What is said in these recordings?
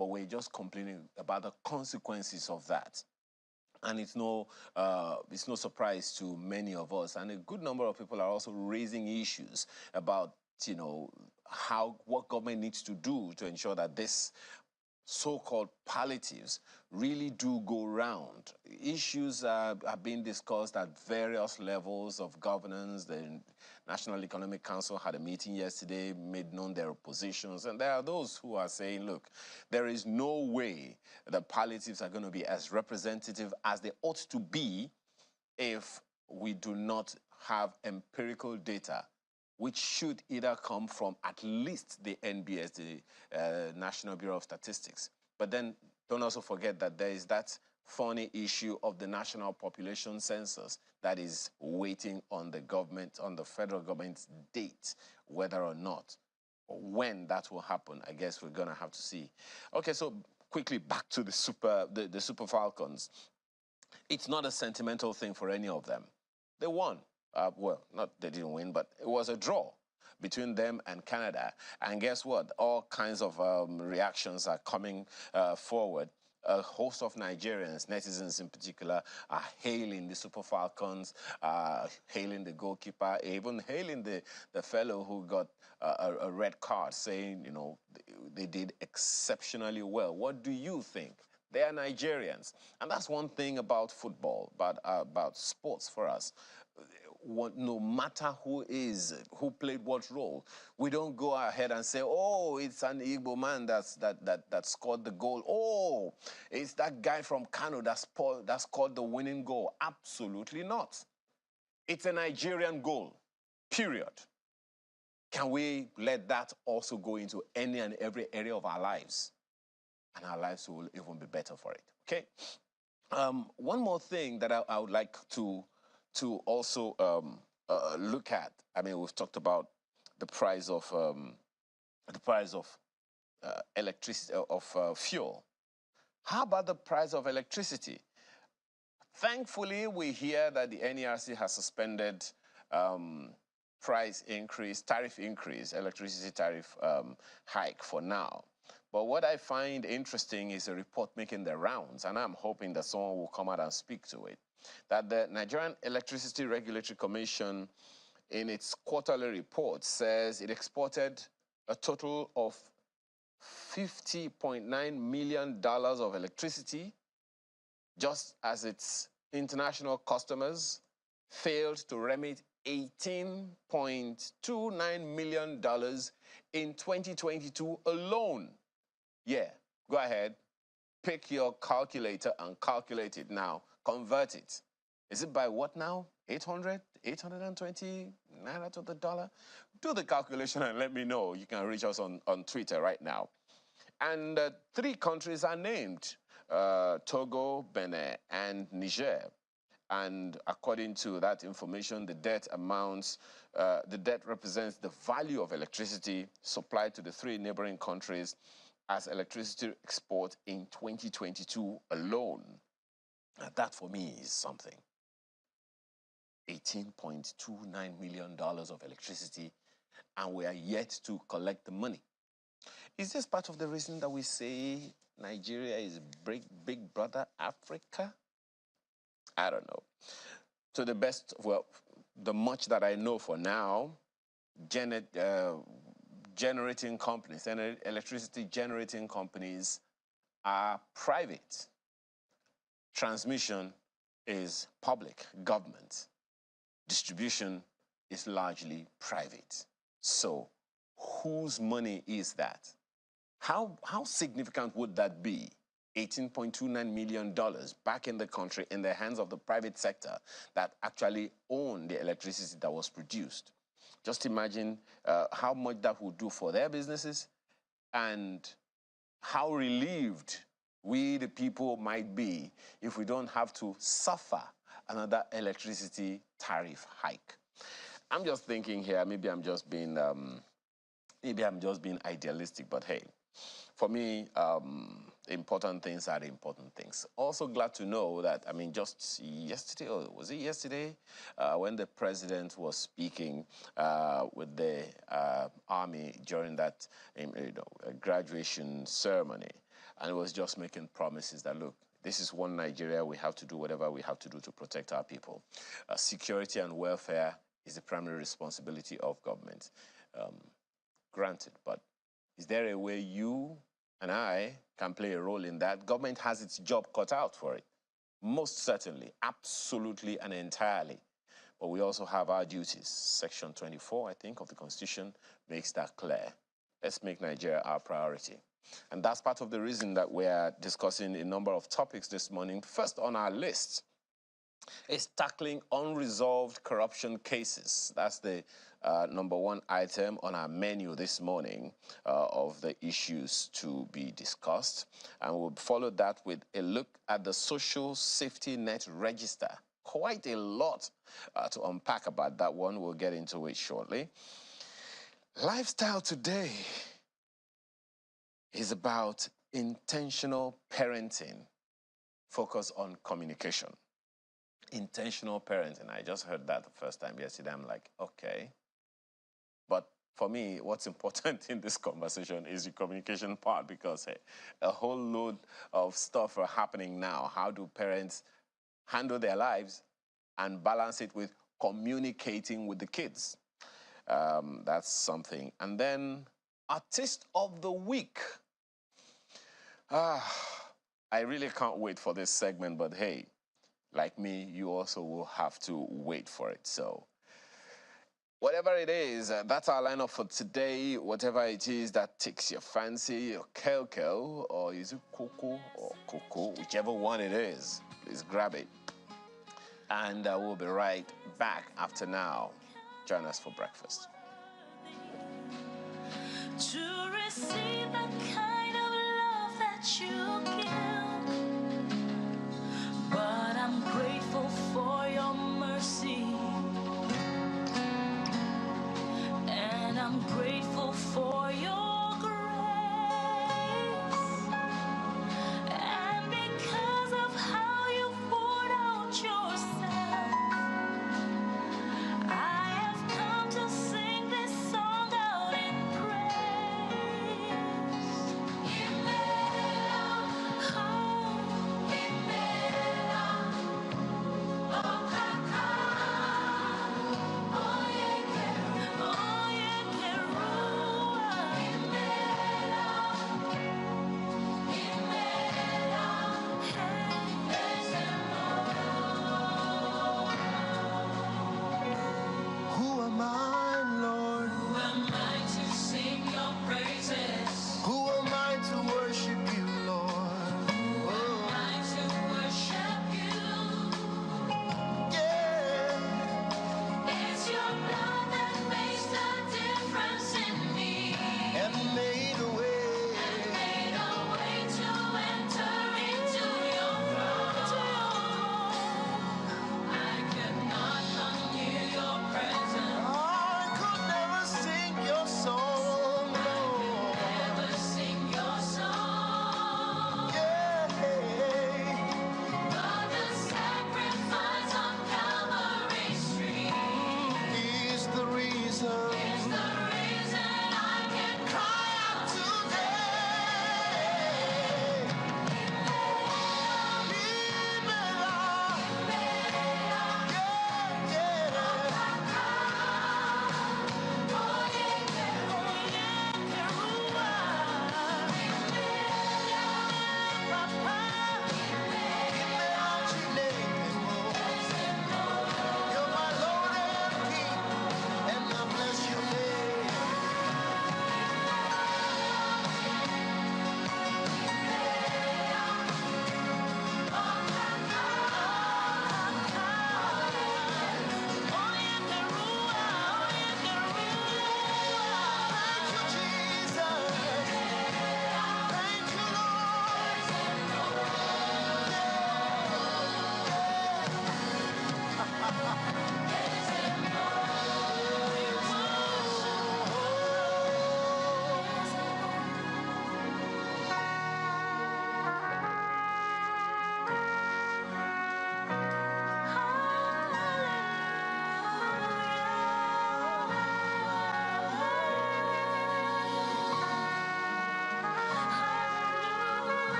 but we're just complaining about the consequences of that. And it's no surprise to many of us, and a good number of people are also raising issues about, you know, how what government needs to do to ensure that this so-called palliatives really do go round. Issues are being discussed at various levels of governance. The National Economic Council had a meeting yesterday, made known their positions, and there are those who are saying, look, there is no way the palliatives are going to be as representative as they ought to be if we do not have empirical data, which should either come from at least the NBS, the National Bureau of Statistics. But then don't also forget that there is that funny issue of the national population census that is waiting on the government, on the federal government's date, whether or not, or when that will happen. I guess we're gonna have to see. Okay, so quickly back to the Super Falcons. It's not a sentimental thing for any of them. They won. Well, not they didn't win, but it was a draw between them and Canada. And guess what? All kinds of reactions are coming forward. A host of Nigerians, netizens in particular, are hailing the Super Falcons, hailing the goalkeeper, even hailing the fellow who got a red card, saying, you know, they did exceptionally well. What do you think? They are Nigerians. And that's one thing about football, about sports for us. No matter who played what role, we don't go ahead and say, oh, it's an Igbo man that scored the goal. Oh, it's that guy from Kano that scored the winning goal. Absolutely not. It's a Nigerian goal, period. Can we let that also go into any and every area of our lives? And our lives will even be better for it, okay? One more thing that I would like to also look at. I mean, we've talked about the price of electricity, of fuel. How about the price of electricity? Thankfully, we hear that the NERC has suspended tariff increase, electricity tariff hike for now. But what I find interesting is a report making the rounds, and I'm hoping that someone will come out and speak to it, that the Nigerian Electricity Regulatory Commission, in its quarterly report, says it exported a total of $50.9 million of electricity, just as its international customers failed to remit $18.29 million in 2022 alone. Yeah, go ahead, pick your calculator and calculate it now. Convert it. Is it by what now? 800? 820 naira to the dollar? Do the calculation and let me know. You can reach us on Twitter right now. And 3 countries are named, Togo, Benin, and Niger. And according to that information, the debt represents the value of electricity supplied to the 3 neighboring countries as electricity export in 2022 alone. Now that for me is something. $18.29 million of electricity, and we are yet to collect the money. Is this part of the reason that we say Nigeria is big brother Africa? I don't know. To the best, well, the much that I know for now, generating companies, electricity generating companies are private. Transmission is public, government. Distribution is largely private. So whose money is that? How significant would that be? $18.29 million back in the country in the hands of the private sector that actually own the electricity that was produced. Just imagine how much that would do for their businesses and how relieved we, the people, might be if we don't have to suffer another electricity tariff hike. I'm just thinking here, maybe I'm just being idealistic, but hey, for me, important things are important things. Also glad to know that, I mean, just yesterday, or was it yesterday, when the president was speaking with the army during that graduation ceremony, and it was just making promises that, look, this is one Nigeria, we have to do whatever we have to do to protect our people. Security and welfare is the primary responsibility of government. Granted, but is there a way you and I can play a role in that? Government has its job cut out for it. Most certainly, absolutely and entirely. But we also have our duties. Section 24, I think, of the Constitution makes that clear. Let's make Nigeria our priority. And that's part of the reason that we're discussing a number of topics this morning. First on our list is tackling unresolved corruption cases. That's the number one item on our menu this morning of the issues to be discussed. And we'll follow that with a look at the Social Safety Net Register. Quite a lot to unpack about that one. We'll get into it shortly. Lifestyle today is about intentional parenting. Focus on communication. Intentional parenting. I just heard that the first time yesterday. I'm like, okay. But for me, what's important in this conversation is the communication part, because hey, a whole load of stuff are happening now. How do parents handle their lives and balance it with communicating with the kids? That's something. And then Artist of the Week. I really can't wait for this segment, but hey, like me, you also will have to wait for it. So whatever it is, that's our lineup for today. Whatever it is that takes your fancy, your kel, or is it cocoa or cocoa, whichever one it is, please grab it. And we'll be right back after now. Join us for breakfast. To receive the kind of love that you give, but I'm grateful for your mercy, and I'm grateful for your grace, and because of how you poured out yourself, I have come to sing this song out in praise.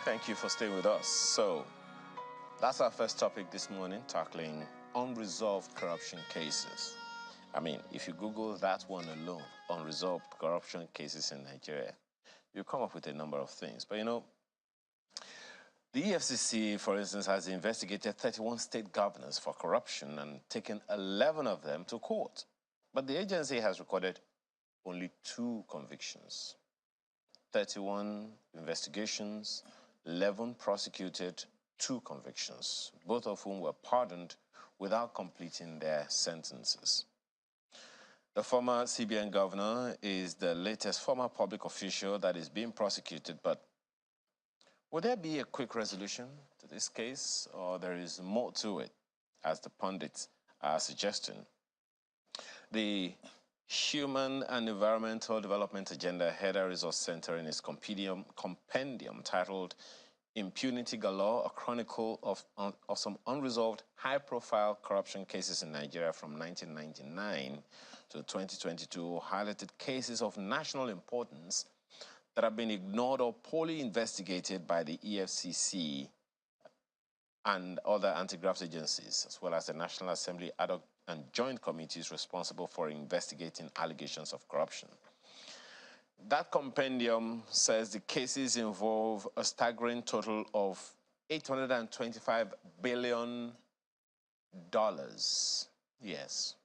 Thank you for staying with us. So, that's our first topic this morning, tackling unresolved corruption cases. I mean, if you Google that one alone, unresolved corruption cases in Nigeria, you come up with a number of things. But you know, the EFCC, for instance, has investigated 31 state governors for corruption and taken 11 of them to court. But the agency has recorded only 2 convictions. 31 investigations, 11 prosecuted, 2 convictions, both of whom were pardoned without completing their sentences. The former CBN governor is the latest former public official that is being prosecuted, but would there be a quick resolution to this case, or there is more to it, as the pundits are suggesting? The Human and Environmental Development Agenda Header Resource Center in its compendium titled Impunity Galore, a chronicle of some unresolved high-profile corruption cases in Nigeria from 1999 to 2022, highlighted cases of national importance that have been ignored or poorly investigated by the EFCC and other anti-graft agencies, as well as the National Assembly ad hoc and joint committees responsible for investigating allegations of corruption. That compendium says the cases involve a staggering total of $825 billion. Yes,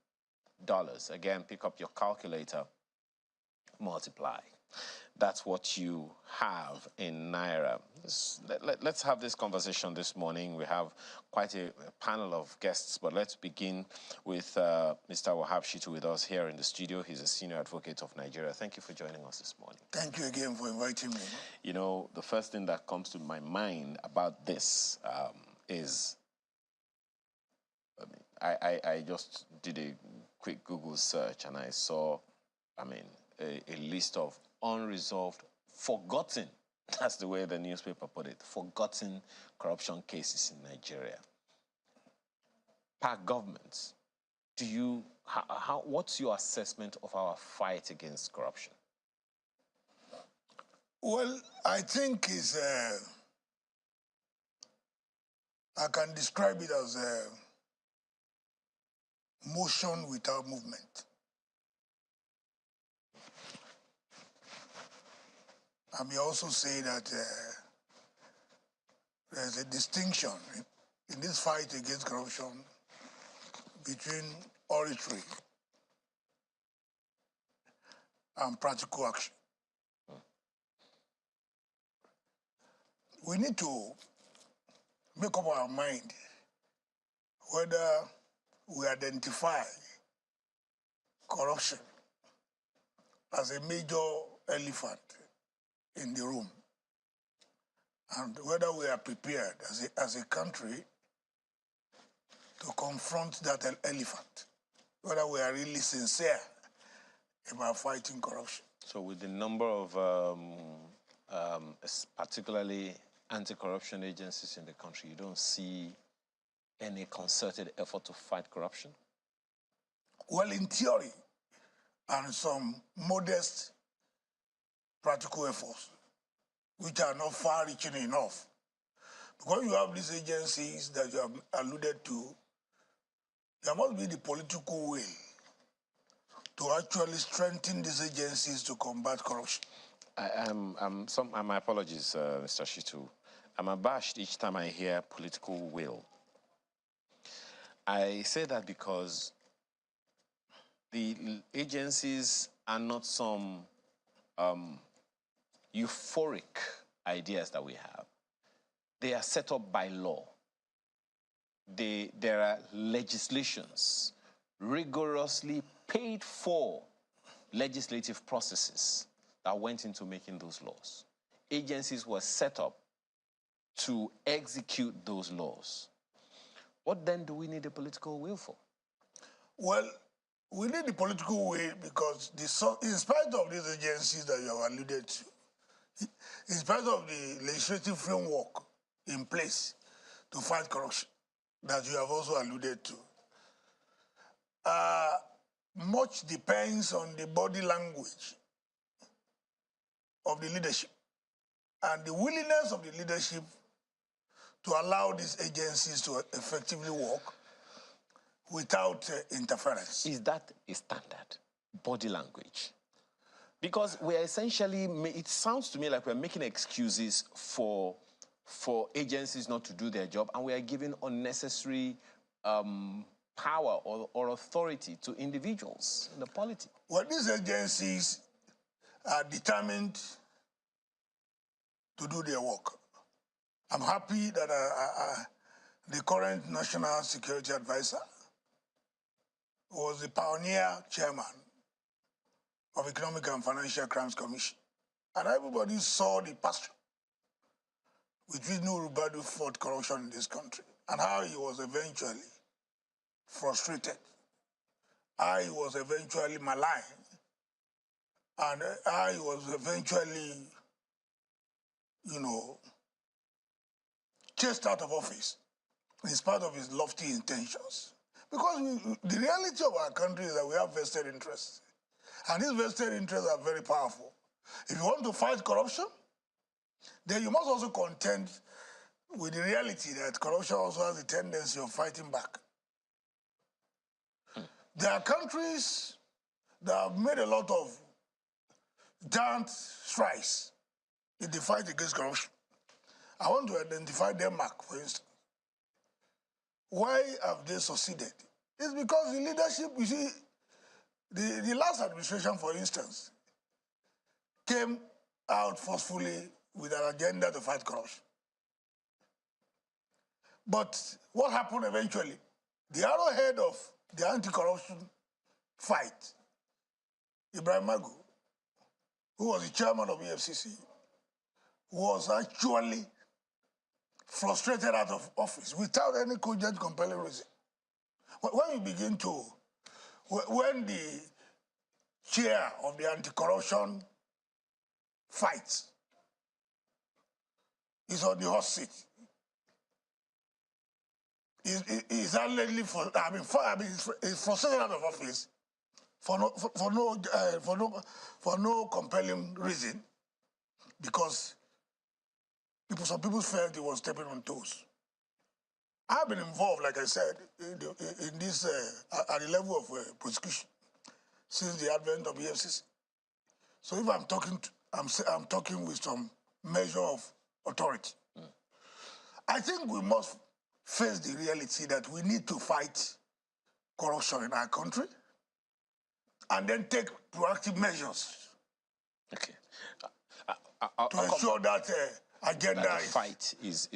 dollars. Again, pick up your calculator, multiply. That's what you have in Naira. Let's have this conversation this morning. We have quite a panel of guests, but let's begin with Mr. Wahab Shitu with us here in the studio. He's a senior advocate of Nigeria. Thank you for joining us this morning. Thank you again for inviting me. You know, the first thing that comes to my mind about this is, I just did a quick Google search and I saw, a list of unresolved, forgotten, that's the way the newspaper put it, forgotten corruption cases in Nigeria. Per government, what's your assessment of our fight against corruption? Well, I think I can describe it as a motion without movement. I may also say that there's a distinction in this fight against corruption between oratory and practical action. We need to make up our mind whether we identify corruption as a major elephant in the room, and whether we are prepared as a country to confront that elephant, whether we are really sincere about fighting corruption. So with the number of particularly anti-corruption agencies in the country, you don't see any concerted effort to fight corruption? Well, in theory, and some modest practical efforts, which are not far-reaching enough. Because you have these agencies that you have alluded to, there must be the political will to actually strengthen these agencies to combat corruption. My apologies, Mr. Shitu. I'm abashed each time I hear political will. I say that because the agencies are not some euphoric ideas that we have. They are set up by law. There are legislations, rigorously paid for legislative processes that went into making those laws. Agencies were set up to execute those laws. What then do we need a political will for? Well, we need the political will because in spite of these agencies that you have alluded to, in spite of the legislative framework in place to fight corruption that you have also alluded to, much depends on the body language of the leadership and the willingness of the leadership to allow these agencies to effectively work without interference. Is that a standard body language? Because we are essentially, it sounds to me like we're making excuses for agencies not to do their job, and we are giving unnecessary power or authority to individuals in the polity. Well, these agencies are determined to do their work. I'm happy that the current National Security Advisor was the pioneer chairman of Economic and Financial Crimes Commission. And everybody saw the passion with which Nurubadu fought corruption in this country and how he was eventually frustrated, how he was eventually maligned, and how he was eventually, chased out of office in spite of his lofty intentions. Because the reality of our country is that we have vested interests. And these vested interests are very powerful. If you want to fight corruption, then you must also contend with the reality that corruption also has a tendency of fighting back. There are countries that have made a lot of giant strides in the fight against corruption. I want to identify Denmark, for instance. Why have they succeeded? It's because the leadership, you see, the last administration, for instance, came out forcefully with an agenda to fight corruption. But what happened eventually? The arrowhead of the anti-corruption fight, Ibrahim Magu, who was the chairman of EFCC, was actually frustrated out of office without any cogent, compelling reason. When you begin to, when the chair of the anti-corruption fight is on the hot seat, he's allegedly he's frustrated out of office for no compelling reason, because some people felt he was stepping on toes. I've been involved, like I said, in this at the level of prosecution since the advent of EFCC. So if I'm talking, I'm talking with some measure of authority. I think we must face the reality that we need to fight corruption in our country and then take proactive measures. Okay. To ensure that agenda that fight is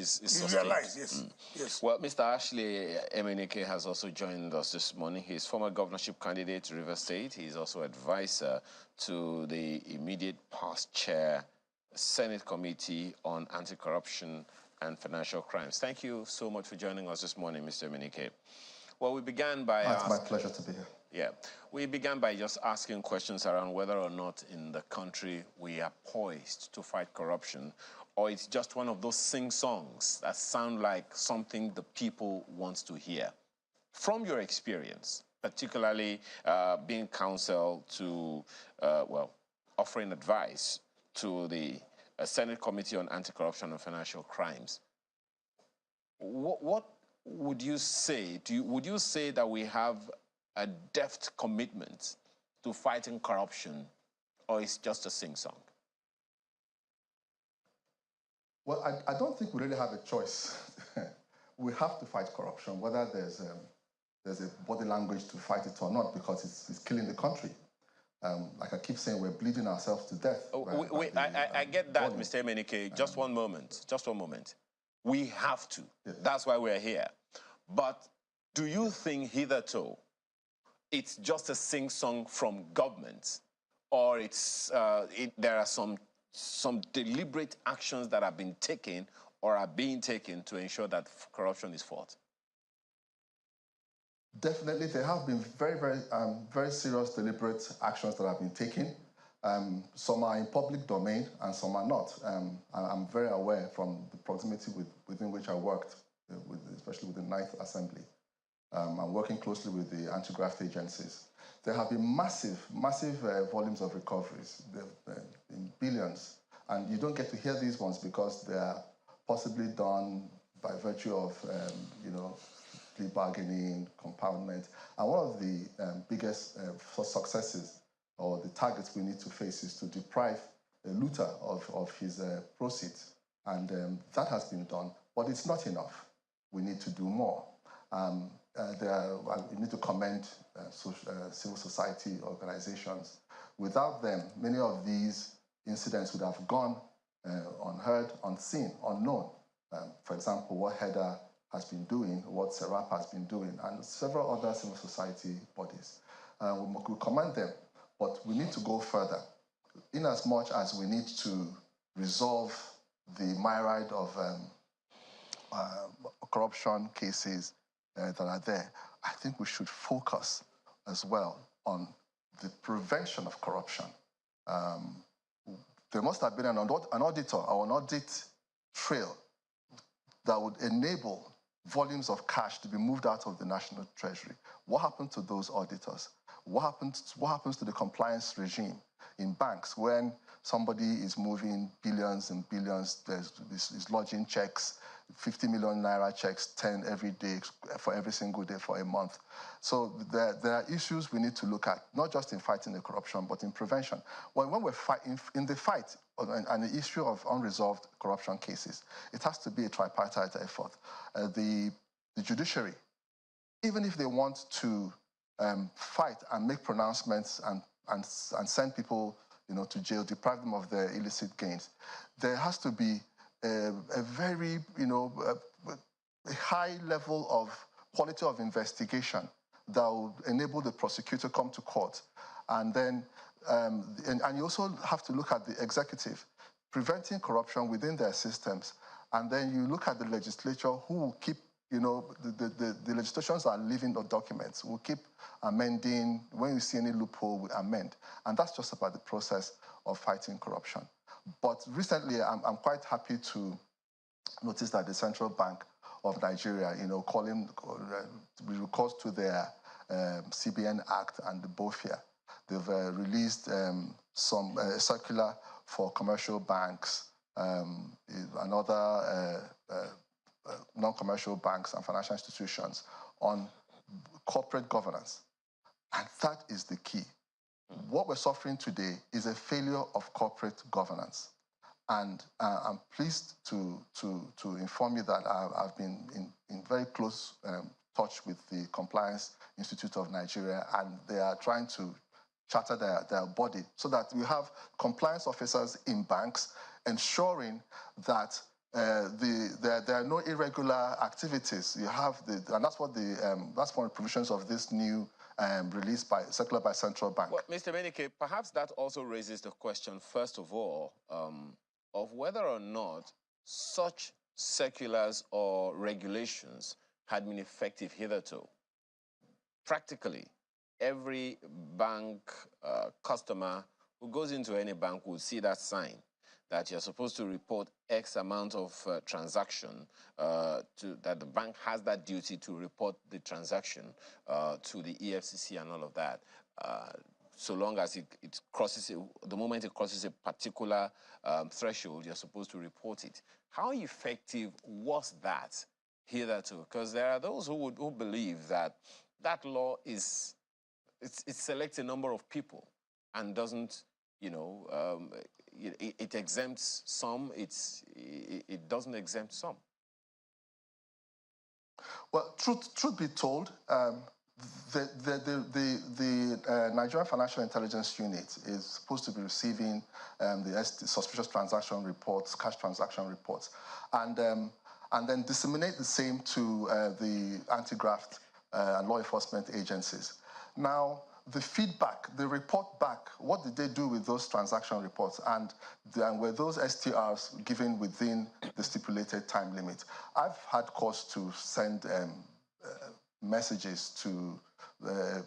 realized. Yes. Yes. Well, Mr. Ashley Emenike has also joined us this morning. He's former governorship candidate to River State. He's also advisor to the immediate past chair Senate Committee on Anti-Corruption and Financial Crimes. Thank you so much for joining us this morning, Mr. Emenike. Well, we began by... It's my pleasure to be here. Yeah. We began by just asking questions around whether or not in the country we are poised to fight corruption, or it's just one of those sing-songs that sound like something the people want to hear. From your experience, particularly being counsel to, offering advice to the Senate Committee on Anti-Corruption and Financial Crimes, what would you say? Would you say that we have a deft commitment to fighting corruption, or it's just a sing-song? Well, I don't think we really have a choice. We have to fight corruption, whether there's a body language to fight it or not, because it's killing the country. Like I keep saying, we're bleeding ourselves to death. I get that, volume. Mr. Emenike. Just one moment. Just one moment. We have to. Yes. That's why we're here. But do you think hitherto it's just a sing-song from government, or there are some deliberate actions that have been taken or are being taken to ensure that corruption is fought? Definitely, there have been very serious, deliberate actions that have been taken. Some are in public domain and some are not. I'm very aware from the proximity within which I worked, especially with the Ninth Assembly. I'm working closely with the anti-graft agencies. There have been massive volumes of recoveries in billions And you don't get to hear these ones because they are possibly done by virtue of, plea bargaining, compoundment. And one of the biggest successes or the targets we need to face is to deprive a looter of his proceeds. And that has been done, but it's not enough. We need to do more. We need to commend civil society organizations. Without them, many of these incidents would have gone unheard, unseen, unknown. For example, what HEDA has been doing, what SERAP has been doing, and several other civil society bodies. We commend them, but we need to go further. In as much as we need to resolve the myriad of corruption cases that are there, I think we should focus as well on the prevention of corruption. There must have been an auditor or an audit trail that would enable volumes of cash to be moved out of the national treasury. What happened to those auditors? What happens to the compliance regime in banks when somebody is moving billions and billions, is lodging checks, 50 million naira checks, 10 every day for every single day for a month. So there are issues we need to look at, not just in fighting the corruption, but in prevention. When we're fighting, in the fight and the issue of unresolved corruption cases, it has to be a tripartite effort. The judiciary, even if they want to fight and make pronouncements and send people to jail, deprive them of their illicit gains, there has to be a very, a high level of quality of investigation that will enable the prosecutor to come to court. And then, and you also have to look at the executive, preventing corruption within their systems. And then you look at the legislature who will keep, the legislations are living documents. We'll keep amending. When you see any loophole, we amend. And that's just about the process of fighting corruption. But recently, I'm quite happy to notice that the Central Bank of Nigeria, with recourse to their CBN Act and the BOFIA, they've released some circular for commercial banks and other non-commercial banks and financial institutions on corporate governance. And that is the key. What we're suffering today is a failure of corporate governance. And I'm pleased to inform you that I've been in very close touch with the Compliance Institute of Nigeria, and they are trying to charter their body so that we have compliance officers in banks ensuring that there are no irregular activities. You have and that's what that's one of the provisions of this new released by circular by Central Bank. Well, Mr. Menike, perhaps that also raises the question, first of all, of whether or not such circulars or regulations had been effective hitherto. Practically, every bank customer who goes into any bank will see that sign that you're supposed to report X amount of transaction, that the bank has that duty to report the transaction to the EFCC and all of that. So long as it crosses, the moment it crosses a particular threshold, you're supposed to report it. How effective was that hitherto? Because there are those who believe that that law it selects a number of people and doesn't, it exempts some, it doesn't exempt some. Well, truth be told, the Nigerian Financial Intelligence Unit is supposed to be receiving the suspicious transaction reports, cash transaction reports, and then disseminate the same to the anti-graft and law enforcement agencies. Now, the feedback, the report back, what did they do with those transaction reports, and were those STRs given within the stipulated time limit? I've had cause to send messages to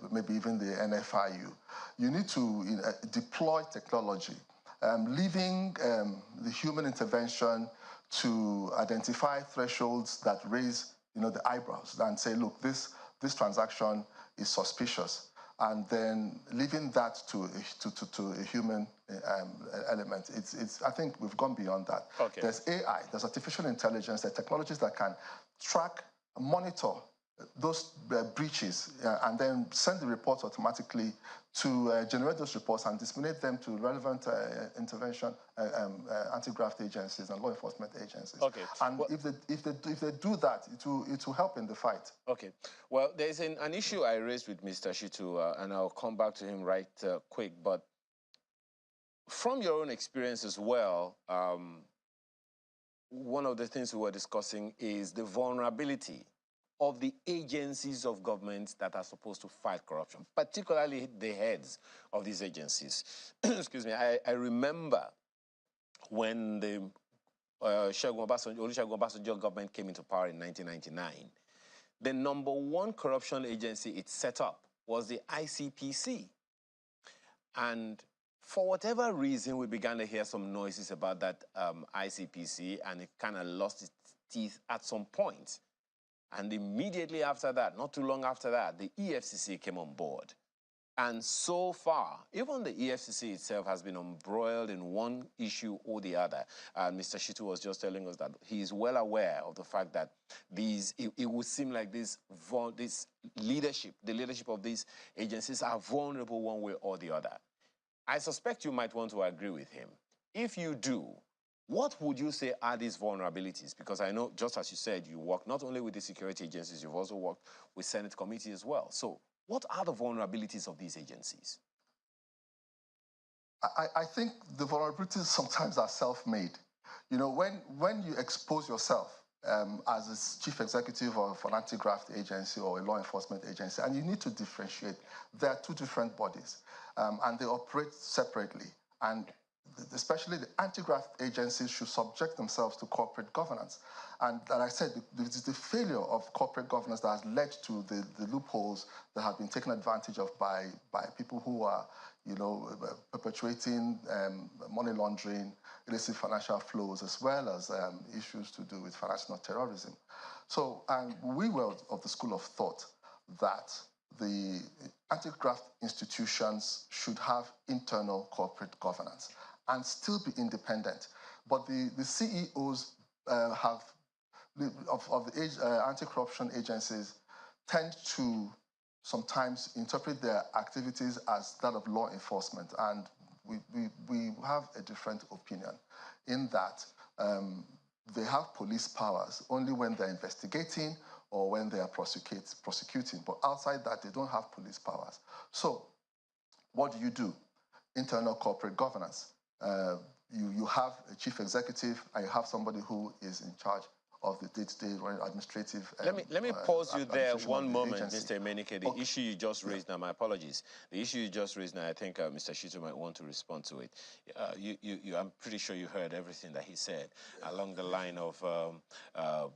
maybe even the NFIU. You need to deploy technology, leaving the human intervention to identify thresholds that raise the eyebrows and say, look, this transaction is suspicious. and then leaving that to a human element. I think we've gone beyond that. Okay. There's AI, there's artificial intelligence, there are technologies that can track, monitor those breaches, and then send the reports automatically to generate those reports and disseminate them to relevant intervention anti-graft agencies and law enforcement agencies. Okay. And well, if they do that, it will help in the fight. Okay. Well, there's an issue I raised with Mr. Shitu, and I'll come back to him right quick. But from your own experience as well, one of the things we were discussing is the vulnerability of the agencies of government that are supposed to fight corruption, particularly the heads of these agencies. Excuse me, I remember when the Olusegun Obasanjo government came into power in 1999, the #1 corruption agency it set up was the ICPC. And for whatever reason, we began to hear some noises about that ICPC, and it kind of lost its teeth at some point. And immediately after that, not too long after that, the EFCC came on board. And so far, even the EFCC itself has been embroiled in one issue or the other. And Mr. Shitu was just telling us that he is well aware of the fact that it would seem like the leadership of these agencies are vulnerable one way or the other. I suspect you might want to agree with him. If you do, what would you say are these vulnerabilities? Because I know, just as you said, you work not only with the security agencies, you've also worked with Senate committee as well. So what are the vulnerabilities of these agencies? I think the vulnerabilities sometimes are self-made. You know, when you expose yourself as a chief executive of an anti-graft agency or a law enforcement agency, and you need to differentiate, there are two different bodies, and they operate separately. And especially the anti-graft agencies should subject themselves to corporate governance. And like I said, it is the failure of corporate governance that has led to the loopholes that have been taken advantage of by people who are, you know, perpetuating money laundering, illicit financial flows, as well as issues to do with financial terrorism. So, and we were of the school of thought that the anti-graft institutions should have internal corporate governance and still be independent. But the CEOs of the anti-corruption agencies tend to sometimes interpret their activities as that of law enforcement. And we have a different opinion in that they have police powers only when they're investigating or when they are prosecuting. But outside that, they don't have police powers. So what do? Internal corporate governance. You have a chief executive, and you have somebody who is in charge of the day-to-day administrative. Let me pause you there one moment, agency. Mr. Emenike. The issue you just raised now, my apologies. The issue you just raised now, I think Mr. Shitu might want to respond to it. I'm pretty sure you heard everything that he said along the line of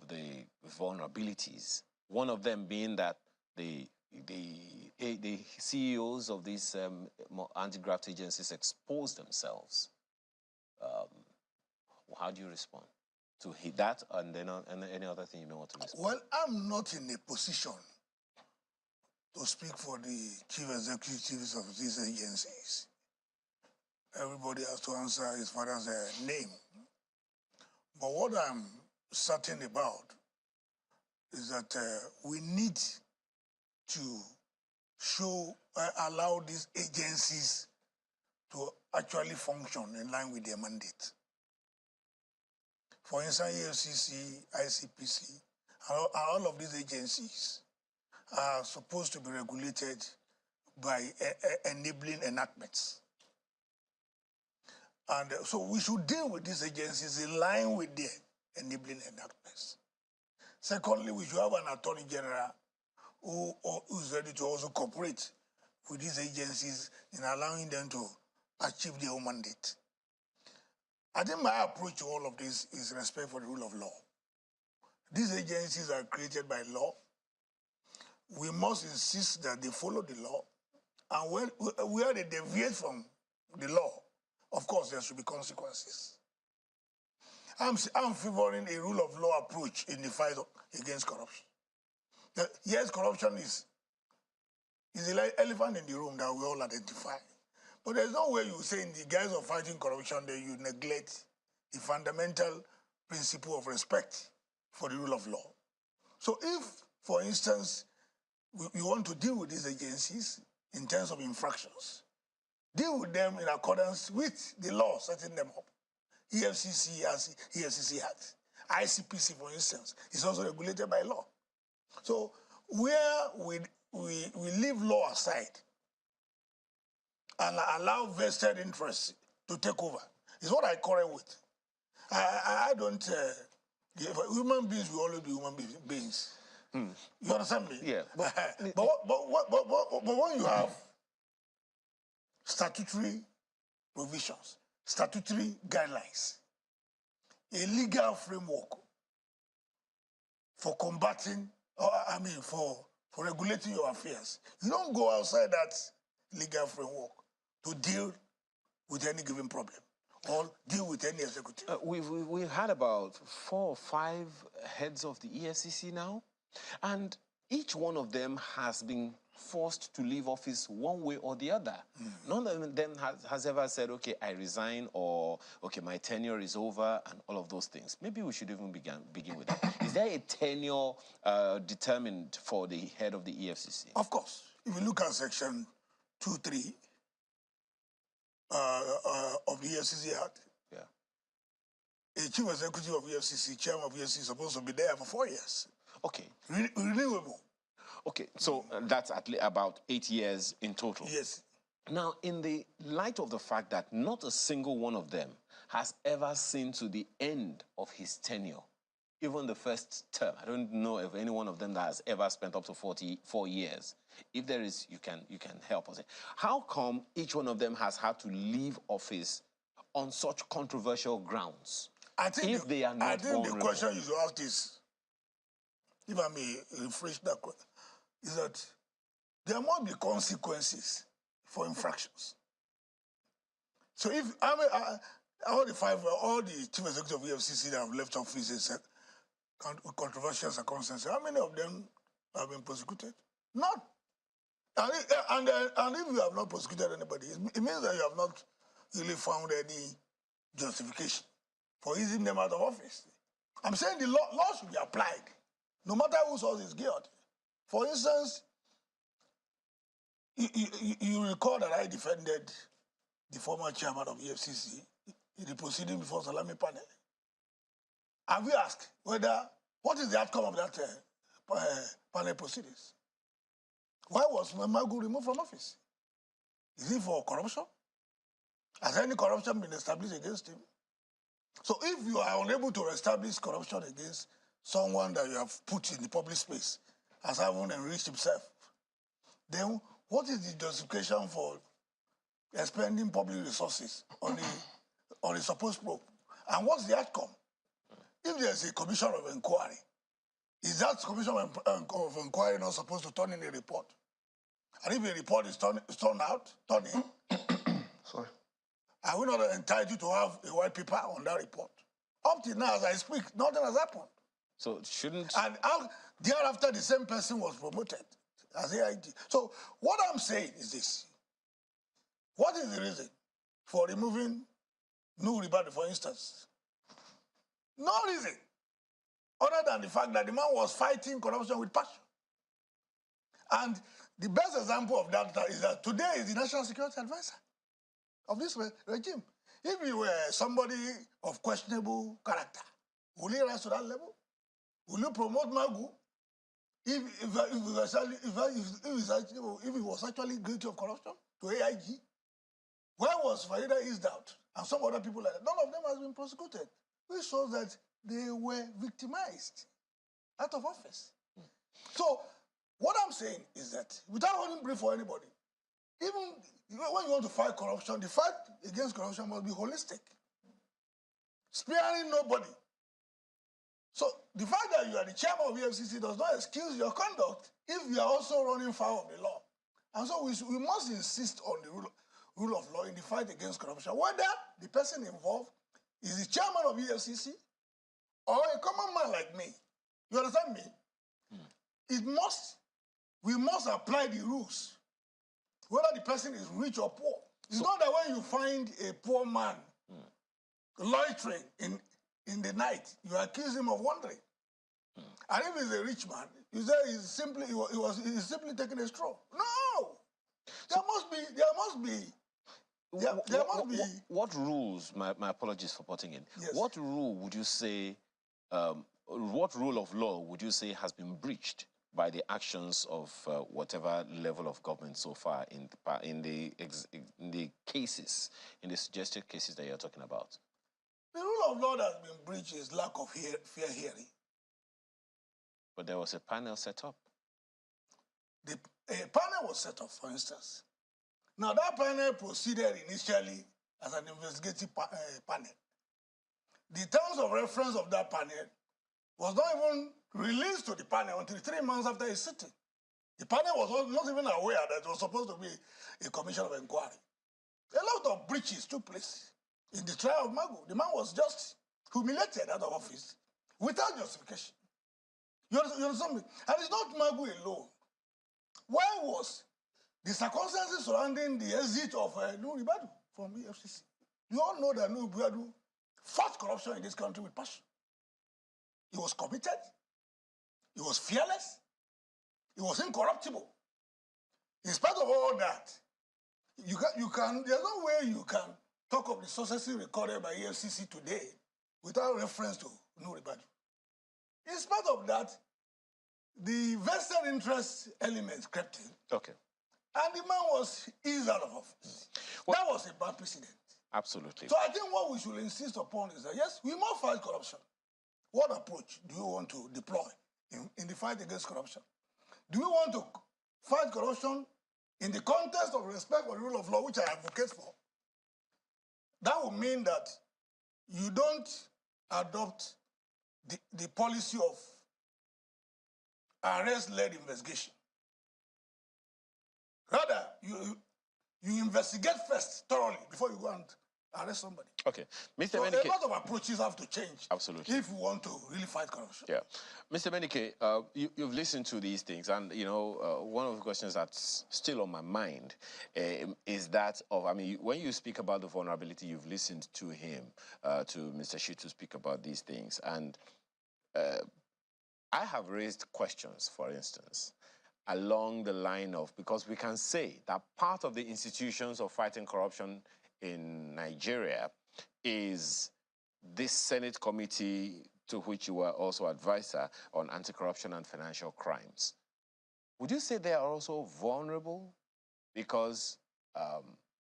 the vulnerabilities. One of them being that the CEOs of these anti-graft agencies expose themselves. How do you respond to hit that, and then any other thing you may want to respond? Well, I'm not in a position to speak for the chief executives of these agencies. Everybody has to answer his father's name. But what I'm certain about is that we need to allow these agencies to actually function in line with their mandate. For instance, EFCC, ICPC, all of these agencies are supposed to be regulated by enabling enactments. And so we should deal with these agencies in line with their enabling enactments. Secondly, we should have an attorney general who's ready to also cooperate with these agencies in allowing them to achieve their own mandate. I think my approach to all of this is respect for the rule of law. These agencies are created by law. We must insist that they follow the law. And where they deviate from the law, of course, there should be consequences. I'm favoring a rule of law approach in the fight against corruption. Yes, corruption is It's the elephant in the room that we all identify. But there's no way you say in the guise of fighting corruption that you neglect the fundamental principle of respect for the rule of law. So if, for instance, we want to deal with these agencies in terms of infractions, deal with them in accordance with the law setting them up. EFCC has EFCC Act. ICPC, for instance, is also regulated by law. So where we leave law aside and allow vested interests to take over is what I quarrel with. I don't. Human beings will always be human beings. You understand me? Yeah. But when you have statutory provisions, statutory guidelines, a legal framework for combating, for regulating your affairs, you don't go outside that legal framework to deal with any given problem or deal with any executive. We've had about 4 or 5 heads of the EFCC now, and each one of them has been forced to leave office one way or the other. None of them has ever said, okay, I resign, or okay, my tenure is over, and all of those things. Maybe we should even begin with that. Is there a tenure determined for the head of the EFCC? Of course. If you look at Section 2.3 of the EFCC Act, a chief executive of EFCC, chairman of EFCC, is supposed to be there for 4 years. Okay. Renewable. Okay, so that's about 8 years in total. Yes. Now, in the light of the fact that not a single one of them has ever seen to the end of his tenure, even the first term, I don't know of any one of them that has ever spent up to 44 years. If there is, you can help us. How come each one of them has had to leave office on such controversial grounds? I think vulnerable? The question you should ask is, if I may rephrase that question, is that there must be consequences for infractions. So if all the chief executives of EFCC that have left office in controversial circumstances, how many of them have been prosecuted? None. And if you have not prosecuted anybody, it means that you have not really found any justification for easing them out of office. I'm saying the law should be applied, no matter whose source is guilty. For instance, you recall that I defended the former chairman of EFCC in the proceeding before Salami panel. Have you asked what is the outcome of that panel proceedings? Why was Magu removed from office? Is it for corruption? Has any corruption been established against him? So if you are unable to establish corruption against someone that you have put in the public space as having enriched himself, then what is the justification for expending public resources on a supposed probe? And what's the outcome? If there's a commission of inquiry, is that commission of inquiry not supposed to turn in a report? And if a report is turned in, Sorry. are we not entitled to have a white paper on that report? Up till now, as I speak, nothing has happened. So shouldn't... And thereafter, the same person was promoted as AIG. So what I'm saying is this. What is the reason for removing Nuhu Ribadu, for instance? No reason, other than the fact that the man was fighting corruption with passion. And the best example of that is that today is the National Security Advisor of this regime. If you were somebody of questionable character, will you rise to that level? Will you promote Magu if he was actually guilty of corruption to AIG? Where was Farida eased out and some other people like that? None of them has been prosecuted, which shows that they were victimized out of office. So what I'm saying is that without holding brief for anybody, even when you want to fight corruption, the fight against corruption must be holistic, sparing nobody. So the fact that you are the chairman of EFCC does not excuse your conduct if you are also running foul of the law. And so we must insist on the rule of law in the fight against corruption, whether the person involved is the chairman of EFCC or a common man like me. You understand me? We must apply the rules whether the person is rich or poor. It's not that when you find a poor man loitering in the night, you accuse him of wandering. And if he's a rich man, you say he's simply taking a stroll. No! What rules, my apologies for putting in, Yes. what rule would you say, what rule of law would you say has been breached by the actions of whatever level of government so far in the cases, in the suggested cases that you're talking about? The rule of law that's been breached is lack of fair hearing. But there was a panel set up. A panel was set up, for instance. Now, that panel proceeded initially as an investigative panel. The terms of reference of that panel was not even released to the panel until 3 months after his sitting. The panel was not even aware that it was supposed to be a commission of inquiry. A lot of breaches took place in the trial of Magu. The man was just humiliated out of office without justification. You understand me? And it's not Magu alone. Why was the circumstances surrounding the exit of Nuhu Ribadu from EFCC? You all know that Nuhu Ribadu fought corruption in this country with passion. He was committed. He was fearless. He was incorruptible. In spite of all that, there's no way you can talk of the successes recorded by EFCC today without reference to Nuhu Ribadu. In spite of that, the vested interest elements crept in. Okay. And the man was eased out of office. Well, that was a bad precedent. Absolutely. So I think what we should insist upon is that, yes, we must fight corruption. What approach do you want to deploy in the fight against corruption? Do we want to fight corruption in the context of respect for the rule of law, which I advocate for? That would mean that you don't adopt the policy of arrest-led investigation. Rather, you investigate first thoroughly before you go and arrest somebody. Okay. Mr. So Menike, a lot of approaches have to change. Absolutely. If we want to really fight corruption. Yeah. Mr. Menike, you've listened to these things, and, you know, one of the questions that's still on my mind is that of, I mean, when you speak about the vulnerability, you've listened to him, to Mr. Shitu speak about these things, and I have raised questions, for instance, along the line of, because we can say that part of the institutions of fighting corruption in Nigeria is this Senate committee to which you were also advisor on anti-corruption and financial crimes. Would you say they are also vulnerable? Because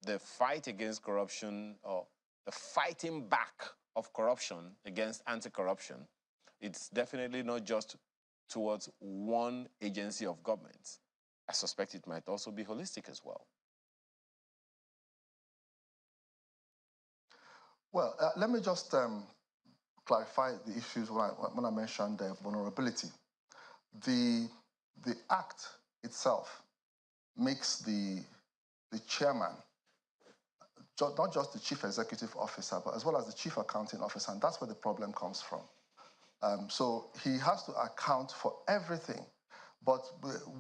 the fight against corruption, or the fighting back of corruption against anti-corruption, it's definitely not just towards one agency of government. I suspect it might also be holistic as well. Well, let me just clarify the issues when I mentioned vulnerability. The act itself makes the chairman, not just the chief executive officer, but as well as the chief accounting officer, and that's where the problem comes from. So he has to account for everything. But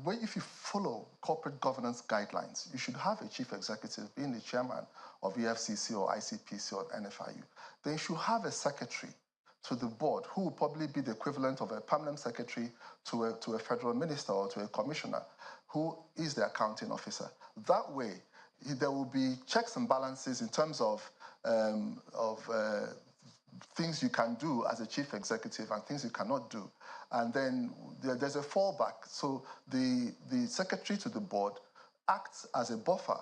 if you follow corporate governance guidelines, you should have a chief executive being the chairman of EFCC or ICPC or NFIU. Then you should have a secretary to the board who will probably be the equivalent of a permanent secretary to a federal minister or to a commissioner who is the accounting officer. That way, there will be checks and balances in terms of things you can do as a chief executive and things you cannot do. And then there's a fallback. So the secretary to the board acts as a buffer.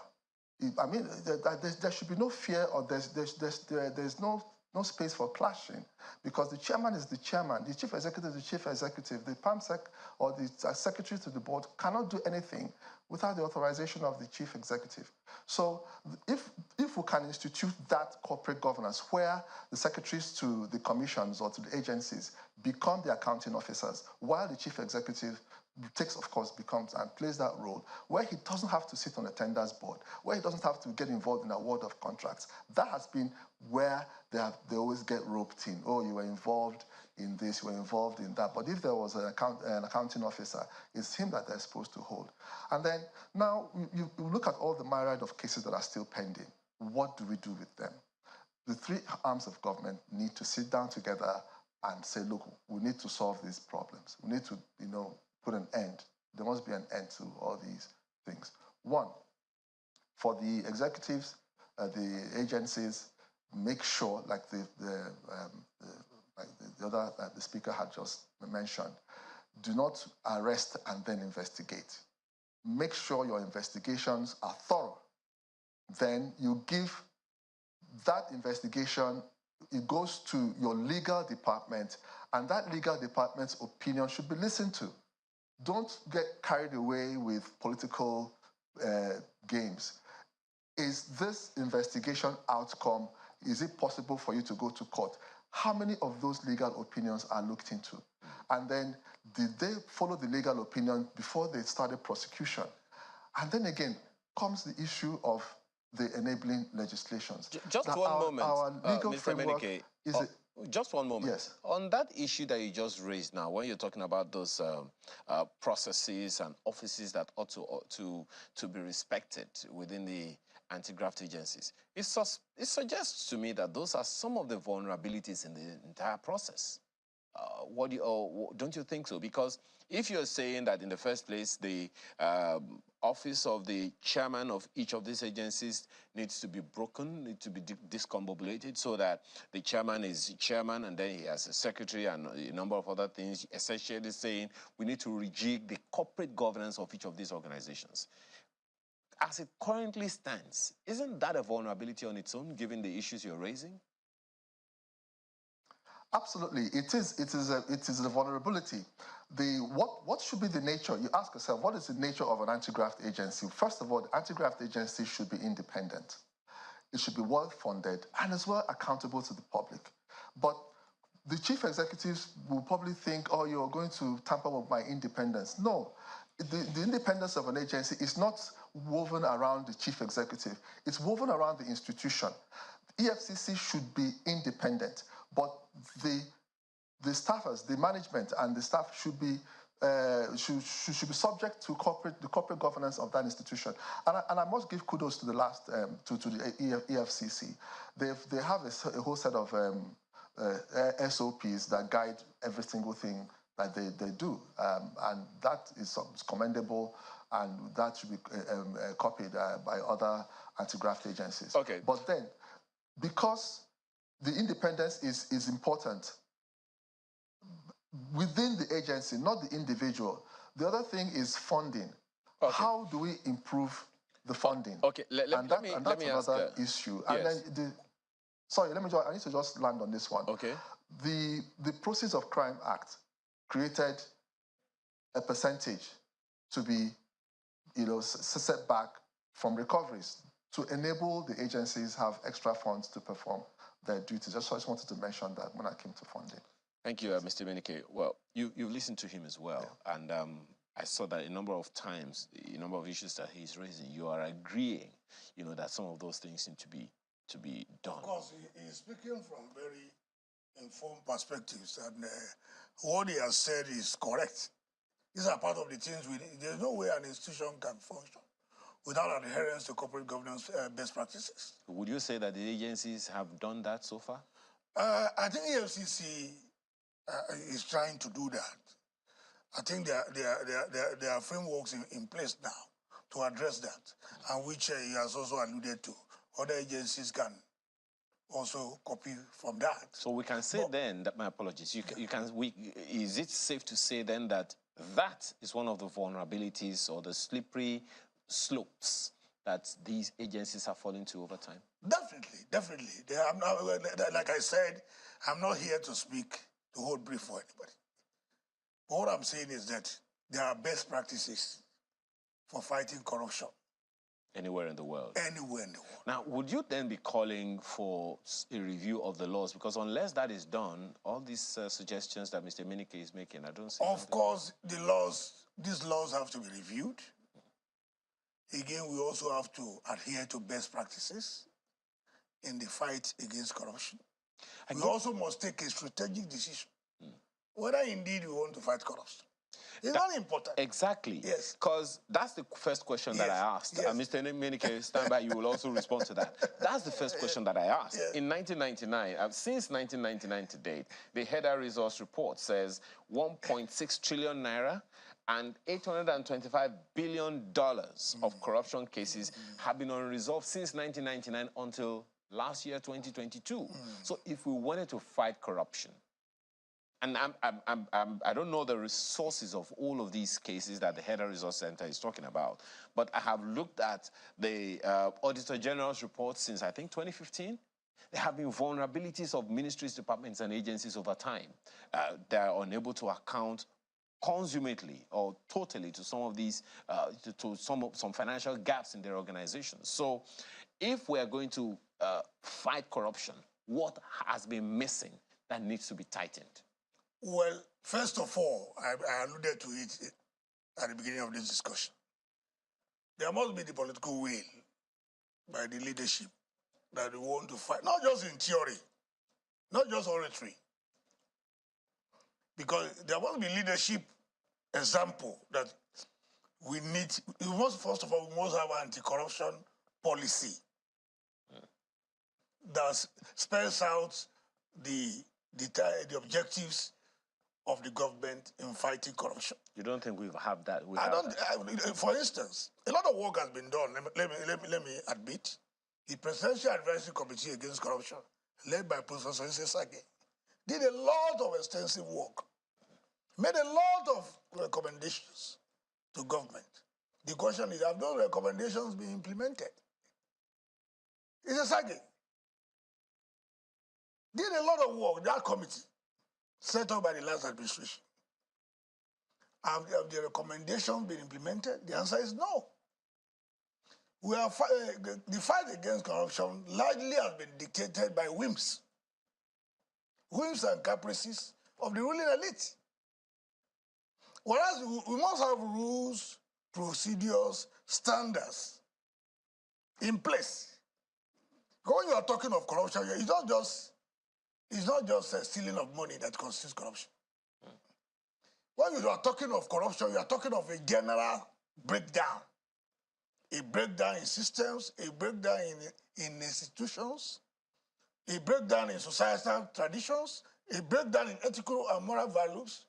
I mean, there should be no fear, or there's no space for clashing, because the chairman is the chairman, the chief executive is the chief executive, the PAMSEC or the secretary to the board cannot do anything without the authorization of the chief executive. So if we can institute that corporate governance where the secretaries to the commissions or to the agencies become the accounting officers, while the chief executive becomes and plays that role, where he doesn't have to sit on the tenders board, where he doesn't have to get involved in award of contracts. That has been where they always get roped in. Oh, you were involved in this, you were involved in that. But if there was an accounting officer, it's him that they're supposed to hold. And then now you look at all the myriad of cases that are still pending. What do we do with them? The three arms of government need to sit down together and say, look, we need to solve these problems. We need to, put an end. There must be an end to all these things. One, for the executives, the agencies, make sure, like the speaker had just mentioned, do not arrest and then investigate. Make sure your investigations are thorough. Then you give that investigation, it goes to your legal department, and that legal department's opinion should be listened to. Don't get carried away with political games. Is this investigation outcome, is it possible for you to go to court? How many of those legal opinions are looked into? And then, did they follow the legal opinion before they started prosecution? And then again, comes the issue of the enabling legislations. Just one moment, our legal Mr. framework Menike. is Just one moment. Yes. On that issue that you just raised now, when you're talking about those processes and offices that ought to be respected within the anti-graft agencies, it suggests to me that those are some of the vulnerabilities in the entire process. Don't you think so? Because if you're saying that in the first place, the office of the chairman of each of these agencies needs to be broken, needs to be discombobulated, so that the chairman is chairman and then he has a secretary and a number of other things, essentially saying we need to rejig the corporate governance of each of these organizations. As it currently stands, isn't that a vulnerability on its own, given the issues you're raising? Absolutely, it is a vulnerability. What should be the nature? You ask yourself, what is the nature of an anti-graft agency? First of all, the anti-graft agency should be independent. It should be well-funded and as well accountable to the public. But the chief executives will probably think, oh, you're going to tamper with my independence. No, the independence of an agency is not woven around the chief executive. It's woven around the institution. EFCC should be independent, but the staffers, the management, and the staff should be subject to the corporate governance of that institution. And I must give kudos to the EFCC. They have a whole set of SOPs that guide every single thing that they do, and that is commendable, and that should be copied by other anti-graft agencies. Okay. But then, because the independence is important within the agency, not the individual. The other thing is funding. Okay. How do we improve the funding? Okay, let me that's another issue. Yes. And then I need to just land on this one. Okay. The Proceeds of Crime Act created a percentage to be, set back from recoveries to enable the agencies have extra funds to perform their duties. I just wanted to mention that when I came to funding. Thank you, Mr. Menike. Well, you've listened to him as well, yeah. And I saw that a number of times, a number of issues that he's raising, you are agreeing, that some of those things need to be done. Of course, he's speaking from very informed perspectives, and what he has said is correct. These are part of the things there's no way an institution can function without adherence to corporate governance best practices. Would you say that the agencies have done that so far? I think EFCC is trying to do that. I think there are frameworks in place now to address that, and which he has also alluded to. Other agencies can also copy from that. So we can say then that, my apologies, is it safe to say then that is one of the vulnerabilities or the slippery slopes that these agencies are falling to over time? Definitely. Like I said, I'm not here to speak the whole brief for anybody. But what I'm saying is that there are best practices for fighting corruption. Anywhere in the world? Anywhere in the world. Now, would you then be calling for a review of the laws? Because unless that is done, all these suggestions that Mr. Menike is making, I don't see. Of course, these laws have to be reviewed. Again, we also have to adhere to best practices in the fight against corruption. We also must take a strategic decision whether indeed we want to fight corruption. It's very important. Exactly. Yes. Because that's the first question that I asked. Yes. Mr. Menike, stand by, you will also respond to that. That's the first question that I asked. Yes. In 1999, since 1999 to date, the header resource report says 1.6 trillion naira and $825 billion of corruption cases have been unresolved since 1999 until last year, 2022. So if we wanted to fight corruption, and I don't know the resources of all of these cases that the Header Resource Center is talking about, but I have looked at the Auditor General's report since, I think, 2015. There have been vulnerabilities of ministries, departments, and agencies over time. They are unable to account consummately or totally to some of these, to some financial gaps in their organizations. So if we are going to fight corruption, what has been missing that needs to be tightened? Well, first of all, I alluded to it at the beginning of this discussion. There must be the political will by the leadership that we want to fight, not just in theory, not just oratory, because there must be leadership example that we need. First of all, we must have anti-corruption policy that spells out the objectives of the government in fighting corruption. You don't think we have that? For instance, a lot of work has been done. Let me admit, the Presidential Advisory Committee Against Corruption, led by Professor Sage, did a lot of extensive work, made a lot of recommendations to government. The question is, have those recommendations been implemented? It's Sage did a lot of work, that committee, set up by the last administration. Have the recommendations been implemented? The answer is no. The fight against corruption largely has been dictated by whims and caprices of the ruling elite. Whereas we must have rules, procedures, standards in place. When you are talking of corruption, it's not just a stealing of money that constitutes corruption. When you are talking of corruption, you are talking of a general breakdown. A breakdown in systems, a breakdown in institutions, a breakdown in societal traditions, a breakdown in ethical and moral values,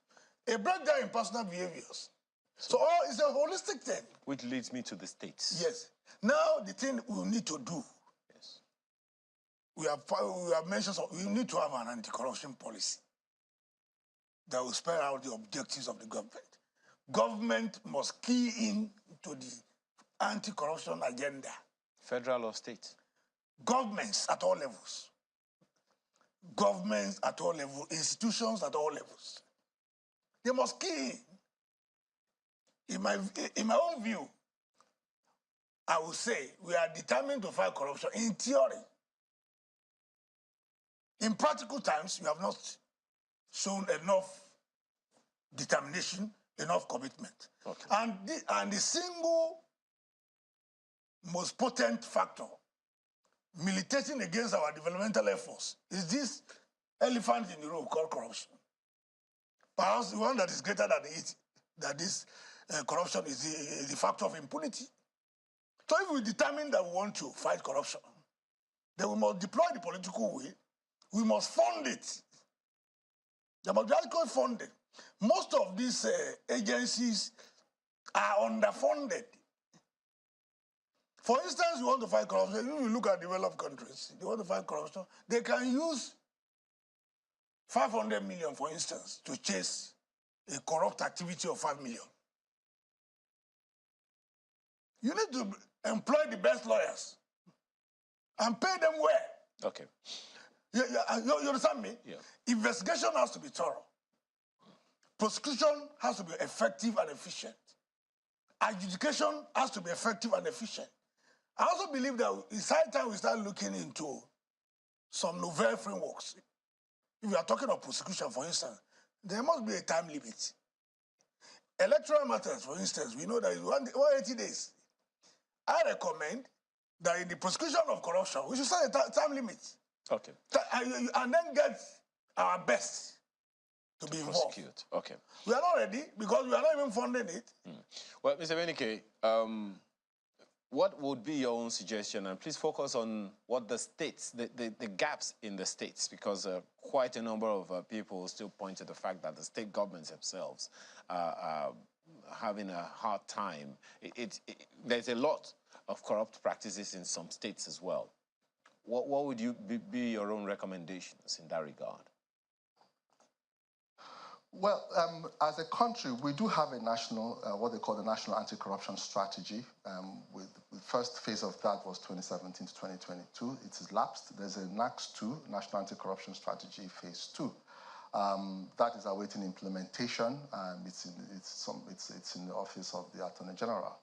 a breakdown in personal behaviors. So it's a holistic thing. Which leads me to the states. Yes. Now, the thing we need to do, yes, we have mentioned, we need to have an anti-corruption policy that will spell out the objectives of the government. Government must key in to the anti-corruption agenda. Federal or state? Governments at all levels. Governments at all levels, institutions at all levels. They must key in. In my own view, I would say we are determined to fight corruption in theory. In practical times, we have not shown enough determination, enough commitment. Okay. And the single most potent factor militating against our developmental efforts is this elephant in the room called corruption. Perhaps the one that is greater than it, that this corruption is the factor of impunity. So if we determine that we want to fight corruption, then we must deploy the political will. We must fund it. They must be adequately funded. Most of these agencies are underfunded. For instance, you want to fight corruption, if you look at developed countries, they want to fight corruption, they can use 500 million, for instance, to chase a corrupt activity of 5 million. You need to employ the best lawyers and pay them well. Okay. You understand me? Yeah. Investigation has to be thorough. Prosecution has to be effective and efficient. Adjudication has to be effective and efficient. I also believe that it's high time we start looking into some novel frameworks. If we are talking of prosecution, for instance, there must be a time limit. Electoral matters, for instance, we know that it's 180 days. I recommend that in the prosecution of corruption, we should set a time limit. Okay. And then get our best to be involved. Prosecute. Okay. We are not ready because we are not even funding it. Well, Mr. Benike, what would be your own suggestion? And please focus on what the states, the gaps in the states, because quite a number of people still point to the fact that the state governments themselves are having a hard time. There's a lot of corrupt practices in some states as well. What would be your own recommendations in that regard? Well, as a country, we do have a national, what they call the National Anti-Corruption Strategy. With the first phase of that was 2017 to 2022. It is lapsed. There's a NACS2, National Anti-Corruption Strategy Phase 2. That is awaiting implementation, and it's in the Office of the Attorney General.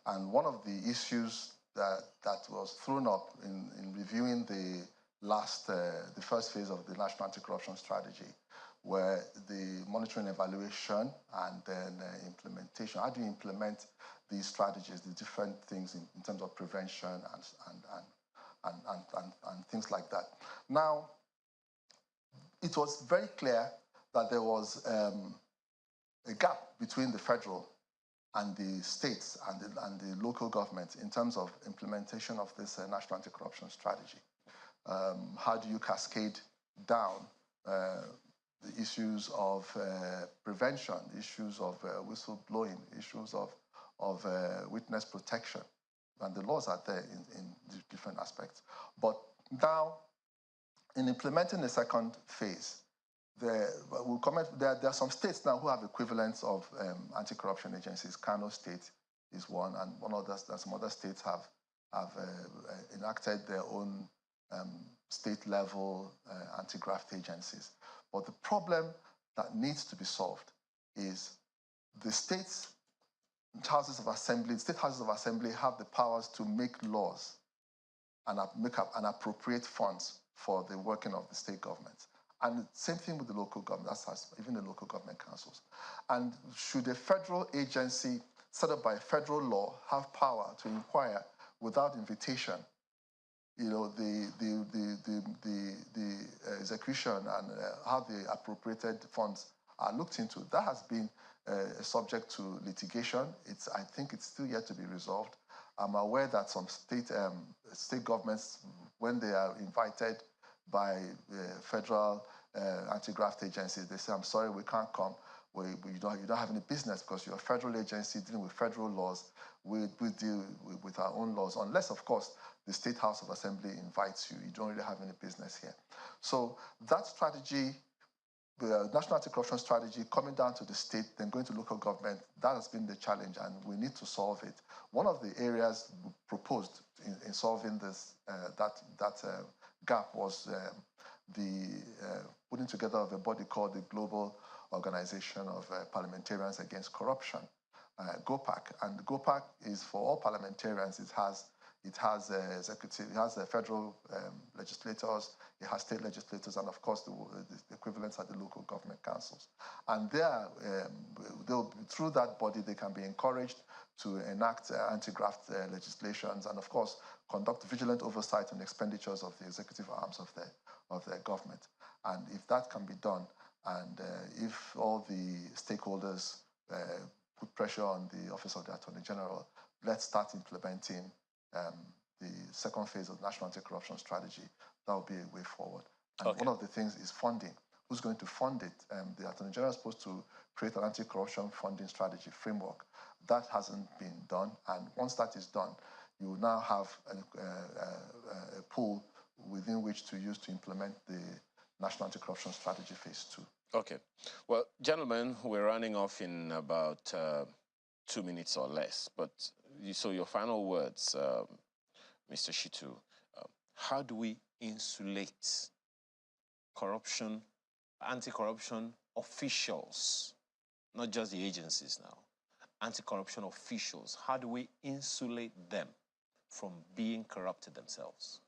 And one of the issues that was thrown up in reviewing the first phase of the National Anti-Corruption Strategy were the monitoring, evaluation, and then implementation. How do you implement these strategies, the different things in terms of prevention and things like that? Now, it was very clear that there was a gap between the federal and the states and the local government in terms of implementation of this National Anti-Corruption Strategy. How do you cascade down the issues of prevention, the issues of whistleblowing, issues of witness protection? And the laws are there in different aspects. But now, in implementing the second phase, there are some states now who have equivalents of anti-corruption agencies. Kano State is one, and some other states have enacted their own state-level anti-graft agencies. But the problem that needs to be solved is the state houses of assembly have the powers to make laws and appropriate funds for the working of the state governments. And same thing with the local government, even the local government councils. And should a federal agency set up by federal law have power to inquire without invitation, the execution and how the appropriated funds are looked into? That has been subject to litigation. I think it's still yet to be resolved. I'm aware that some state governments, when they are invited by federal anti-graft agencies, they say, "I'm sorry, we can't come. You don't have any business because you're a federal agency dealing with federal laws. We deal with our own laws, unless, of course, the State House of Assembly invites you. You don't really have any business here." So that strategy, the National Anti-Corruption Strategy, coming down to the state, then going to local government, that has been the challenge, and we need to solve it. One of the areas proposed in solving this gap was the putting together of a body called the Global Organization of Parliamentarians Against Corruption, GOPAC. And GOPAC is for all parliamentarians. It has executive, it has federal legislators, it has state legislators, and of course the equivalents are the local government councils. And through that body, they can be encouraged to enact anti-graft legislations, and of course conduct vigilant oversight on expenditures of the executive arms of their government. And if that can be done, and if all the stakeholders put pressure on the Office of the Attorney General, let's start implementing the second phase of the National Anti-Corruption Strategy. That will be a way forward. And one of the things is funding. Who's going to fund it? The Attorney General is supposed to create an anti-corruption funding strategy framework. That hasn't been done, and once that is done, you will now have a pool within which to use to implement the National Anti-Corruption Strategy Phase 2. Okay. Well, gentlemen, we're running off in about 2 minutes or less. But so your final words, Mr. Shitu, how do we insulate corruption, anti-corruption officials, not just the agencies now, anti-corruption officials? How do we insulate them from being corrupted themselves?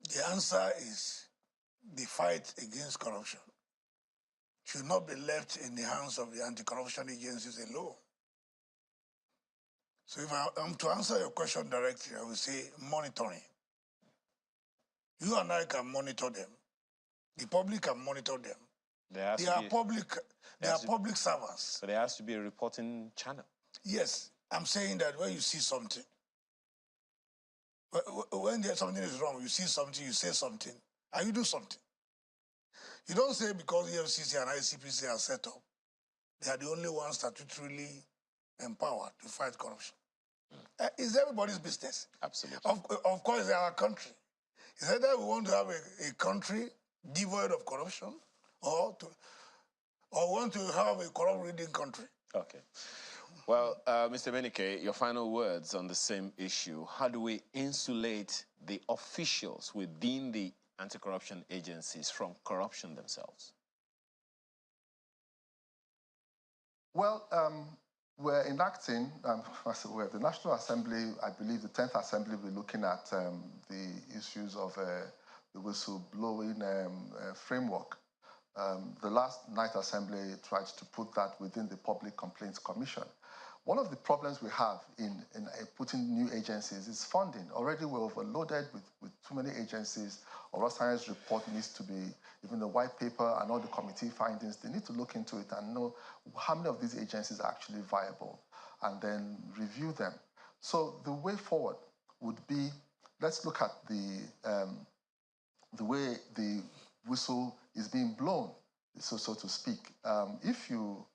The answer is the fight against corruption should not be left in the hands of the anti-corruption agencies alone. So if I'm to answer your question directly, I will say monitoring. You and I can monitor them The public can monitor them. They are public servants. But there has to be a reporting channel. Yes, I'm saying that when you see something, when something is wrong, you see something, you say something, and you do something. You don't say because EFCC and ICPC are set up, they are the only ones statutorily empowered to fight corruption. It's everybody's business. Absolutely. Of course, it's our country. It's either we want to have a country devoid of corruption or want to have a corrupt-ridden country. Okay. Well, Mr. Menike, your final words on the same issue. How do we insulate the officials within the anti-corruption agencies from corruption themselves? Well, we're enacting, the National Assembly, I believe the 10th Assembly will be looking at the issues of the whistleblowing framework. The last night assembly tried to put that within the Public Complaints Commission. One of the problems we have in putting new agencies is funding. Already we're overloaded with too many agencies. Our science report needs to be, even the white paper and all the committee findings, they need to look into it and know how many of these agencies are actually viable and then review them. So the way forward would be, let's look at the way the whistle is being blown, so to speak. If you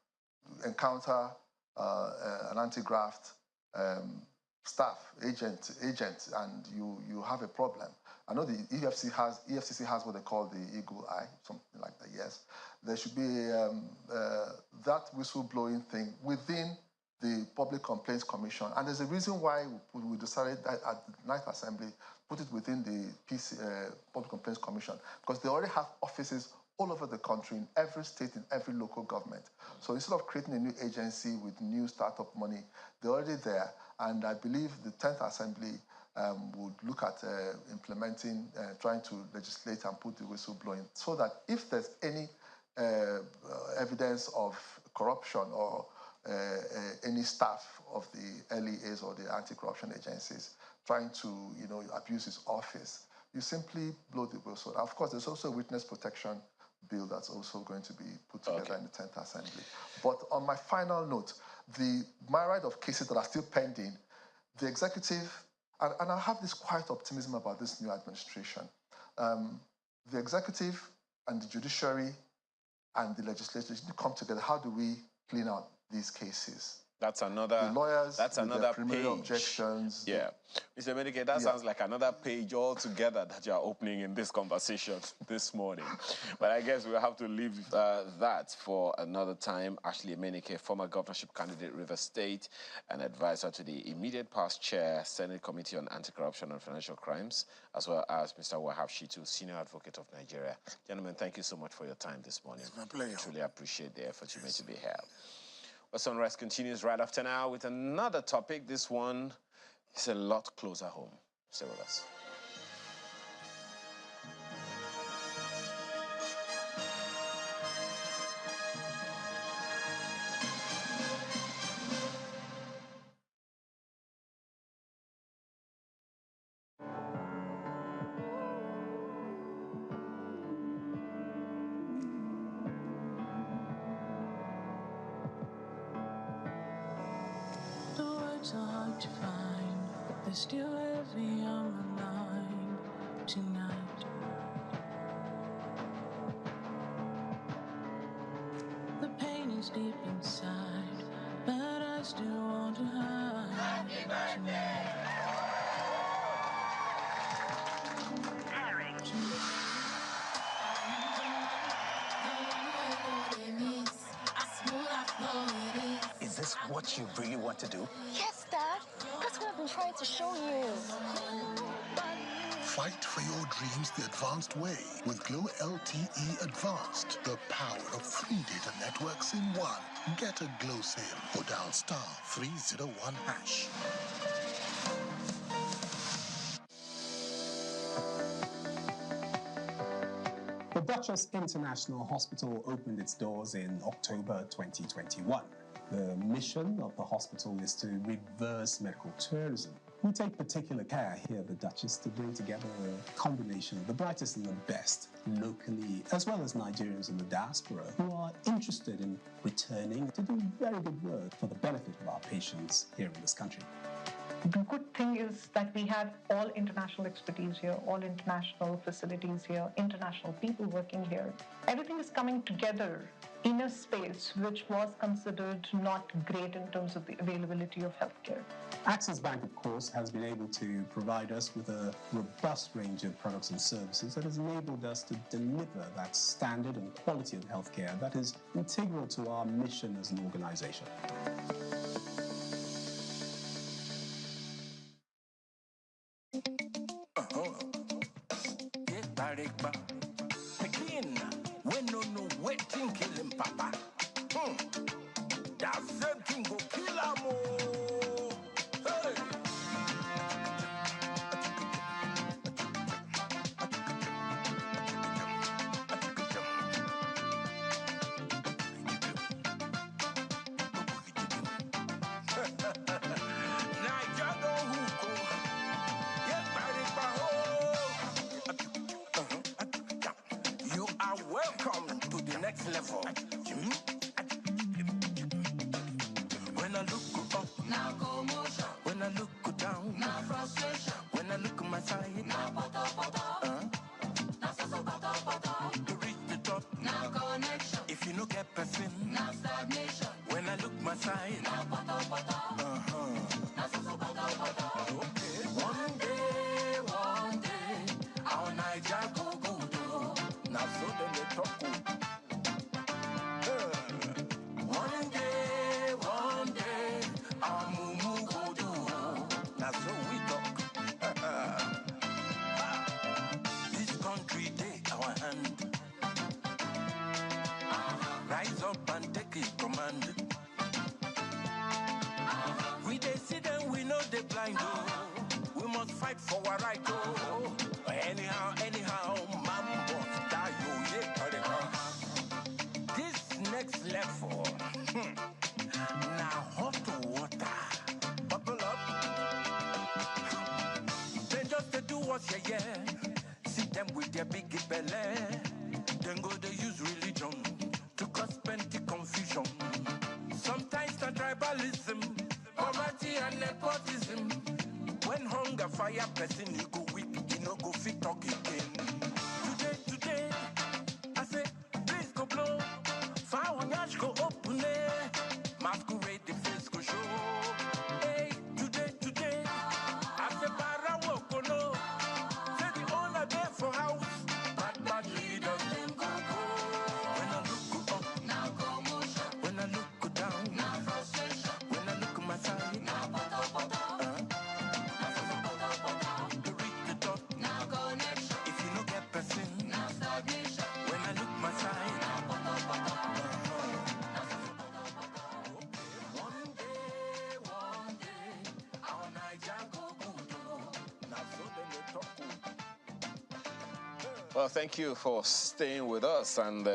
encounter an anti-graft staff, agent, and you have a problem, I know the EFCC has what they call the eagle eye, something like that, yes. There should be that whistleblowing thing within the Public Complaints Commission. And there's a reason why we decided that at the Ninth Assembly, put it within the Public Complaints Commission, because they already have offices all over the country, in every state, in every local government. So instead of creating a new agency with new startup money, they're already there. And I believe the 10th Assembly would look at implementing, trying to legislate and put the whistleblowing, so that if there's any evidence of corruption or any staff of the LEAs or the anti-corruption agencies trying to, abuse his office, you simply blow the whistle. Of course, there's also a witness protection bill that's also going to be put together in the 10th Assembly. But on my final note, the myriad of cases that are still pending, the executive, and I have this quiet optimism about this new administration, the executive and the judiciary and the legislature need to come together. How do we clean out these cases? That's another. The lawyers. That's another page. Objections. Yeah, Mr. Menike, that sounds like another page altogether that you are opening in this conversation this morning. But I guess we'll have to leave that for another time. Ashley Menike, former governorship candidate, Rivers State, and advisor to the immediate past chair, Senate Committee on Anti-Corruption and Financial Crimes, as well as Mr. Wahab Shitu, senior advocate of Nigeria. Gentlemen, thank you so much for your time this morning. It's my pleasure. I truly appreciate the effort you made to be here. Well, Sunrise continues right after now with another topic. This one is a lot closer home. Stay with us. So hard to find, but they're still heavy on my mind tonight. The pain is deep inside, but I still want to hide tonight. Is this what you really want to do? Yes, Dad. That's what I've been trying to show you. Fight for your dreams the advanced way with Glow LTE Advanced. The power of 3 data networks in one. Get a Glow SIM or dial *301#. The Duchess International Hospital opened its doors in October 2021. The mission of the hospital is to reverse medical tourism. We take particular care here at the Duchess to bring together a combination of the brightest and the best locally, as well as Nigerians in the diaspora who are interested in returning to do very good work for the benefit of our patients here in this country. The good thing is that we have all international expertise here, all international facilities here, international people working here. Everything is coming together in a space which was considered not great in terms of the availability of healthcare. Axis Bank, of course, has been able to provide us with a robust range of products and services that has enabled us to deliver that standard and quality of healthcare that is integral to our mission as an organization. You are welcome to the next level. When I look up, now commotion. When I look down, now frustration. When I look at my side, now poto. Now so poto. To reach the top, now connection. If you look at person, now stagnation. When I look my side, now poto. Now so poto. Okay. One day, our Niger go good. Now so then they talk good. One day, our mumu go do. Now so we talk. This country take our hand. Rise up and take it command. We they see them, we know they blind. Oh. We must fight for our right. Oh. Anyhow, mambo die. This next level. Now hot water. Bubble up. Then just to do what you see them with their big belly. Then go they use religion to cause plenty confusion. Sometimes the tribalism, poverty and nepotism. When hunger fire person, you go weak, you no go fit talk again. Today, I say, please go blow. Fire nyash go open it. Masquerade the face go show. Hey, today, I say, para woko no. Say the owner there for house. Bad leaders, them go. When I look up, now commotion. When I look down, now frustration. When I look at my side, now poto. To reach the top, now connection. If you no get person, now stagnation. When I look my side, now poto. One day, our Niger go good. Now so then they talk good. Well, thank you for staying with us, and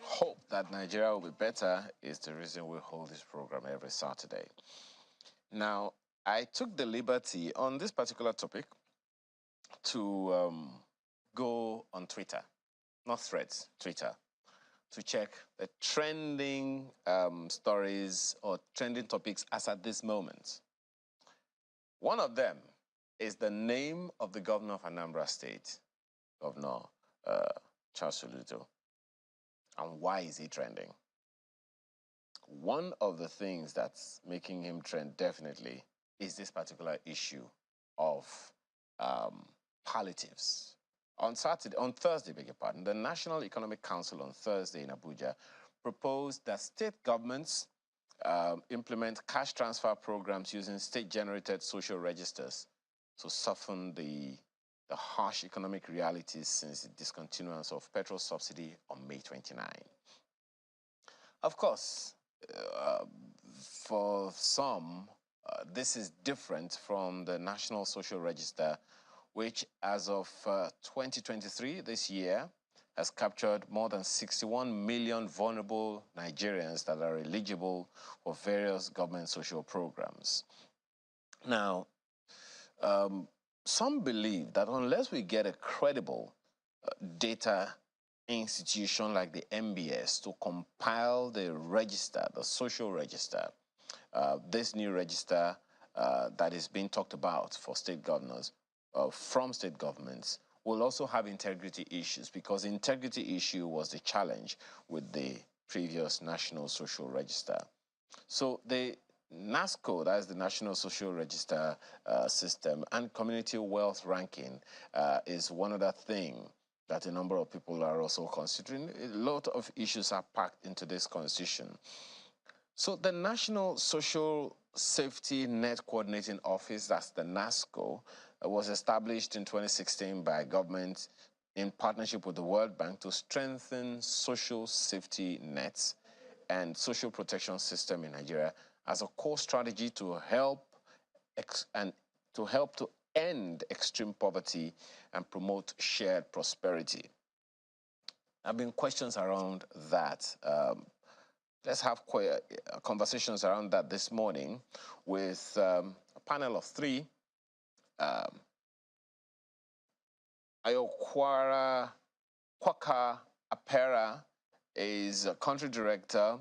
hope that Nigeria will be better is the reason we hold this program every Saturday. Now, I took the liberty on this particular topic to go on Twitter, not Threads, Twitter, to check the trending stories or trending topics as at this moment. One of them is the name of the governor of Anambra State, Governor Charles Soludo. And why is he trending? One of the things that's making him trend definitely is this particular issue of palliatives. On Thursday, beg your pardon, the National Economic Council on Thursday in Abuja proposed that state governments implement cash transfer programs using state-generated social registers to soften the harsh economic realities since the discontinuance of petrol subsidy on May 29. Of course, for some, this is different from the National Social Register, which as of 2023, this year, has captured more than 61 million vulnerable Nigerians that are eligible for various government social programs. Now, Some believe that unless we get a credible data institution like the MBS to compile the register, the social register, this new register that is being talked about for state governors, from state governments, will also have integrity issues, because integrity issue was the challenge with the previous National Social Register. So the NASCO, that is the National Social Register system, and community wealth ranking is one other thing that a number of people are also considering. A lot of issues are packed into this constitution. So the National Social Safety Net Coordinating Office, that's the NASCO, was established in 2016 by government in partnership with the World Bank to strengthen social safety nets and social protection system in Nigeria as a core strategy to help to end extreme poverty and promote shared prosperity. There have been questions around that. Let's have conversations around that this morning with a panel of three. Ayokwara Kwaka Apera is a country director,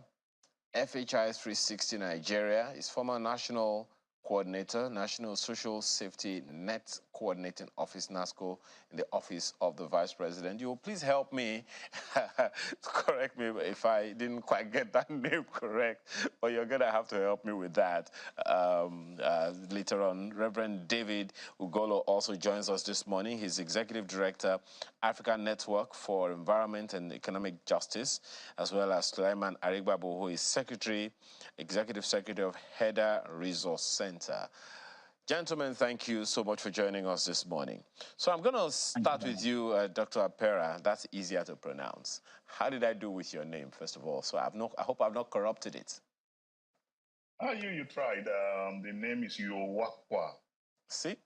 FHI 360 Nigeria, is former national coordinator, National Social Safety Net Coordinating Office, NASCO, in the Office of the Vice President. You will please help me, correct me if I didn't quite get that name correct, but you're going to have to help me with that later on. Reverend David Ugolo also joins us this morning. He's Executive Director, African Network for Environment and Economic Justice, as well as Sulaiman Arigbabu, who is Executive Secretary of HEDA Resource Center. Gentlemen, thank you so much for joining us this morning. So I'm going to start with you, Dr. Apera. That's easier to pronounce. How did I do with your name, first of all? So I hope I've not corrupted it. You tried. The name is Yowakwa. See?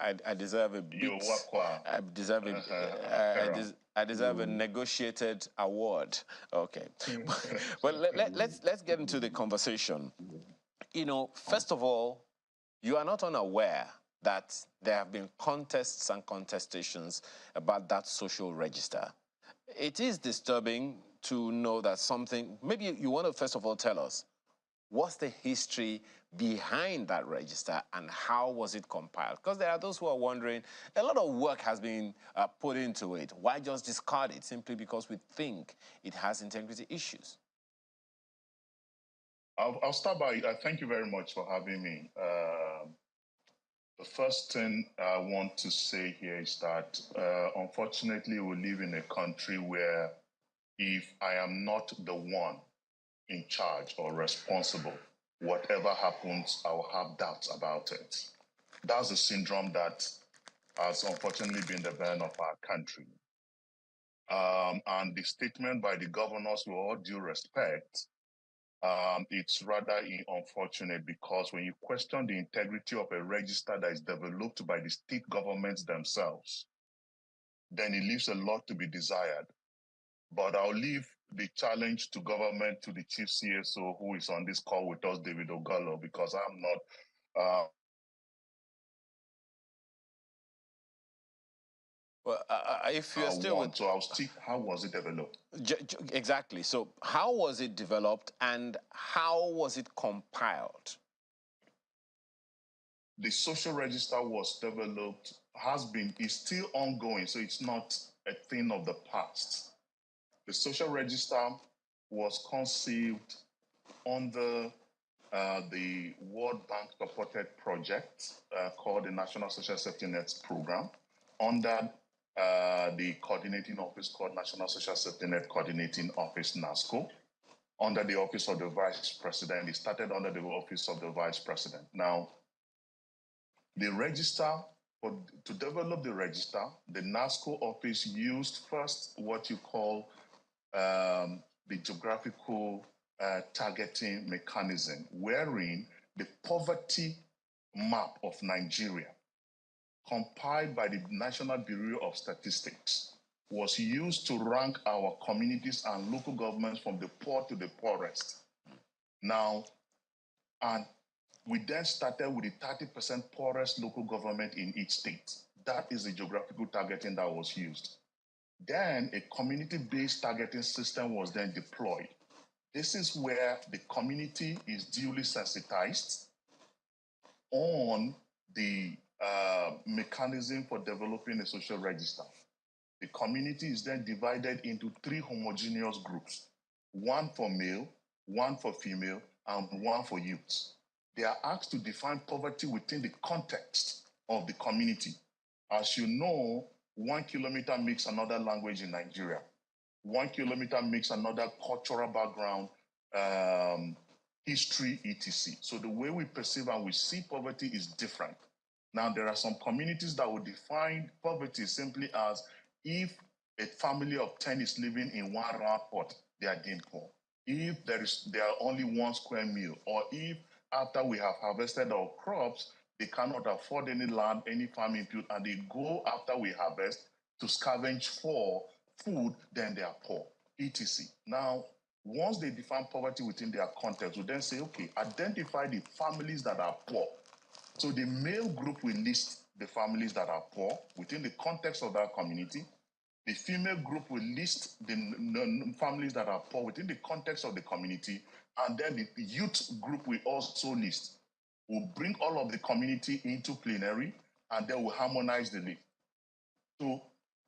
I deserve a beat. Yowakwa. I deserve I deserve a negotiated award. Okay. Well, let's get into the conversation. You know, first of all, you are not unaware that there have been contests and contestations about that social register. It is disturbing to know that something, maybe you want to first of all tell us, what's the history behind that register and how was it compiled? Because there are those who are wondering, a lot of work has been put into it. Why just discard it simply because we think it has integrity issues? I'll start by, thank you very much for having me. The first thing I want to say here is that, unfortunately, we live in a country where if I am not the one in charge or responsible, whatever happens, I will have doubts about it. That's a syndrome that has unfortunately been the burden of our country. And the statement by the governors, with all due respect, it's rather unfortunate, because when you question the integrity of a register that is developed by the state governments themselves, then it leaves a lot to be desired. But I'll leave the challenge to government to the chief CSO who is on this call with us, David Ogalo, because I'm not. Well, if you're still with... So I'll stick, how was it developed? Exactly. So how was it developed and how was it compiled? The social register was developed, is still ongoing, so it's not a thing of the past. The social register was conceived under the World Bank supported project called the National Social Safety Nets Program, under the coordinating office called National Social Safety Net Coordinating Office, NASCO, under the Office of the Vice President. It started under the Office of the Vice President. Now, the register, to develop the register, the NASCO office used first what you call the geographical targeting mechanism, wherein the poverty map of Nigeria, compiled by the National Bureau of Statistics, was used to rank our communities and local governments from the poor to the poorest. Now, and We then started with the 30% poorest local government in each state. That is the geographical targeting that was used. Then a community-based targeting system was then deployed. This is where the community is duly sensitized on the mechanism for developing a social register. The community is then divided into 3 homogeneous groups, 1 for male, 1 for female, and 1 for youths. They are asked to define poverty within the context of the community. As you know, 1 kilometer makes another language in Nigeria. 1 kilometer makes another cultural background, history, etc. So the way we perceive and we see poverty is different. Now, there are some communities that would define poverty simply as if a family of 10 is living in 1 round pot, they are deemed poor. If there are only 1 square meal, or if after we have harvested our crops, they cannot afford any land, any farm input, and they go after we harvest to scavenge for food, then they are poor, etc. Now, once they define poverty within their context, we then say, okay, identify the families that are poor. So the male group will list the families that are poor within the context of that community. The female group will list the families that are poor within the context of the community. And then the youth group will also list. We'll bring all of the community into plenary, and then we'll harmonize the list. So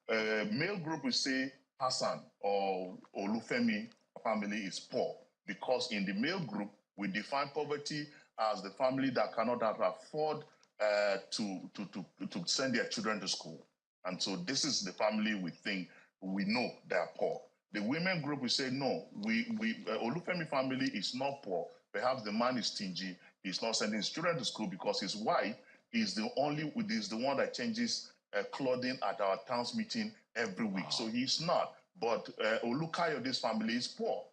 male group will say Hassan or Olufemi family is poor, because in the male group, we define poverty as the family that cannot afford to send their children to school. And so this is the family we know they are poor. The women group will say, no, Olufemi family is not poor. Perhaps the man is stingy. He's not sending his children to school because his wife is the one that changes clothing at our town's meeting every week. So he's not. But Olukayode's family is poor.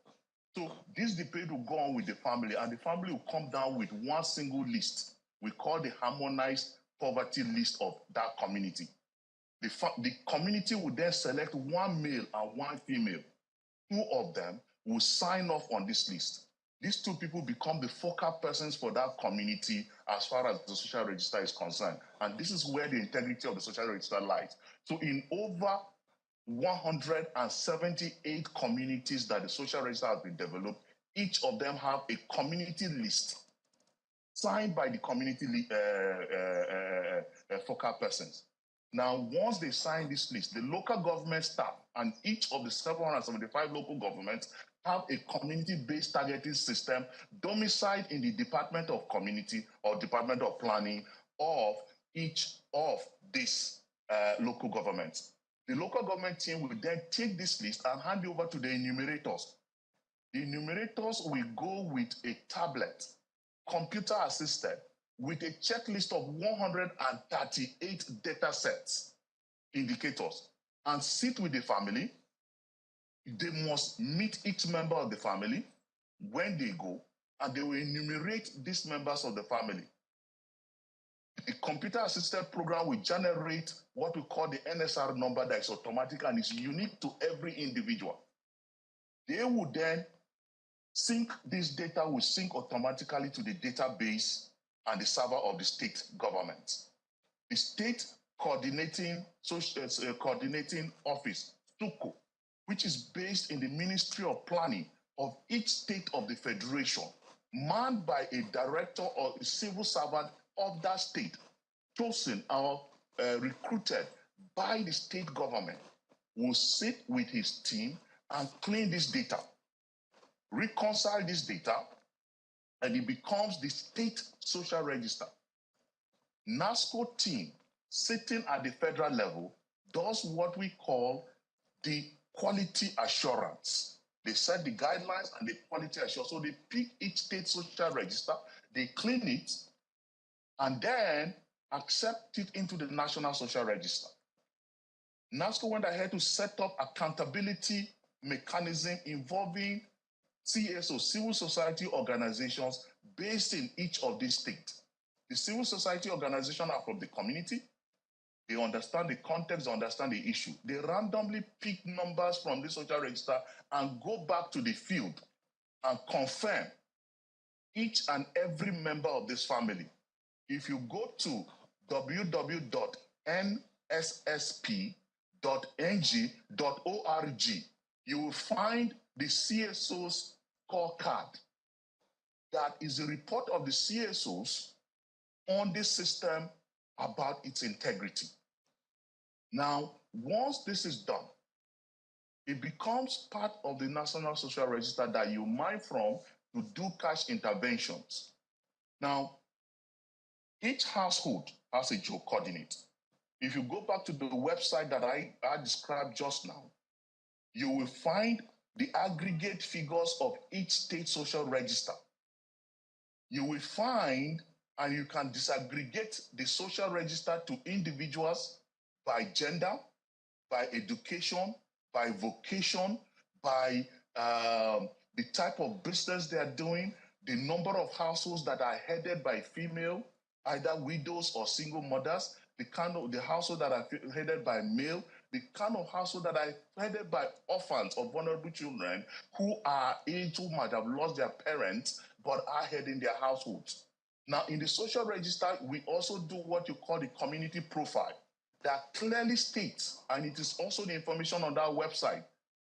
So this debate will go on with the family, and the family will come down with 1 single list. We call the harmonized poverty list of that community. The community will then select 1 male and 1 female. 2 of them will sign off on this list. These 2 people become the focal persons for that community as far as the social register is concerned. And this is where the integrity of the social register lies. So in over 178 communities that the social register has been developed, each of them have a community list signed by the community focal persons. Now, once they sign this list, the local government staff and each of the 775 local governments have a community-based targeting system domiciled in the Department of Community or Department of Planning of each of these local governments. The local government team will then take this list and hand it over to the enumerators. The enumerators will go with a tablet, computer assisted, with a checklist of 138 data sets, indicators, and sit with the family. They must meet each member of the family when they go, and they will enumerate these members of the family. The computer-assisted program will generate what we call the NSR number that is automatic and is unique to every individual. They will then sync this data, will sync automatically to the database and the server of the state government. The state coordinating office, SUCO, which is based in the Ministry of Planning of each state of the federation, manned by a director or a civil servant of that state, chosen or recruited by the state government, will sit with his team and clean this data, reconcile this data, and it becomes the state social register. NASCO team, sitting at the federal level, does what we call the quality assurance. They set the guidelines and the quality assurance. So they pick each state social register, they clean it, and then accept it into the National Social Register. NASCO went ahead to set up accountability mechanism involving CSO, civil society organizations based in each of these states. The civil society organizations are from the community. They understand the context, they understand the issue. They randomly pick numbers from the social register and go back to the field and confirm each and every member of this family. If you go to www.nssp.ng.org, you will find the CSO's scorecard. That is a report of the CSOs on this system about its integrity. Now, once this is done, it becomes part of the National Social Register that you mine from to do cash interventions. Now, each household has a geo-coordinate. If you go back to the website that I described just now, you will find the aggregate figures of each state social register. You will find and you can disaggregate the social register to individuals by gender, by education, by vocation, by the type of business they are doing, the number of households that are headed by female, either widows or single mothers, the household that are headed by male, the kind of household that are headed by orphans or vulnerable children who are aged, who might have lost their parents, but are heading their households. Now, in the social register, we also do what you call the community profile that clearly states, and it is also the information on that website,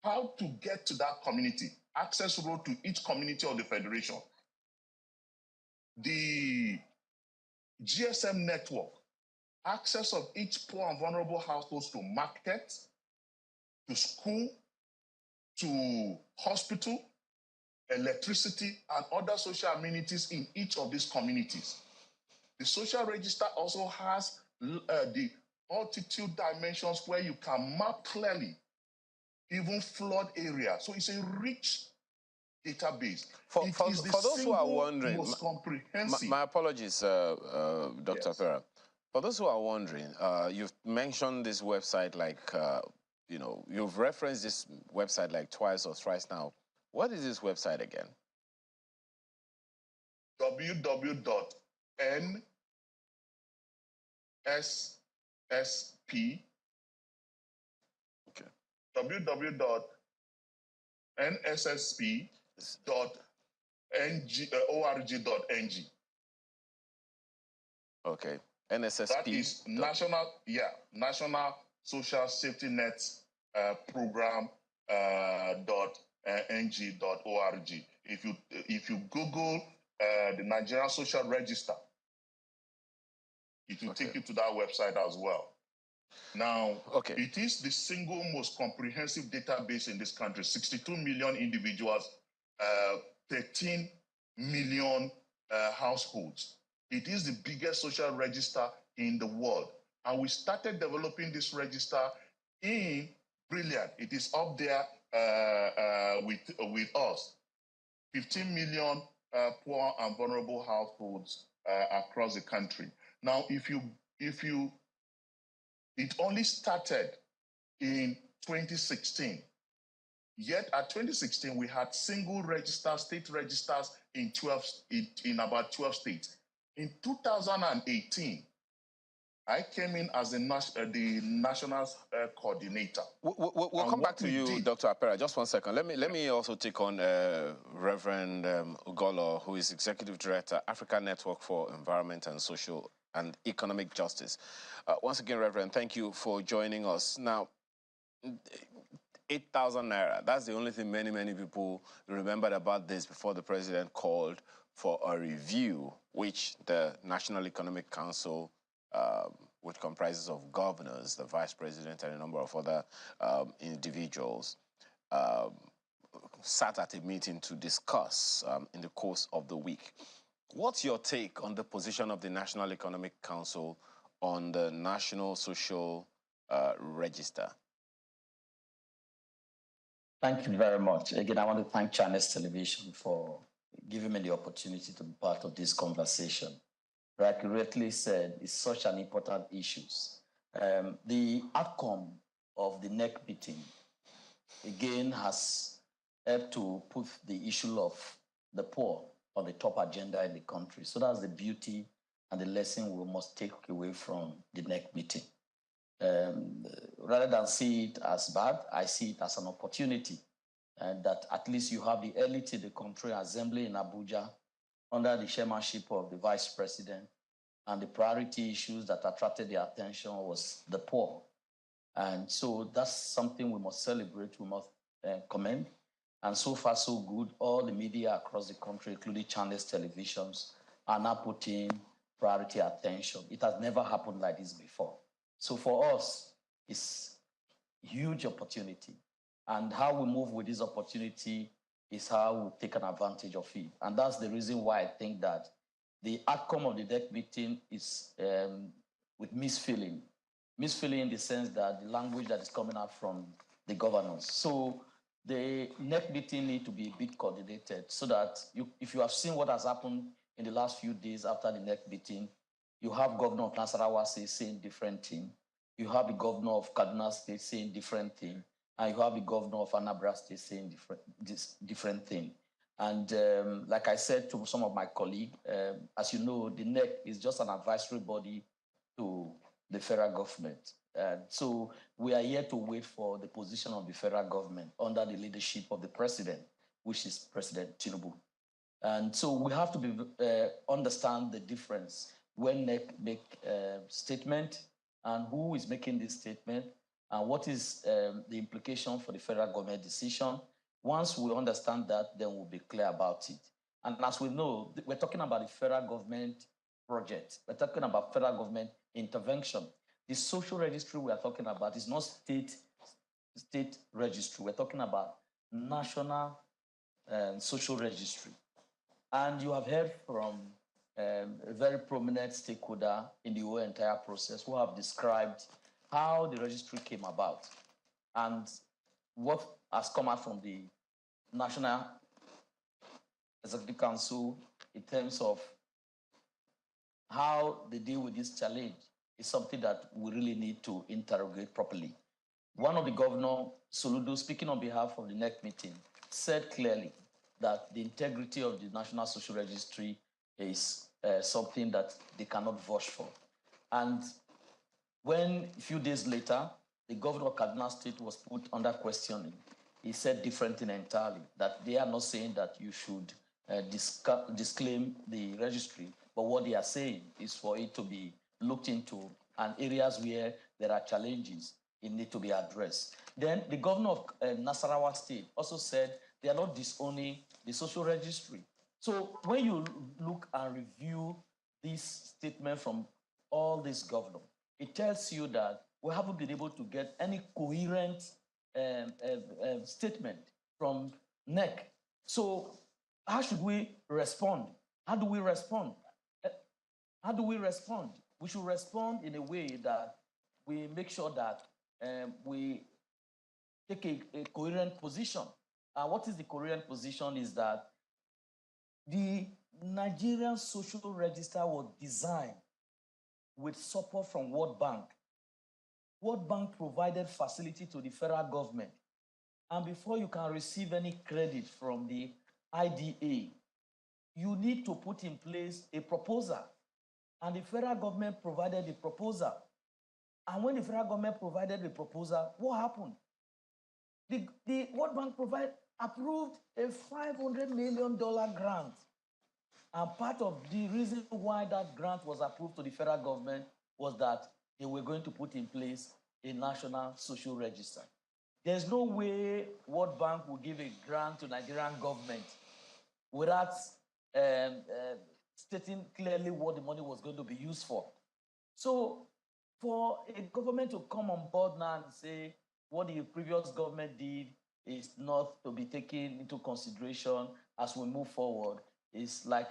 how to get to that community, access road to each community of the federation. The GSM network, access of each poor and vulnerable households to market, to school, to hospital, electricity, and other social amenities in each of these communities. The social register also has the altitude dimensions where you can map clearly even flood areas. So it's a rich database. For those who are wondering, most comprehensive. My apologies, Dr. Yes. Pera. For those who are wondering, you've mentioned this website like, you've referenced this website like twice or thrice now. What is this website again? www.nssp. Okay. www.nssp.org.ng. Okay. NSSP. That is National Social Safety Net Program .ng.org. If you Google the Nigerian Social Register, it will take you to that website as well. Now, it is the single most comprehensive database in this country. 62 million individuals, 13 million households. It is the biggest social register in the world. And we started developing this register in Brilliant. It is up there with us. 15 million poor and vulnerable households across the country. Now, it only started in 2016. Yet at 2016, we had single registers, state registers in about 12 states. In 2018, I came in as the national coordinator. We'll come back to you, Dr. Apera. Just one second. Let me also take on Reverend Ugolo, who is Executive Director, Africa Network for Environment and Social and Economic Justice. Once again, Reverend, thank you for joining us. Now, 8,000 naira, that's the only thing many people remembered about this before the president called for a review, which the National Economic Council, which comprises of governors, the vice president, and a number of other individuals, sat at a meeting to discuss in the course of the week. What's your take on the position of the National Economic Council on the National Social Register? Thank you very much. Again, I want to thank Channels Television for giving me the opportunity to be part of this conversation. Like you correctly said, it's such an important issue. The outcome of the NEC meeting, again, has helped to put the issue of the poor on the top agenda in the country. So that's the beauty and the lesson we must take away from the NEC meeting. Rather than see it as bad, I see it as an opportunity, and that at least you have the elite in the country assembly in Abuja under the chairmanship of the vice president. And the priority issues that attracted their attention was the poor. And so that's something we must celebrate, we must commend. And so far, so good. All the media across the country, including channels, televisions, are now putting priority attention. It has never happened like this before. So for us, it's a huge opportunity. And how we move with this opportunity is how we take an advantage of it. And that's the reason why I think that the outcome of the NEC meeting is with misfeeling. Misfeeling in the sense that the language that is coming out from the governors. So the NEC meeting need to be a bit coordinated so that if you have seen what has happened in the last few days after the NEC meeting, you have Governor of Nasarawa saying different thing. You have the Governor of Kaduna State saying different thing. And you have the Governor of Anambra State saying different thing. And like I said to some of my colleagues, as you know, the NEC is just an advisory body to the federal government. So we are here to wait for the position of the federal government under the leadership of the president, which is President Tinubu. And so we have to understand the difference when NEC make a statement and who is making this statement and what is the implication for the federal government decision. Once we understand that, then we'll be clear about it. And as we know, we're talking about the federal government project. We're talking about federal government intervention. The social registry we are talking about is not state registry. We're talking about national social registry. And you have heard from a very prominent stakeholder in the whole entire process who have described how the registry came about and what has come out from the National Executive Council in terms of how they deal with this challenge is something that we really need to interrogate properly. One of the governor, Soludo, speaking on behalf of the NEC meeting, said clearly that the integrity of the National Social Registry is something that they cannot vouch for. And when a few days later, the governor of Kaduna State was put under questioning, he said different thing entirely, that they are not saying that you should disclaim the registry, but what they are saying is for it to be looked into and areas where there are challenges, it need to be addressed. Then the governor of Nasarawa State also said they are not disowning the social registry. So when you look and review this statement from all these governors, it tells you that we haven't been able to get any coherent statement from NEC. So how should we respond? How do we respond? How do we respond? We should respond in a way that we make sure that we take a coherent position. And what is the coherent position is that the Nigerian Social Register was designed with support from World Bank. World Bank provided facility to the federal government. And before you can receive any credit from the IDA, you need to put in place a proposal. And the federal government provided the proposal. And when the federal government provided the proposal, what happened? The World Bank approved a $500 million grant. And part of the reason why that grant was approved to the federal government was that they were going to put in place a national social register. There's no way World Bank will give a grant to Nigerian government without stating clearly what the money was going to be used for. So for a government to come on board now and say what the previous government did is not to be taken into consideration as we move forward is like,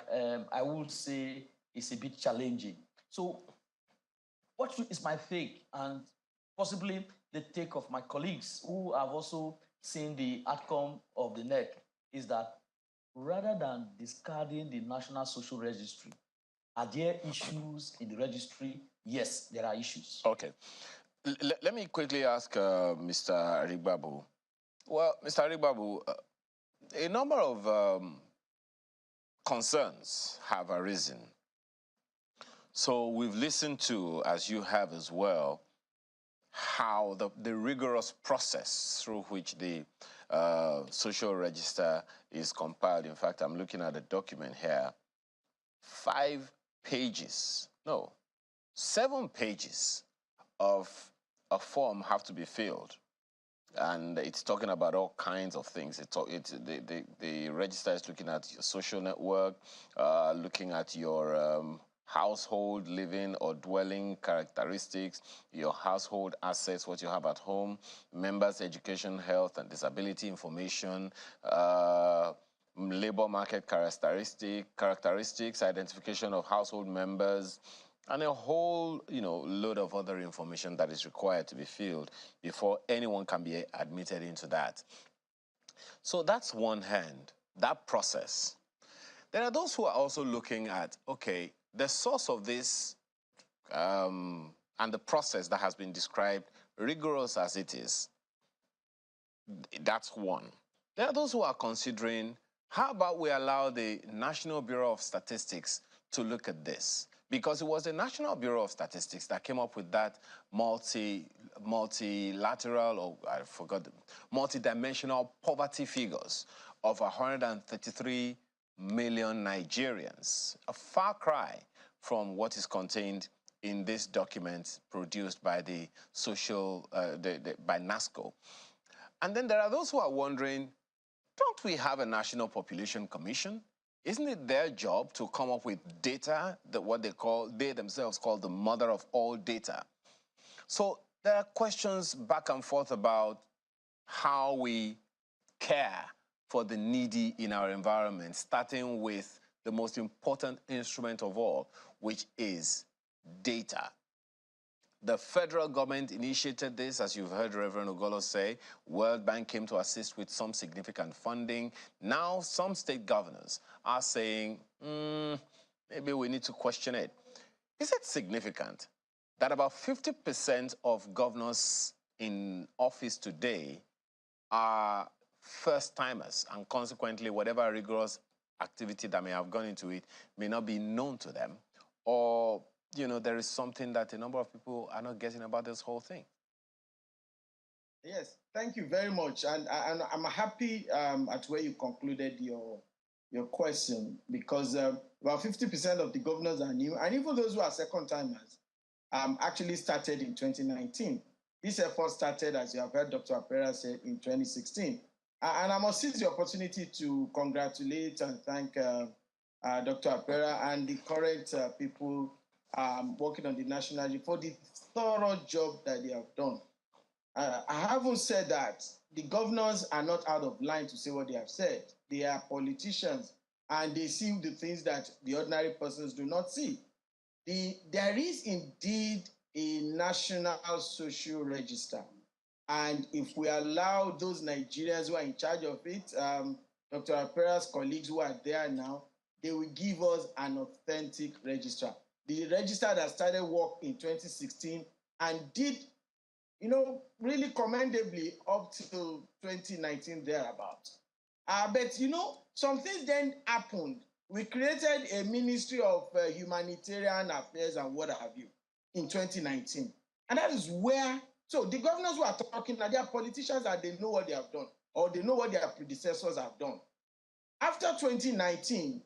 I would say, it's a bit challenging. So what is my take, and possibly the take of my colleagues who have also seen the outcome of the NEC, is that rather than discarding the National Social Registry, are there issues in the registry? Yes, there are issues. Okay. Let me quickly ask Mr. Arigbabu. Well, Mr. Arigbabu, a number of concerns have arisen. So we've listened to, as you have as well, how the rigorous process through which the social register is compiled. In fact, I'm looking at a document here 5 pages, no, 7 pages of a form have to be filled. And it's talking about all kinds of things. The register is looking at your social network, looking at your household living or dwelling characteristics, your household assets, what you have at home, members' education, health, and disability information, labor market characteristics, identification of household members, and a whole, load of other information that is required to be filled before anyone can be admitted into that. So that's one hand, that process. There are those who are also looking at, okay, the source of this and the process that has been described, rigorous as it is, that's one. There are those who are considering, how about we allow the National Bureau of Statistics to look at this? Because it was the National Bureau of Statistics that came up with that multilateral, or I forgot, multidimensional poverty figures of 133 million Nigerians, a far cry from what is contained in this document produced by the by NASCO. And then there are those who are wondering, don't we have a National Population Commission? Isn't it their job to come up with data, that what they themselves call the mother of all data? So there are questions back and forth about how we care for the needy in our environment, starting with the most important instrument of all, which is data. The federal government initiated this, as you've heard Reverend Ogolo say. World Bank came to assist with some significant funding. Now, some state governors are saying, maybe we need to question it. Is it significant that about 50% of governors in office today are first-timers, and consequently, whatever rigorous activity that may have gone into it may not be known to them, or there is something that a number of people are not getting about this whole thing? Yes, thank you very much. And I'm happy at where you concluded your question, because about 50% of the governors are new, and even those who are second-timers actually started in 2019. This effort started, as you have heard Dr. Apera said, in 2016. And I must seize the opportunity to congratulate and thank Dr. Apera and the current people working on the national for the thorough job that they have done. I haven't said that the governors are not out of line to say what they have said. They are politicians, and they see the things that the ordinary persons do not see. There is indeed a national social register, and if we allow those Nigerians who are in charge of it, Dr. Apera's colleagues who are there now, they will give us an authentic register. The register that started work in 2016 and did, really commendably up till 2019 thereabout. But, some things then happened. We created a Ministry of Humanitarian Affairs and what have you in 2019. And that is where, so the governors who are talking now, they are politicians and they know what they have done, or they know what their predecessors have done. After 2019,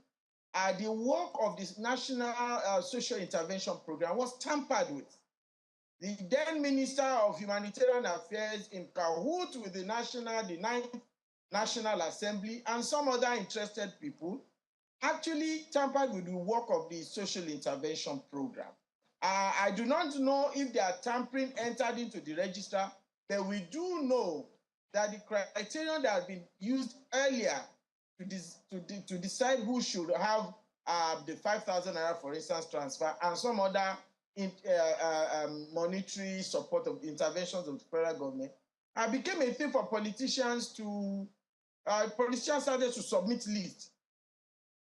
the work of this National Social Intervention Program was tampered with. The then Minister of Humanitarian Affairs, in cahoots with the 9th National Assembly and some other interested people, actually tampered with the work of the Social Intervention Program. I do not know if their tampering entered into the register, but we do know that the criterion that had been used earlier to decide who should have the 5,000 naira, for instance, transfer, and some other monetary support of interventions of the federal government, became a thing for politicians to, politicians started to submit lists.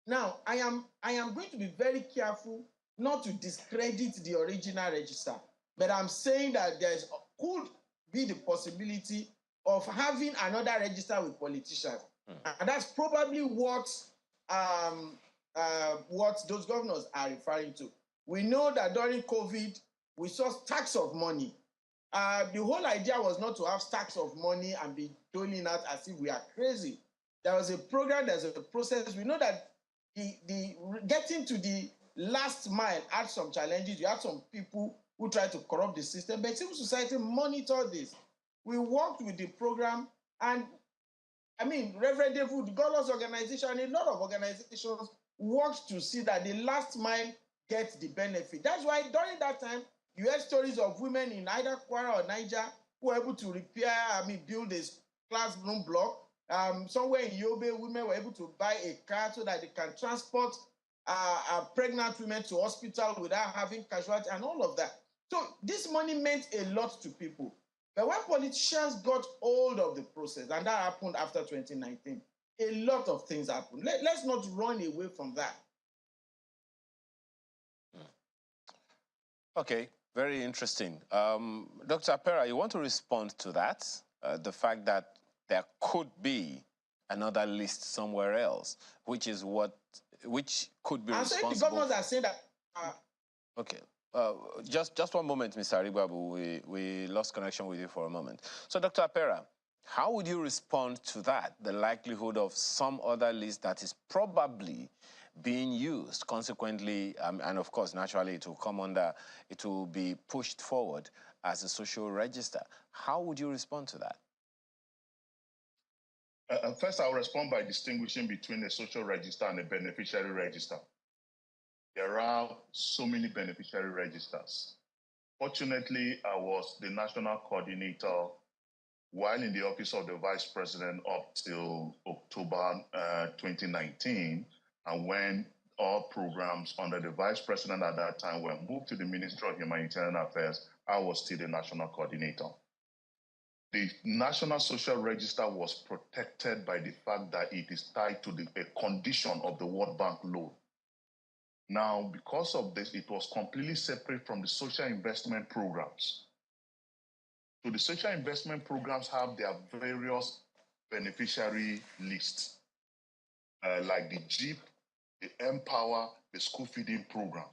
Now, I am going to be very careful not to discredit the original register, but I'm saying that there could be the possibility of having another register with politicians. And that's probably what those governors are referring to. We know that during COVID, we saw stacks of money. The whole idea was not to have stacks of money and be doling out as if we are crazy. There was a program, there's a process. We know that getting to the last mile had some challenges. You had some people who tried to corrupt the system, but civil society monitored this. We worked with the program, and I mean, Reverend David, God's organization, and a lot of organizations worked to see that the last mile gets the benefit. That's why during that time, you heard stories of women in either Kwara or Niger who were able to build a classroom block. Somewhere in Yobe, women were able to buy a car so that they can transport pregnant women to hospital without having casualty and all of that. So this money meant a lot to people. But when politicians got hold of the process, and that happened after 2019, a lot of things happened. Let's not run away from that. Okay, very interesting. Dr. Apera, you want to respond to that? The fact that there could be another list somewhere else, which could be and responsible. So if the governors are saying that... Okay. Just one moment, Mr. Aribabu. We lost connection with you for a moment. So, Dr. Apera, how would you respond to that, the likelihood of some other list that is probably being used? Consequently, and of course, naturally, it will be pushed forward as a social register. How would you respond to that? First, I'll respond by distinguishing between a social register and a beneficiary register. There are so many beneficiary registers. Fortunately, I was the national coordinator while in the office of the vice president up till October 2019. And when all programs under the vice president at that time were moved to the Ministry of Humanitarian Affairs, I was still the national coordinator. The National Social Register was protected by the fact that it is tied to a condition of the World Bank loan. Now, because of this, it was completely separate from the social investment programs. So the social investment programs have their various beneficiary lists, like the JEEP, the Empower, the school feeding program.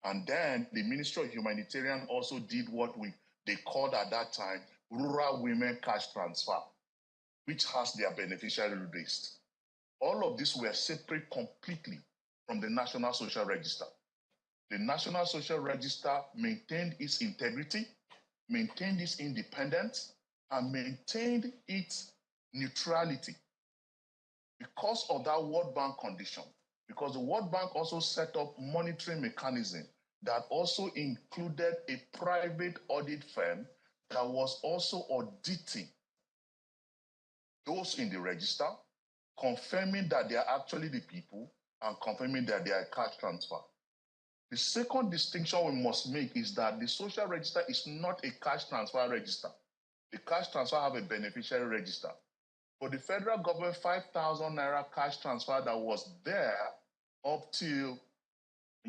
And then the Ministry of Humanitarian also did what they called at that time Rural Women Cash Transfer, which has their beneficiary list. All of these were separate completely from the National Social Register. The National Social Register maintained its integrity, maintained its independence, and maintained its neutrality because of that World Bank condition. Because the World Bank also set up monitoring mechanism that also included a private audit firm that was also auditing those in the register, confirming that they are actually the people and confirming that they are cash transfer. The second distinction we must make is that the social register is not a cash transfer register. The cash transfer have a beneficiary register. For the federal government, 5,000 naira cash transfer that was there up till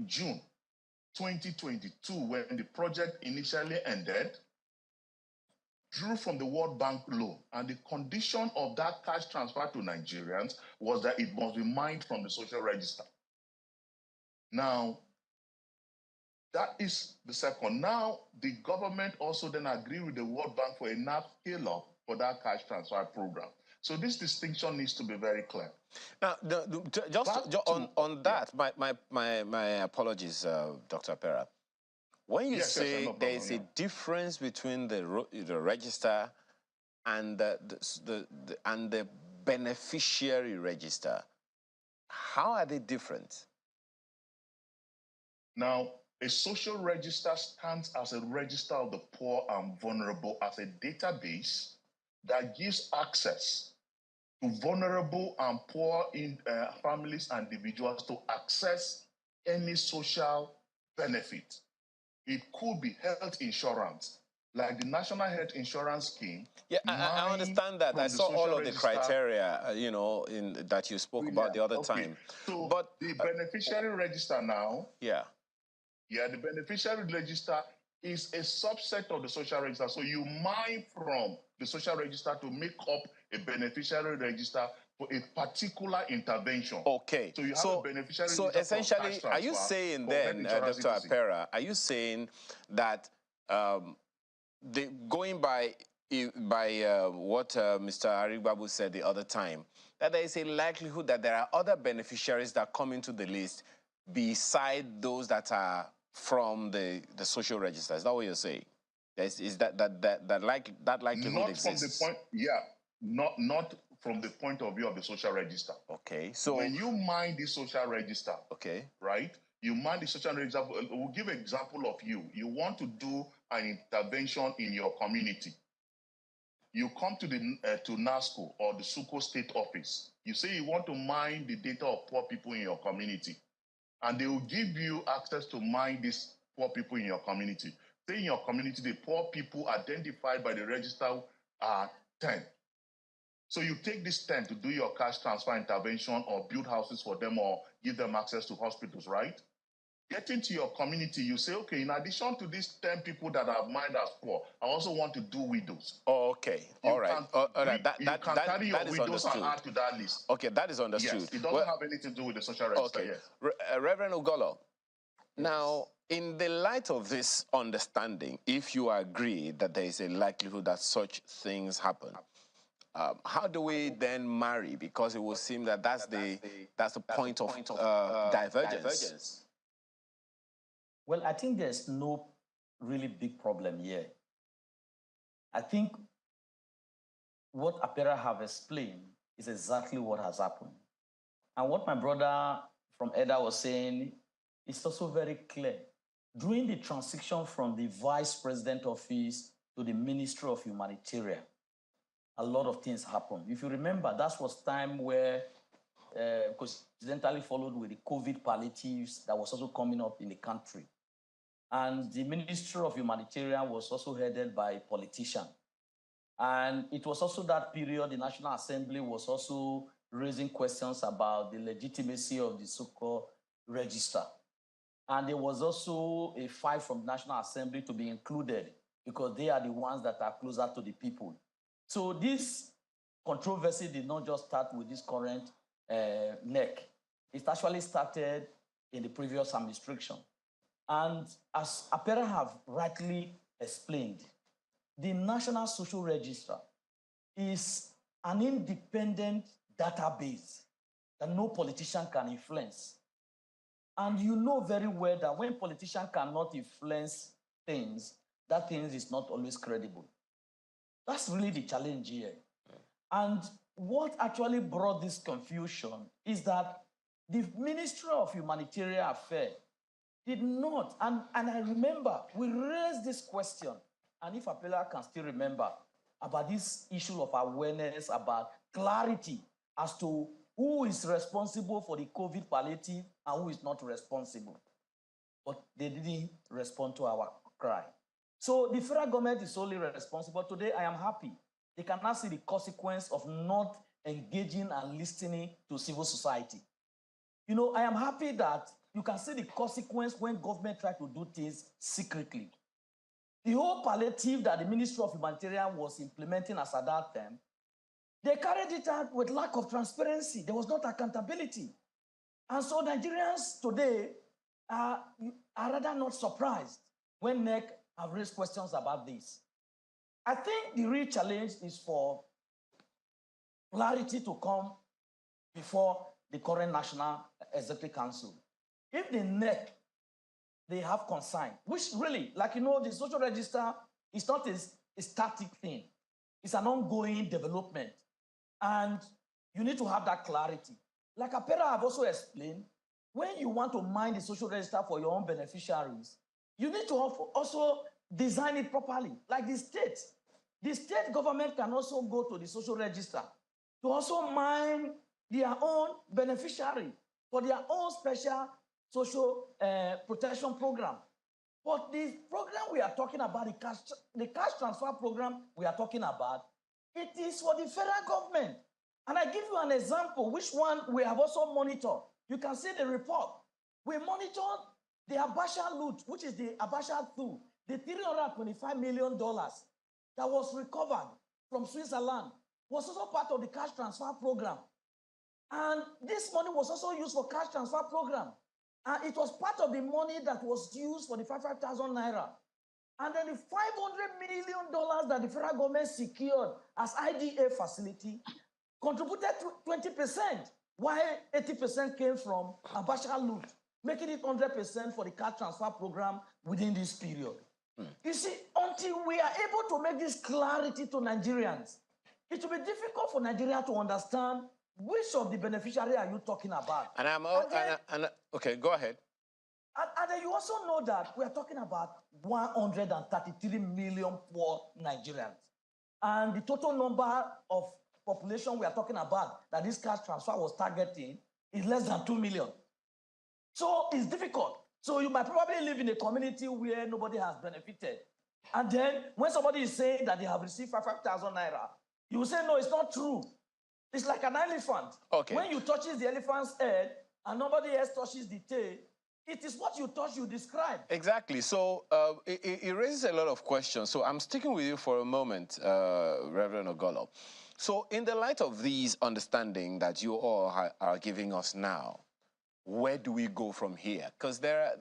June 2022, when the project initially ended, drew from the World Bank loan. And the condition of that cash transfer to Nigerians was that it must be mined from the social register. Now, that is the second. Now, the government also then agreed with the World Bank for a NAP scale-up for that cash transfer program. So this distinction needs to be very clear. Now, on that, my apologies, Dr. Apera. When you say no problem, there is a difference between the register and the beneficiary register, how are they different? Now, a social register stands as a register of the poor and vulnerable, as a database that gives access to vulnerable and poor families and individuals to access any social benefit. It could be health insurance, like the National Health Insurance Scheme. Yeah, I understand that. I saw all of the criteria, that you spoke about the other time. So, but the beneficiary register now. Yeah, the beneficiary register is a subset of the social register. So you mine from the social register to make up a beneficiary register for a particular intervention. Okay. So you have a beneficiary register. So essentially, are you saying then, Dr. Apera, are you saying that going by by what Mr. Arigbabu said the other time, that there is a likelihood that there are other beneficiaries that come into the list beside those that are from the social register. Is that what you're saying? Is that likelihood Not exists? from the point, yeah, not from the point of view of the social register. Okay, so when you mine the social register, okay, right? You mine the social register. We'll give an example of you. You want to do an intervention in your community. You come to the to NASCO or the SUCO state office. You say you want to mine the data of poor people in your community, and they will give you access to mine these poor people in your community. Say in your community, the poor people identified by the register are 10. So you take this 10 to do your cash transfer intervention or build houses for them or give them access to hospitals, right? Get into your community, you say, okay, in addition to these 10 people that are mined as poor, I also want to do widows. Oh, okay, all right. All right. You can carry your widows and add to that list. Okay, that is understood. Yes, it doesn't have anything to do with the social register, okay. yes. Reverend Ugolo, now, in the light of this understanding, if you agree that there is a likelihood that such things happen, how do we then marry? Because it would seem that that's the point of divergence. Well, I think there's no really big problem here. I think what Apera have explained is exactly what has happened. And what my brother from EDA was saying is also very clear. During the transition from the vice president office to the Ministry of Humanitarian, a lot of things happened. If you remember, that was time where, coincidentally followed with the COVID palliatives that was also coming up in the country. And the Ministry of Humanitarian was also headed by a politician. And it was also that period the National Assembly was also raising questions about the legitimacy of the so-called register. And there was also a fight from the National Assembly to be included because they are the ones that are closer to the people. So this controversy did not just start with this current NEC. It actually started in the previous administration. And as Apera have rightly explained, the National Social Register is an independent database that no politician can influence. And you know very well that when politicians cannot influence things, that thing is not always credible. That's really the challenge here. And what actually brought this confusion is that the Ministry of Humanitarian Affairs did not, and I remember we raised this question, and if Apela can still remember, about this issue of awareness, about clarity as to who is responsible for the COVID palliative and who is not responsible. But they didn't respond to our cry. So the federal government is solely responsible. Today, I am happy. They can now see the consequence of not engaging and listening to civil society. You know, I am happy that you can see the consequence when government try to do things secretly. The whole palliative that the Ministry of Humanitarian was implementing as at that time, they carried it out with lack of transparency. There was not accountability. And so Nigerians today are rather not surprised when NEC have raised questions about this. I think the real challenge is for clarity to come before the current National Executive Council. If the NEC, they have concern, which really, like you know, the social register is not a static thing. It's an ongoing development. And you need to have that clarity. Like Apera have also explained, when you want to mine the social register for your own beneficiaries, you need to also design it properly, like the state. The state government can also go to the social register to also mine their own beneficiary for their own special social protection program. But the program we are talking about, the cash transfer program we are talking about, it is for the federal government. And I give you an example, which one we have also monitored. You can see the report. We monitored the Abacha loot, which is the Abacha through, the $325 million that was recovered from Switzerland was also part of the cash transfer program. And this money was also used for cash transfer program. And it was part of the money that was used for the 5,000 naira And then the $500 million that the federal government secured as IDA facility contributed to 20%, while 80% came from Abacha loot, making it 100% for the cash transfer program within this period. You see, until we are able to make this clarity to Nigerians, it will be difficult for Nigeria to understand which of the beneficiary are you talking about. Okay, go ahead. And then you also know that we are talking about 133 million poor Nigerians. And the total number of population we are talking about that this cash transfer was targeting is less than 2 million. So it's difficult. So you might probably live in a community where nobody has benefited. And then when somebody is saying that they have received 5,000 naira, you will say, no, it's not true. It's like an elephant. Okay. When you touch the elephant's head and nobody else touches the tail, it is what you touch you describe. Exactly. So it raises a lot of questions. So I'm sticking with you for a moment, Reverend Ogolo. So in the light of these understanding that you all are giving us now, where do we go from here? Because there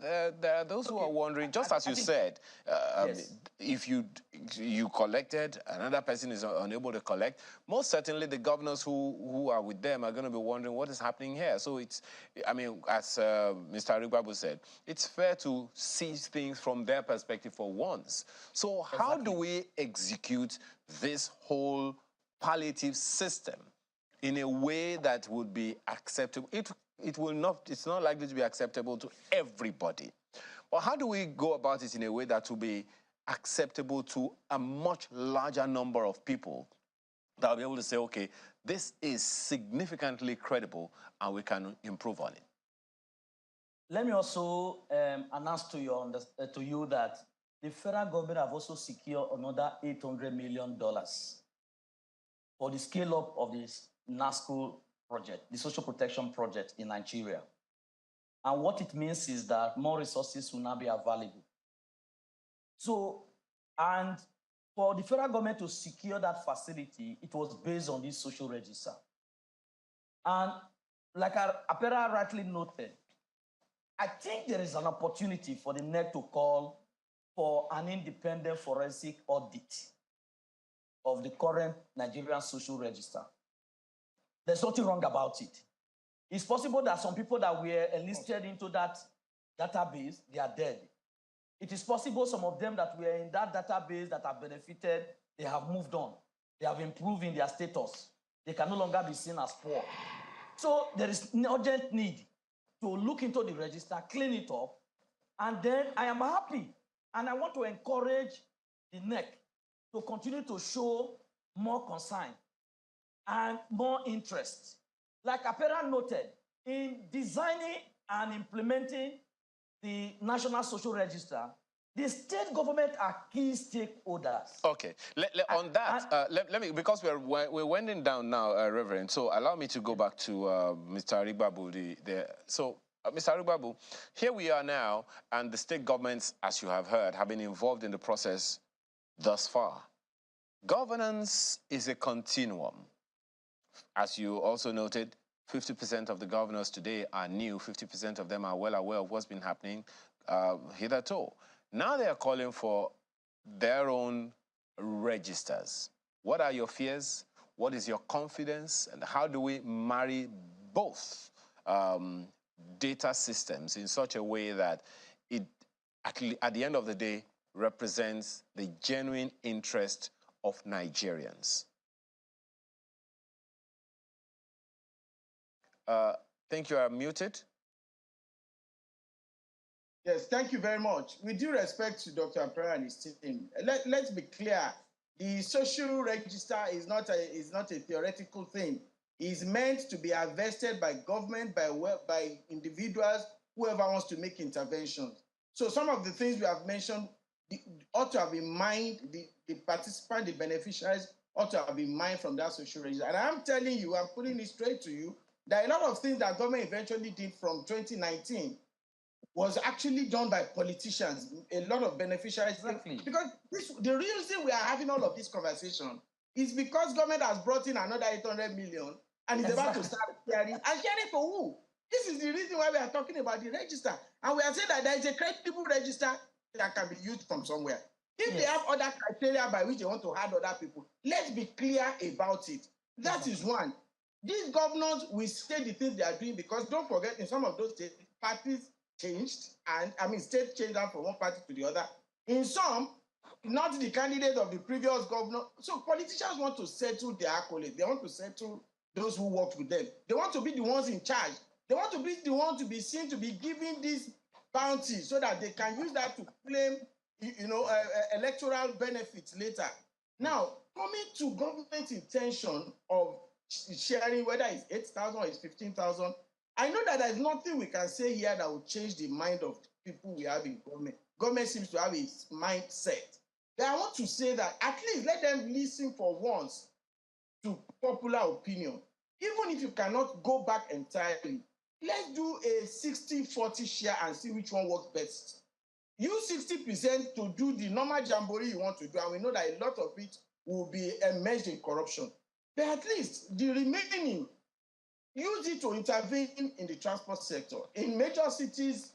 are those who are wondering, just as you said, yes. If you collected, another person is unable to collect, most certainly the governors who are with them are going to be wondering what is happening here. So it's, I mean, as Mr. Arigbabu said, it's fair to see things from their perspective for once. So how do we execute this whole palliative system in a way that would be acceptable? It's not likely to be acceptable to everybody. But how do we go about it in a way that will be acceptable to a much larger number of people that will be able to say, okay, this is significantly credible and we can improve on it? Let me also announce to you that the federal government have also secured another $800 million for the scale-up of this NASCO project, the social protection project in Nigeria. And what it means is that more resources will now be available. So, and for the federal government to secure that facility, it was based on this social register. And like Apera rightly noted, I think there is an opportunity for the NEC to call for an independent forensic audit of the current Nigerian social register. There's nothing wrong about it. It's possible that some people that were enlisted into that database, they are dead. It is possible some of them that were in that database that have benefited, they have moved on. They have improved in their status. They can no longer be seen as poor. So there is an urgent need to look into the register, clean it up, and then I am happy. And I want to encourage the NEC to continue to show more concern and more interest. Like Apera noted, in designing and implementing the National Social Register, the state government are key stakeholders. Okay, on that, let me, because we're winding down now, Reverend, so allow me to go back to Mr. Arigbabu. So, Mr. Arigbabu, here we are now, and the state governments, as you have heard, have been involved in the process thus far. Governance is a continuum. As you also noted, 50% of the governors today are new. 50% of them are well aware of what's been happening hitherto. Now they are calling for their own registers. What are your fears? What is your confidence? And how do we marry both data systems in such a way that it, at the end of the day, represents the genuine interest of Nigerians? I think you are muted. Yes, thank you very much. With due respect to Dr. Apera and his team, let's be clear. The social register is not a theoretical thing. It's meant to be harvested by government, by individuals, whoever wants to make interventions. So some of the things we have mentioned ought to have in mind, the participant, the beneficiaries ought to have in mind from that social register. And I'm telling you, I'm putting it straight to you, that a lot of things that government eventually did from 2019 was actually done by politicians, a lot of beneficiaries. Exactly. Because the reason we are having all of this conversation is because government has brought in another 800 million and is about to start sharing. And sharing for who? This is the reason why we are talking about the register. And we are saying that there is a credible register that can be used from somewhere. If they have other criteria by which they want to add other people, let's be clear about it. That is one. These governors will say the things they are doing because don't forget, in some of those states, parties changed, and states changed from one party to the other. In some, not the candidate of the previous governor. So politicians want to settle their accolades. They want to settle those who worked with them. They want to be the ones in charge. They want to be the ones to be seen to be giving this bounty so that they can use that to claim, electoral benefits later. Now, coming to government intention of sharing, whether it's 8,000 or it's 15,000, I know that there's nothing we can say here that will change the mind of people we have in government. Government seems to have its mindset. But I want to say that at least let them listen for once to popular opinion. Even if you cannot go back entirely, let's do a 60-40 share and see which one works best. Use 60% to do the normal jamboree you want to do, and we know that a lot of it will be immersed in corruption. But at least the remaining, use it to intervene in the transport sector. In major cities,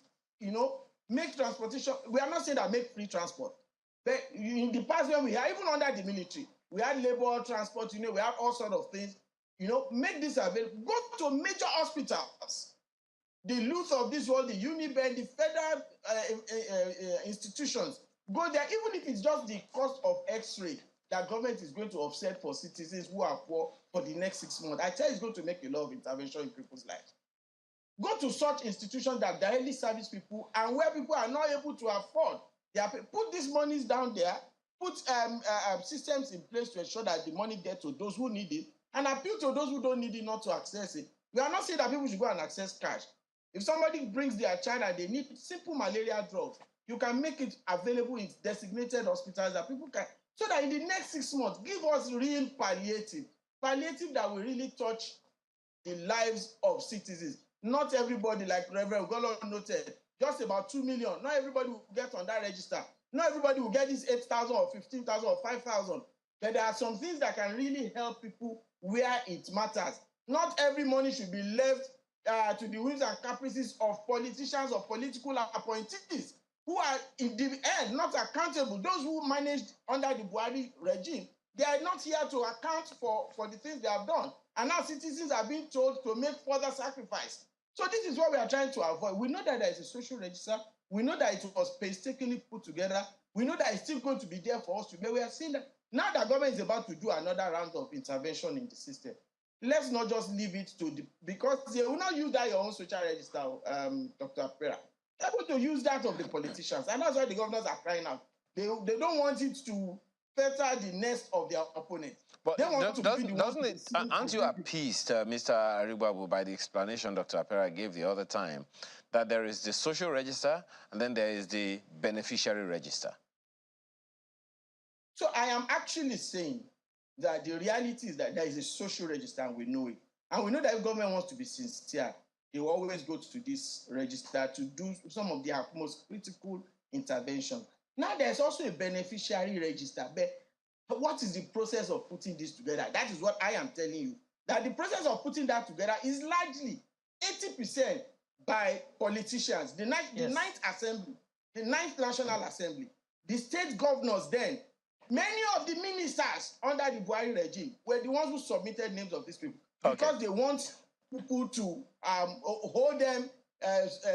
make transportation. We are not saying that make free transport. But in the past, when we had, even under the military, we had labor transport, we have all sorts of things. Make this available. Go to major hospitals. The Luth of this world, the Uniben, the federal institutions, go there, even if it's just the cost of X-ray that government is going to offset for citizens who are poor for the next 6 months. I tell you, it's going to make a lot of intervention in people's lives. Go to such institutions that directly service people and where people are not able to afford. Put these monies down there, put systems in place to ensure that the money gets to those who need it, and appeal to those who don't need it not to access it. We are not saying that people should go and access cash. If somebody brings their child and they need simple malaria drugs, you can make it available in designated hospitals that people can, so that in the next 6 months, give us real palliative that will really touch the lives of citizens. Not everybody, like Reverend Golo noted, just about 2 million. Not everybody will get on that register. Not everybody will get this 8,000 or 15,000 or 5,000. But there are some things that can really help people where it matters. Not every money should be left to the whims and caprices of politicians or political appointees who are in the end not accountable. Those who managed under the Buhari regime, they are not here to account for the things they have done. And now citizens are being told to make further sacrifice. So this is what we are trying to avoid. We know that there is a social register. We know that it was painstakingly put together. We know that it's still going to be there for us to be. We are seeing that now the government is about to do another round of intervention in the system. Let's not just leave it to because they will not use that your own social register, Dr. Pera. They're going to use that of the politicians. And that's why the governors are crying out. They don't want it to fetter the nest of their opponent. But aren't you appeased, Mr. Arigbabu, by the explanation Dr. Apera gave the other time, that there is the social register and then there is the beneficiary register? So I am actually saying that the reality is that there is a social register and we know it. And we know that if government wants to be sincere, they will always go to this register to do some of their most critical intervention. Now there's also a beneficiary register. But what is the process of putting this together? That is what I am telling you. That the process of putting that together is largely 80% by politicians. The ninth Assembly, the 9th National Assembly, the state governors then, many of the ministers under the Buhari regime were the ones who submitted names of these people because they want people to hold them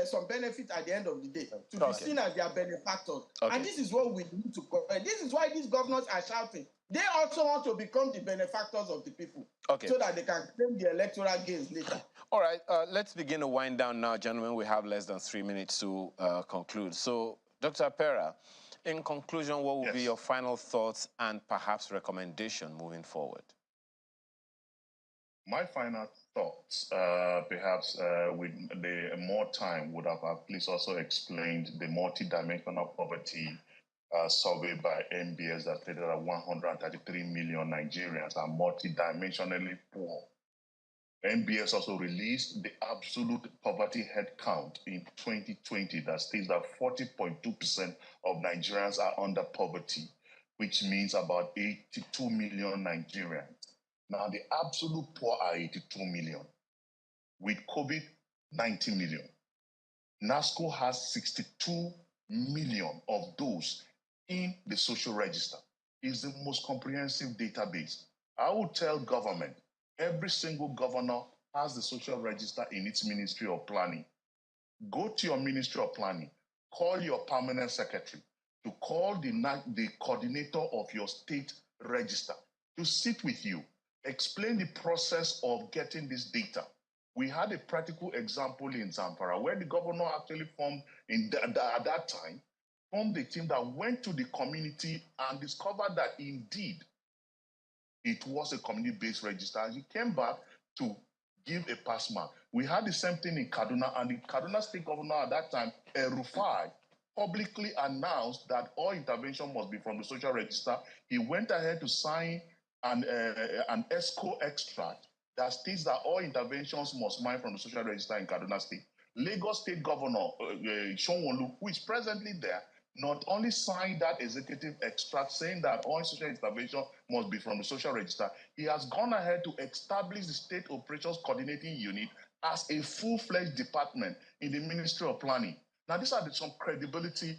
some benefit at the end of the day, to be seen as their benefactors. And this is what we need to correct. This is why these governors are shouting. They also want to become the benefactors of the people so that they can claim the electoral gains later. All right, let's begin to wind down now, gentlemen. We have less than 3 minutes to conclude. So, Dr. Apera, in conclusion, what would be your final thoughts and perhaps recommendation moving forward? My final thoughts, perhaps with more time, would have at least also explained the multidimensional poverty survey by NBS that stated that 133 million Nigerians are multidimensionally poor. NBS also released the absolute poverty head count in 2020 that states that 40.2% of Nigerians are under poverty, which means about 82 million Nigerians. Now, the absolute poor are 82 million. With COVID, 90 million. NASCO has 62 million of those in the social register. It's the most comprehensive database. I would tell government, every single governor has the social register in its Ministry of Planning. Go to your Ministry of Planning, call your permanent secretary, to call the coordinator of your state register to sit with you, explain the process of getting this data. We had a practical example in Zamfara where the governor actually formed, at that time, formed a team that went to the community and discovered that indeed it was a community-based register. And he came back to give a pass mark. We had the same thing in Kaduna, and the Kaduna state governor at that time, Rufai, publicly announced that all intervention must be from the social register. He went ahead to sign an ESCO extract that states that all interventions must mine from the social register in Kaduna State. Lagos State Governor Shonwolu, who is presently there, not only signed that executive extract saying that all social intervention must be from the social register, he has gone ahead to establish the State Operations Coordinating Unit as a full-fledged department in the Ministry of Planning. Now, these are some credibility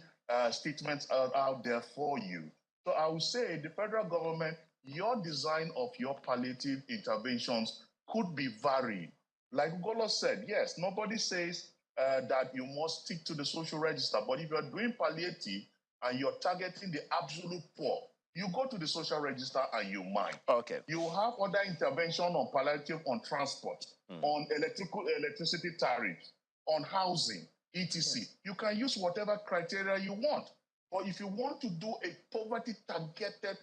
statements out there for you. So I would say the federal government, your design of your palliative interventions could be varied. Like Golo said, yes, nobody says that you must stick to the social register, but if you're doing palliative and you're targeting the absolute poor, you go to the social register and you mine. Okay. You have other intervention on palliative, on transport, on electricity tariffs, on housing, etc. Yes. You can use whatever criteria you want. But if you want to do a poverty-targeted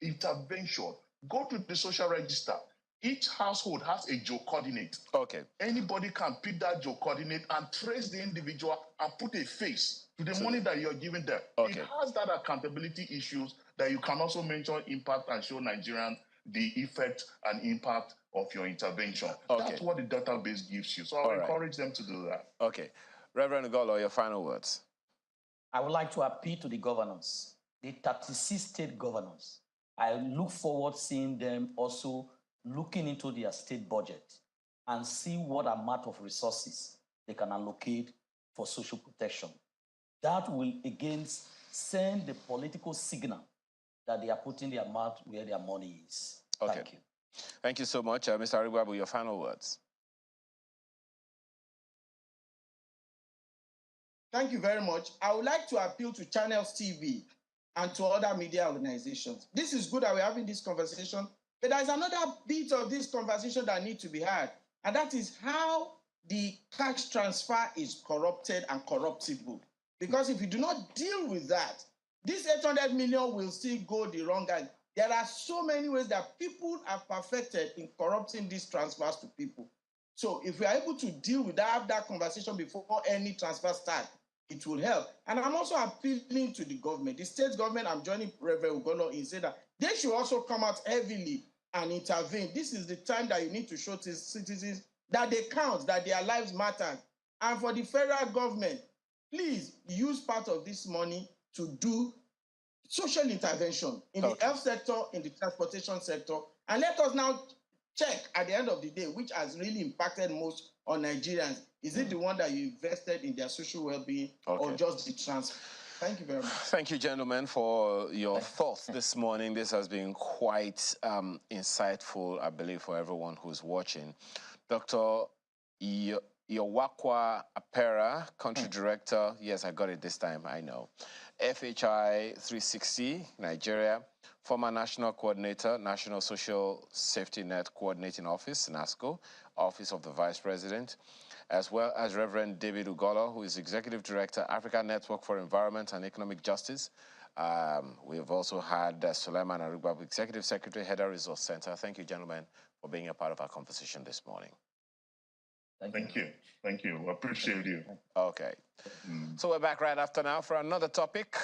intervention, go to the social register. Each household has a geo-coordinate. Okay. Anybody can pick that geo-coordinate and trace the individual and put a face to the money that you're giving them. Okay. It has that accountability issues that you can also mention impact and show Nigerians the effect and impact of your intervention. Okay. That's what the database gives you. So I would encourage them to do that. Okay. Reverend Golo, your final words. I would like to appeal to the governors, the 36 state governors. I look forward seeing them also looking into their state budget and see what amount of resources they can allocate for social protection. That will again send the political signal that they are putting their mouth where their money is. Okay. Thank you. Thank you so much. Mr. Arigbabu, your final words. Thank you very much. I would like to appeal to Channels TV and to other media organizations. This is good that we're having this conversation, but there's another bit of this conversation that needs to be had, and that is how the cash transfer is corrupted and corruptible. Because if you do not deal with that, this 800 million will still go the wrong way. There are so many ways that people have perfected in corrupting these transfers to people. So if we are able to deal with that, have that conversation before any transfer starts, it will help. And I'm also appealing to the government, the state government. I'm joining Reverend Ugono in saying that they should also come out heavily and intervene. This is the time that you need to show to citizens that they count, that their lives matter. And for the federal government, please use part of this money to do social intervention in the health sector, in the transportation sector. And let us now check at the end of the day, which has really impacted most on Nigerians. Is it the one that you invested in their social well-being or just the transfer? Thank you very much. Thank you, gentlemen, for your thoughts this morning. This has been quite insightful, I believe, for everyone who's watching. Dr. Yowakwa Apera, Country Director, yes, I got it this time, I know. FHI 360, Nigeria, former National Coordinator, National Social Safety Net Coordinating Office, NASCO, Office of the Vice President, as well as Reverend David Ugolo, who is Executive Director, Africa Network for Environment and Economic Justice. We have also had Suleiman Arigbabu, Executive Secretary, Header Resource Center. Thank you, gentlemen, for being a part of our conversation this morning. Thank you. Thank you. Appreciate you. Okay. So we're back right after now for another topic.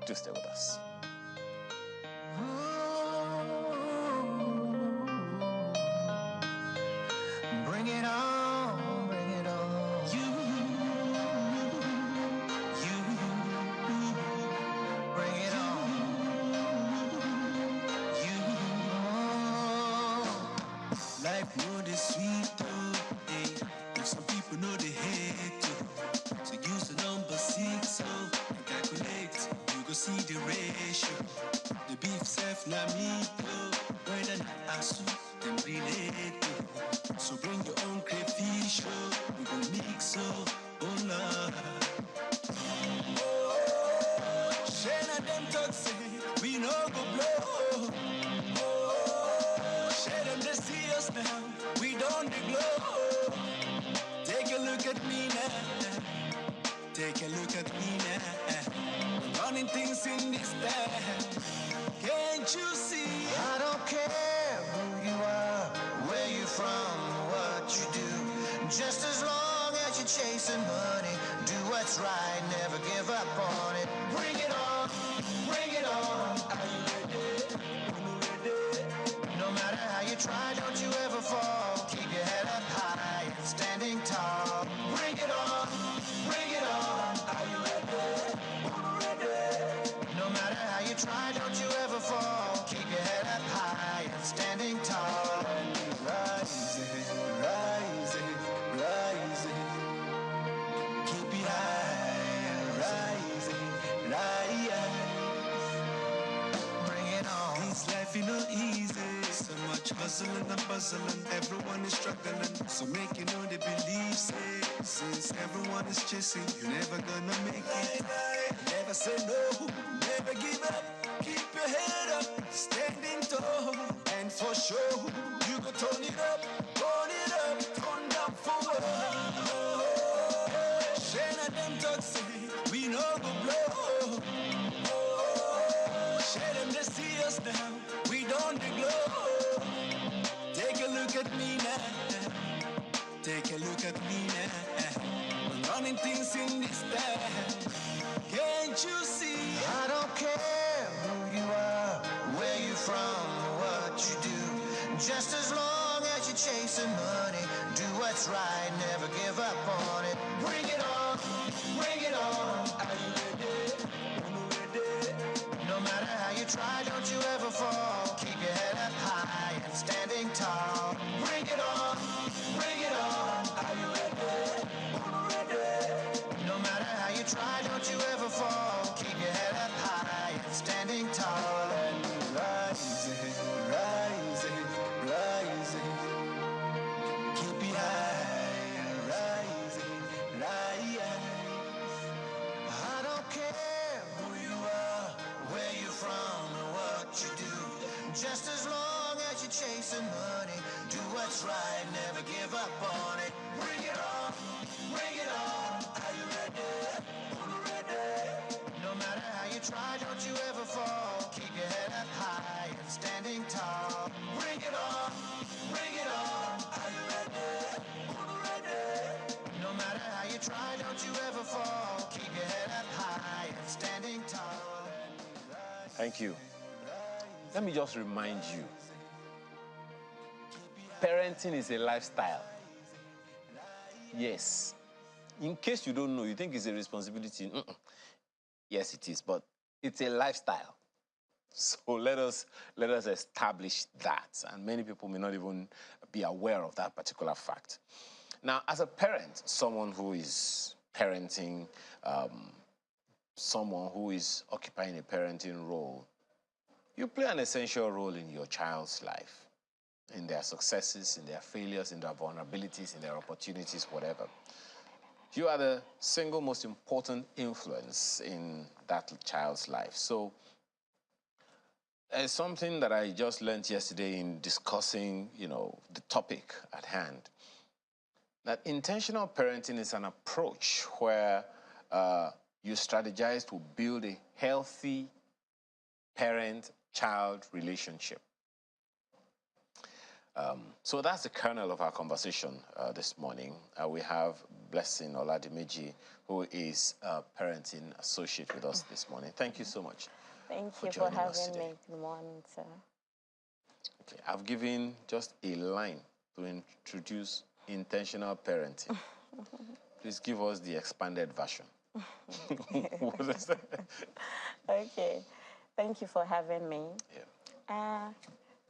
Do stay with us. Bring it on, bring it on. You, bring it on. Life know the sweet too, eh? If some people know the hate too. So use the number 6 and calculate. You go see Take a look at me now. Running things in this town. Can't you see? I don't care who you are, where you're from, what you do. Just as long as you're chasing money, do what's right, never give up on it. Bring it on, bring it on. Are you ready? No matter how you try, don't you ever fall. Keep your head up high and standing tall. Bring it on, bring it on. Are you ready? No matter how you try, don't you ever fall. Keep your head up high and standing tall. Rising, rising, rising. Keep it high, rising, rising. Bring it on. This life is not easy. So much hustling and bustling. Everyone is struggling. So make you know they believe, say. Since everyone is chasing, you're never gonna make it. Never say no, never give up. Keep your head up, standing tall. And for sure, you go turn it up, turn down for what? Shane and them toxic, we know go blow. Share them to see us now, we don't glow. Take a look at me now, take a look at me now. We're running things in this town. Can't you see? I don't care who you are, where you're from, what you do. Just as long as you're chasing money, do what's right, never give up on it. Bring it on, bring it on. Are you ready? No matter how you try, don't you ever fall. Keep your head up high and standing tall. Bring it on, bring it on. Are you ready? No matter how you try, don't you ever fall. Keep your head up high and standing tall. And rising, rising, rising. Keep it high, rising, rising. I don't care who you are, where you're from, or what you do. Just as long as you're chasing money, do what's right, never give up on it. Bring it on, bring it on. Are you ready? No matter how you try, don't you ever fall. Keep your head up high and standing tall. Bring it on, bring it on. Are you ready? No matter how you try, don't you ever fall. Keep your head up high and standing tall. Thank you. Let me just remind you, parenting is a lifestyle. Yes. In case you don't know, you think it's a responsibility. Yes, it is, but it's a lifestyle. So let us establish that. And many people may not even be aware of that particular fact. Now, as a parent, someone who is parenting, someone who is occupying a parenting role, you play an essential role in your child's life, in their successes, in their failures, in their vulnerabilities, in their opportunities, whatever. You are the single most important influence in that child's life. So it's something that I just learned yesterday in discussing, the topic at hand, that intentional parenting is an approach where you strategize to build a healthy parent-child relationship. So that's the kernel of our conversation this morning. We have Blessing Oladimeji, who is a parenting associate with us this morning. Thank you so much. Thank you for having me. Good morning, sir. Okay, I've given just a line to introduce intentional parenting. Please give us the expanded version. What is that? Okay, thank you for having me. Yeah.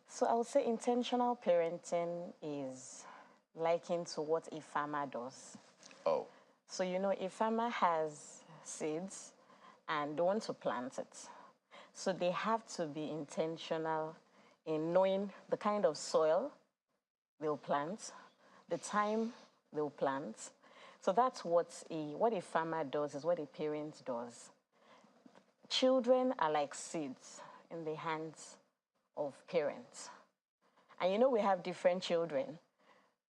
So I would say intentional parenting is likened to what a farmer does. Oh. So, a farmer has seeds and they want to plant it. So they have to be intentional in knowing the kind of soil they'll plant, the time they'll plant. So that's what a farmer does, is what a parent does. Children are like seeds in the hands of parents. And we have different children,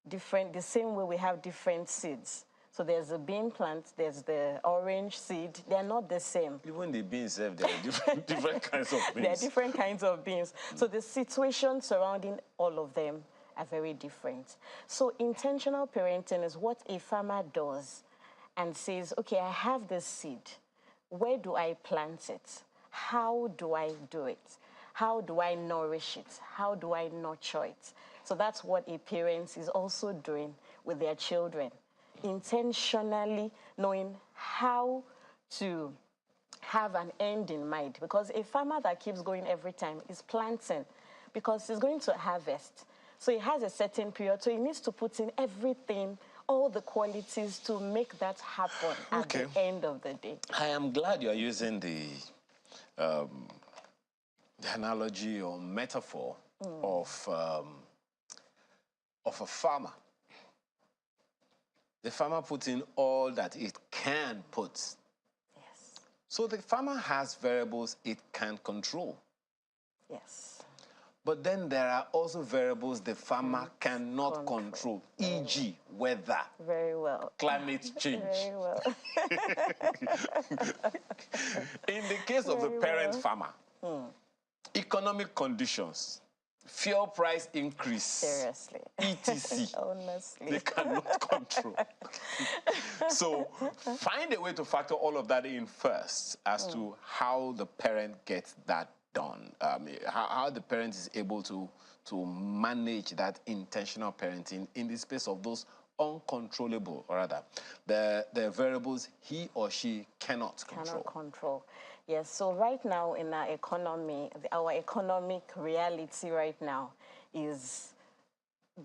the same way we have different seeds. So there's a bean plant, there's the orange seed. They're not the same. Even the beans, there are different kinds of beans. There are different kinds of beans. So the situation surrounding all of them are very different. So intentional parenting is what a farmer does and says, okay, I have this seed. Where do I plant it? How do I do it? How do I nourish it? How do I nurture it? So that's what a parent is also doing with their children, intentionally knowing how to have an end in mind. Because a farmer that keeps going every time is planting, because he's going to harvest. So he has a certain period, so he needs to put in everything, all the qualities to make that happen at the end of the day. I am glad you are using the analogy or metaphor of a farmer. The farmer puts in all that it can put. Yes. So the farmer has variables it can control. Yes. But then there are also variables the farmer cannot control, e.g. weather. Very well. Climate change. Very well. In the case of the parent farmer, economic conditions, fuel price increase, seriously, etc. Honestly, they cannot control. So find a way to factor all of that in first as to how the parent gets that done, how the parent is able to manage that intentional parenting in the space of those uncontrollable, or rather, the variables he or she cannot control. Yes, so right now in our economy, our economic reality right now is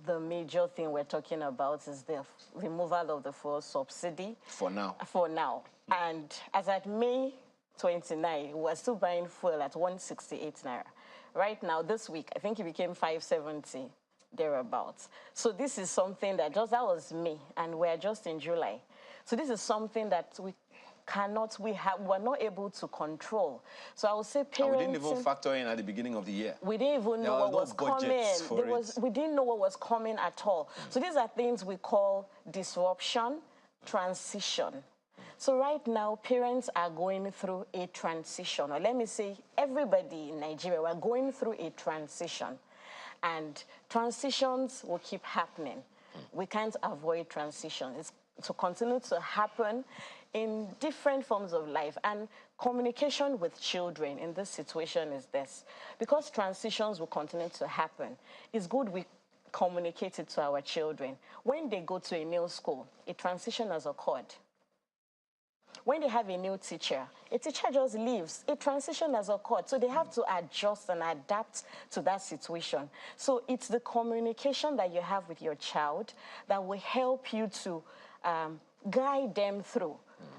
the major thing we're talking about is the removal of the fuel subsidy. For now. For now. And as at May 29, we're still buying fuel at 168 naira. Right now, this week, I think it became 570, thereabouts. So this is something that that was May, and we're just in July. So this is something that we're not able to control. So I would say parents... And we didn't even factor in at the beginning of the year. We didn't even know what was coming. We didn't know what was coming at all. So these are things we call disruption, transition. So right now, parents are going through a transition. Or let me say, everybody in Nigeria, we're going through a transition. And transitions will keep happening. We can't avoid transitions. It's to continue to happen in different forms of life. And communication with children in this situation is this. Because transitions will continue to happen, it's good we communicate it to our children. When they go to a new school, a transition has occurred. When they have a new teacher, a teacher just leaves. A transition has occurred. So they have to adjust and adapt to that situation. So it's the communication that you have with your child that will help you to guide them through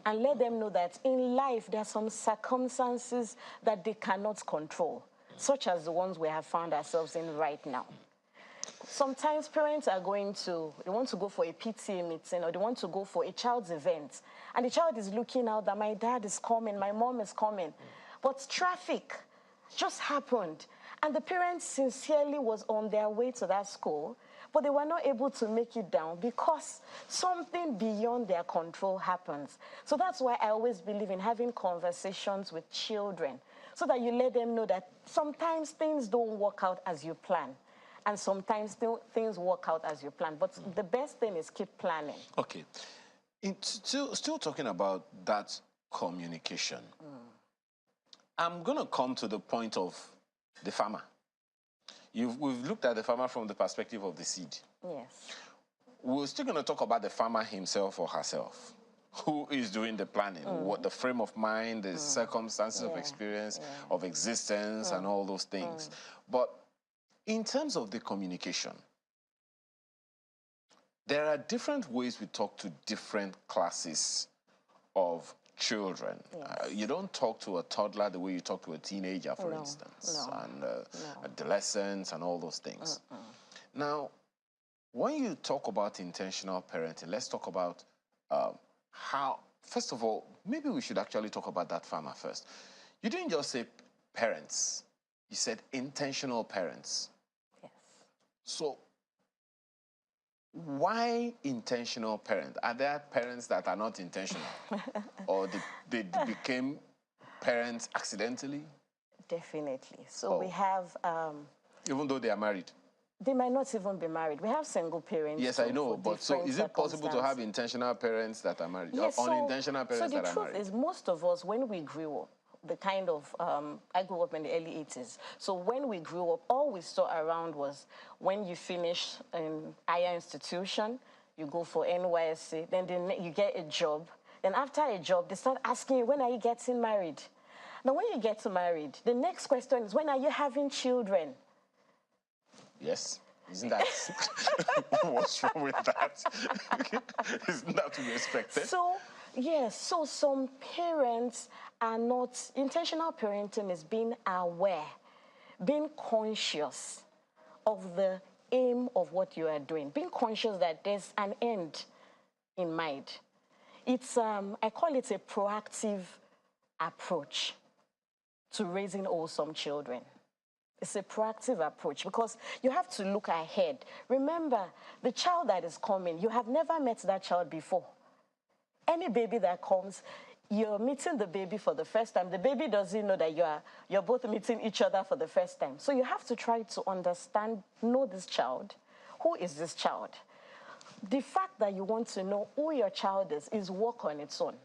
and let them know that in life there are some circumstances that they cannot control, such as the ones we have found ourselves in right now. Sometimes parents they want to go for a PTA meeting or they want to go for a child's event, and the child is looking out that my dad is coming, my mom is coming, but traffic just happened, and the parents sincerely was on their way to that school, but they were not able to make it down because something beyond their control happens. So that's why I always believe in having conversations with children so that you let them know that sometimes things don't work out as you plan. And sometimes things work out as you plan. But the best thing is keep planning. Okay. Still talking about that communication. I'm going to come to the point of the farmer. We've looked at the farmer from the perspective of the seed. Yes. We're still going to talk about the farmer himself or herself. Who is doing the planning? What the frame of mind, the circumstances of experience, of existence, and all those things. But in terms of the communication, there are different ways we talk to different classes of children. Yes. You don't talk to a toddler the way you talk to a teenager, for instance, and adolescents and all those things. Now, when you talk about intentional parenting, let's talk about how, first of all, maybe we should actually talk about that farmer first. You didn't just say parents, you said intentional parents. Yes. So, Why intentional parents? Are there parents that are not intentional? Or they became parents accidentally? Definitely. So we have... even though they are married? They might not even be married. We have single parents. Yes, I know. But so is it possible to have intentional parents that are married? Yes, or unintentional parents that are married? So the truth is, most of us, when we grew up, the kind of, I grew up in the early 80s. So when we grew up, all we saw around was when you finish an higher institution, you go for NYSC, then you get a job. Then after a job, they start asking you, when are you getting married? Now, when you get married, the next question is, when are you having children? Yes. Isn't that... What's wrong with that? Isn't that to be expected? So, yes, so some parents are not... Intentional parenting is being aware, being conscious of the aim of what you are doing, being conscious that there's an end in mind. It's, I call it a proactive approach to raising wholesome children. It's a proactive approach because you have to look ahead. Remember, the child that is coming, you have never met that child before. Any baby that comes, you're meeting the baby for the first time. The baby doesn't know that you're both meeting each other for the first time. So you have to try to understand, know this child. Who is this child? The fact that you want to know who your child is work on its own.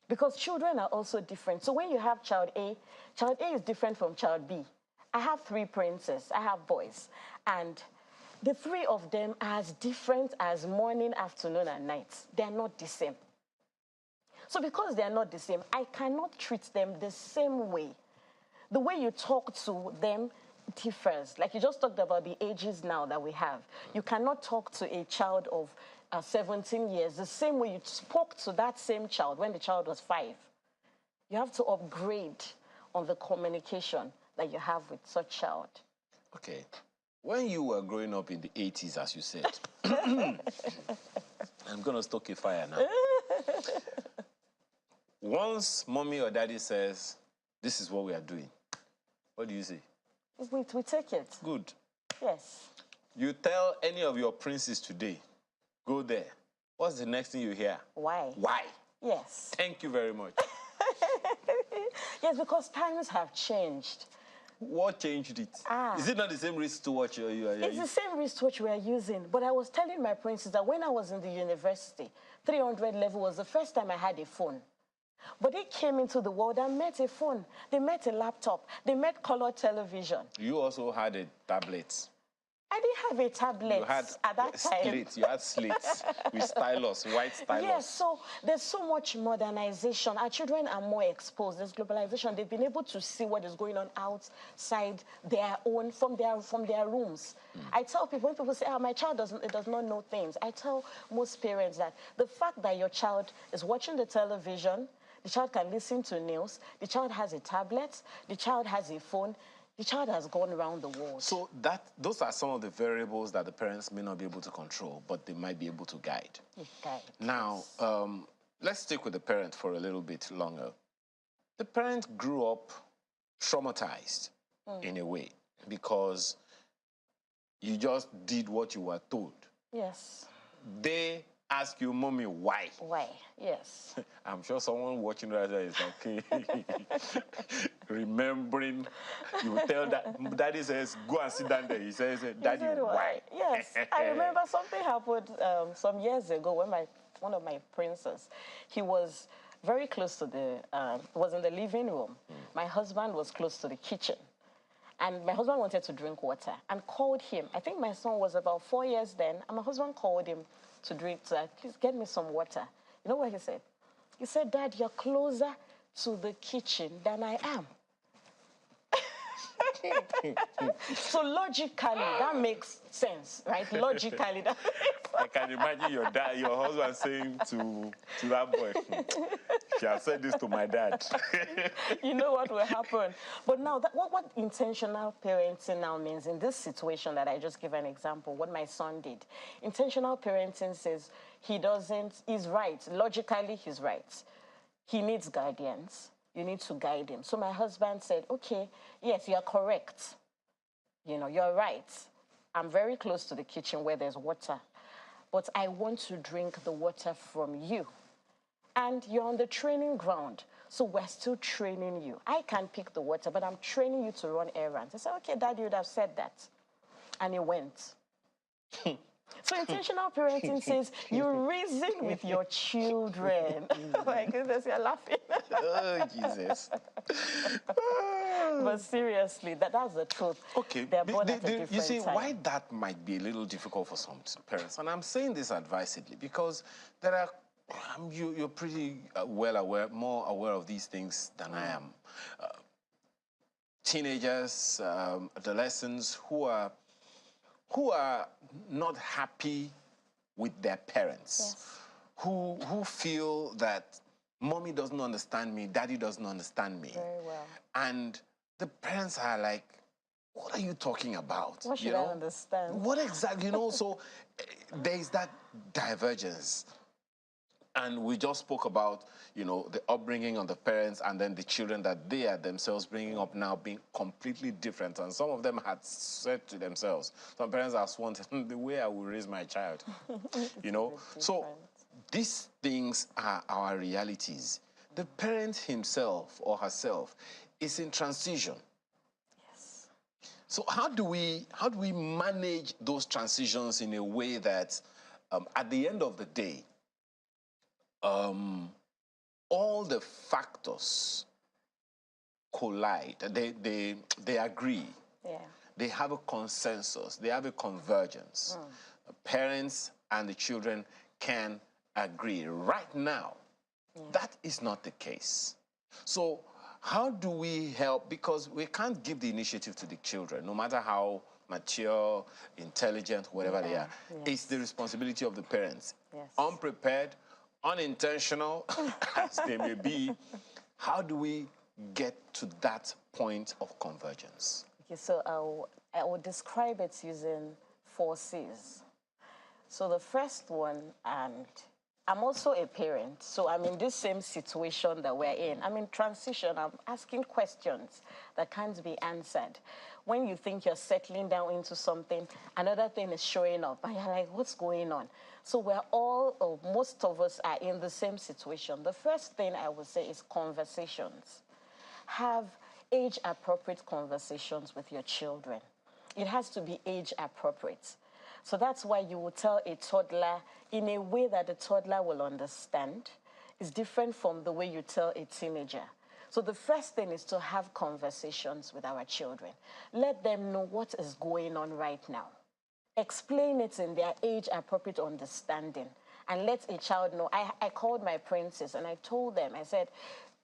Because children are also different. So when you have child A is different from child B. I have 3 princes, I have boys, and the 3 of them are as different as morning, afternoon, and night. They're not the same. So because they're not the same, I cannot treat them the same way. The way you talk to them differs. Like you just talked about the ages now that we have. You cannot talk to a child of 17 years the same way you spoke to that same child when the child was 5. You have to upgrade on the communication that you have with such child. Okay. When you were growing up in the 80s, as you said, I'm going to stoke a fire now. Once mommy or daddy says, this is what we are doing, what do you say? We take it. Good. Yes. You tell any of your princes today, go there. What's the next thing you hear? Why? Why? Yes. Thank you very much. Yes, because times have changed. What changed it? Is it not the same wristwatch you are using? It's the same wristwatch we are using. But I was telling my princes that when I was in the university, 300 level was the first time I had a phone. But they came into the world and met a phone. They met a laptop. They met color television. You also had a tablet. I didn't have a tablet you had at that time. Slates. You had slates with stylus, white stylus. Yes, so there's so much modernization. Our children are more exposed. There's globalization. They've been able to see what is going on outside their own, from their rooms. I tell people, when people say, my child does not know things, I tell most parents that the fact that your child is watching the television, the child can listen to news, the child has a tablet, the child has a phone, the child has gone around the world. So those are some of the variables that the parents may not be able to control, but they might be able to guide. Now, let's stick with the parent for a little bit longer. The parent grew up traumatized in a way because you just did what you were told. Yes. They ask you, mommy, why? Why, yes. I'm sure someone watching right there is okay. Remembering, you tell that, daddy says, go and sit down there. He says, daddy, why? Yes, I remember something happened some years ago when one of my princes, he was very close to was in the living room. My husband was close to the kitchen. And my husband wanted to drink water and called him. I think my son was about 4 years then, and my husband called him to drink, please get me some water. You know what he said? He said, Dad, you're closer to the kitchen than I am. So logically, that makes sense, right? Logically, that I can imagine your husband saying to that boy, she has said this to my dad. You know what will happen. But now, what intentional parenting now means in this situation that I just gave an example, what my son did. Intentional parenting says he's right. Logically, he's right. He needs guardians. You need to guide him. So my husband said, okay, yes, you're correct. You know, you're right. I'm very close to the kitchen where there's water. but I want to drink the water from you. And you're on the training ground, so we're still training you. I can pick the water, but I'm training you to run errands. I said, okay, Dad, you would have said that. And he went. So intentional parenting says you reason with your children. Oh my goodness, you're laughing. Oh, Jesus. But seriously, that's the truth. Okay. They're born at a different you see, time. why that might be a little difficult for some parents, and I'm saying this advisedly, because there are, you're pretty well aware, more aware of these things than I am. Teenagers, adolescents who are not happy with their parents, yes. who feel that mommy doesn't understand me, daddy doesn't understand me. Very well. And the parents are like, what are you talking about? What should I understand? What exactly, so there is that divergence. And we just spoke about, the upbringing of the parents and then the children that they are themselves bringing up now being completely different. And some of them had said to themselves, some parents have sworn, the way I will raise my child, So these things are our realities. The parent himself or herself is in transition. Yes. So how do we manage those transitions in a way that at the end of the day, all the factors collide, they agree. Yeah. They have a consensus, they have a convergence. The parents and the children can agree. Right now, that is not the case. So how do we help? Because we can't give the initiative to the children, no matter how mature, intelligent, whatever they are. Yes. It's the responsibility of the parents. Yes. Unprepared, unintentional as they may be, how do we get to that point of convergence? Okay, so I will describe it using 4 C's. So the first one, and I'm also a parent, so I'm in this same situation that we're in. I'm in transition. I'm asking questions that can't be answered. When you think you're settling down into something, another thing is showing up, and you're like, what's going on? So we're all, or most of us are in the same situation. The first thing I would say is conversations. Have age-appropriate conversations with your children. It has to be age-appropriate. So that's why you will tell a toddler in a way that the toddler will understand. It's different from the way you tell a teenager. So the first thing is to have conversations with our children. Let them know what is going on right now. Explain it in their age-appropriate understanding. And let a child know. I called my princess and I told them, I said,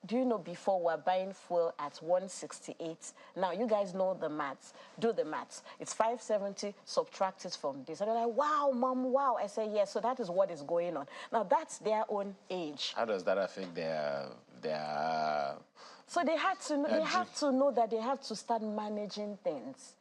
do you know before we're buying fuel at 168? Now, you guys know the maths. Do the maths. It's 570, subtract it from this. And they're like, wow, Mom, wow. I say, yes, so that is what is going on. Now, that's their own age. How does that affect their So they have to know that they have to start managing things.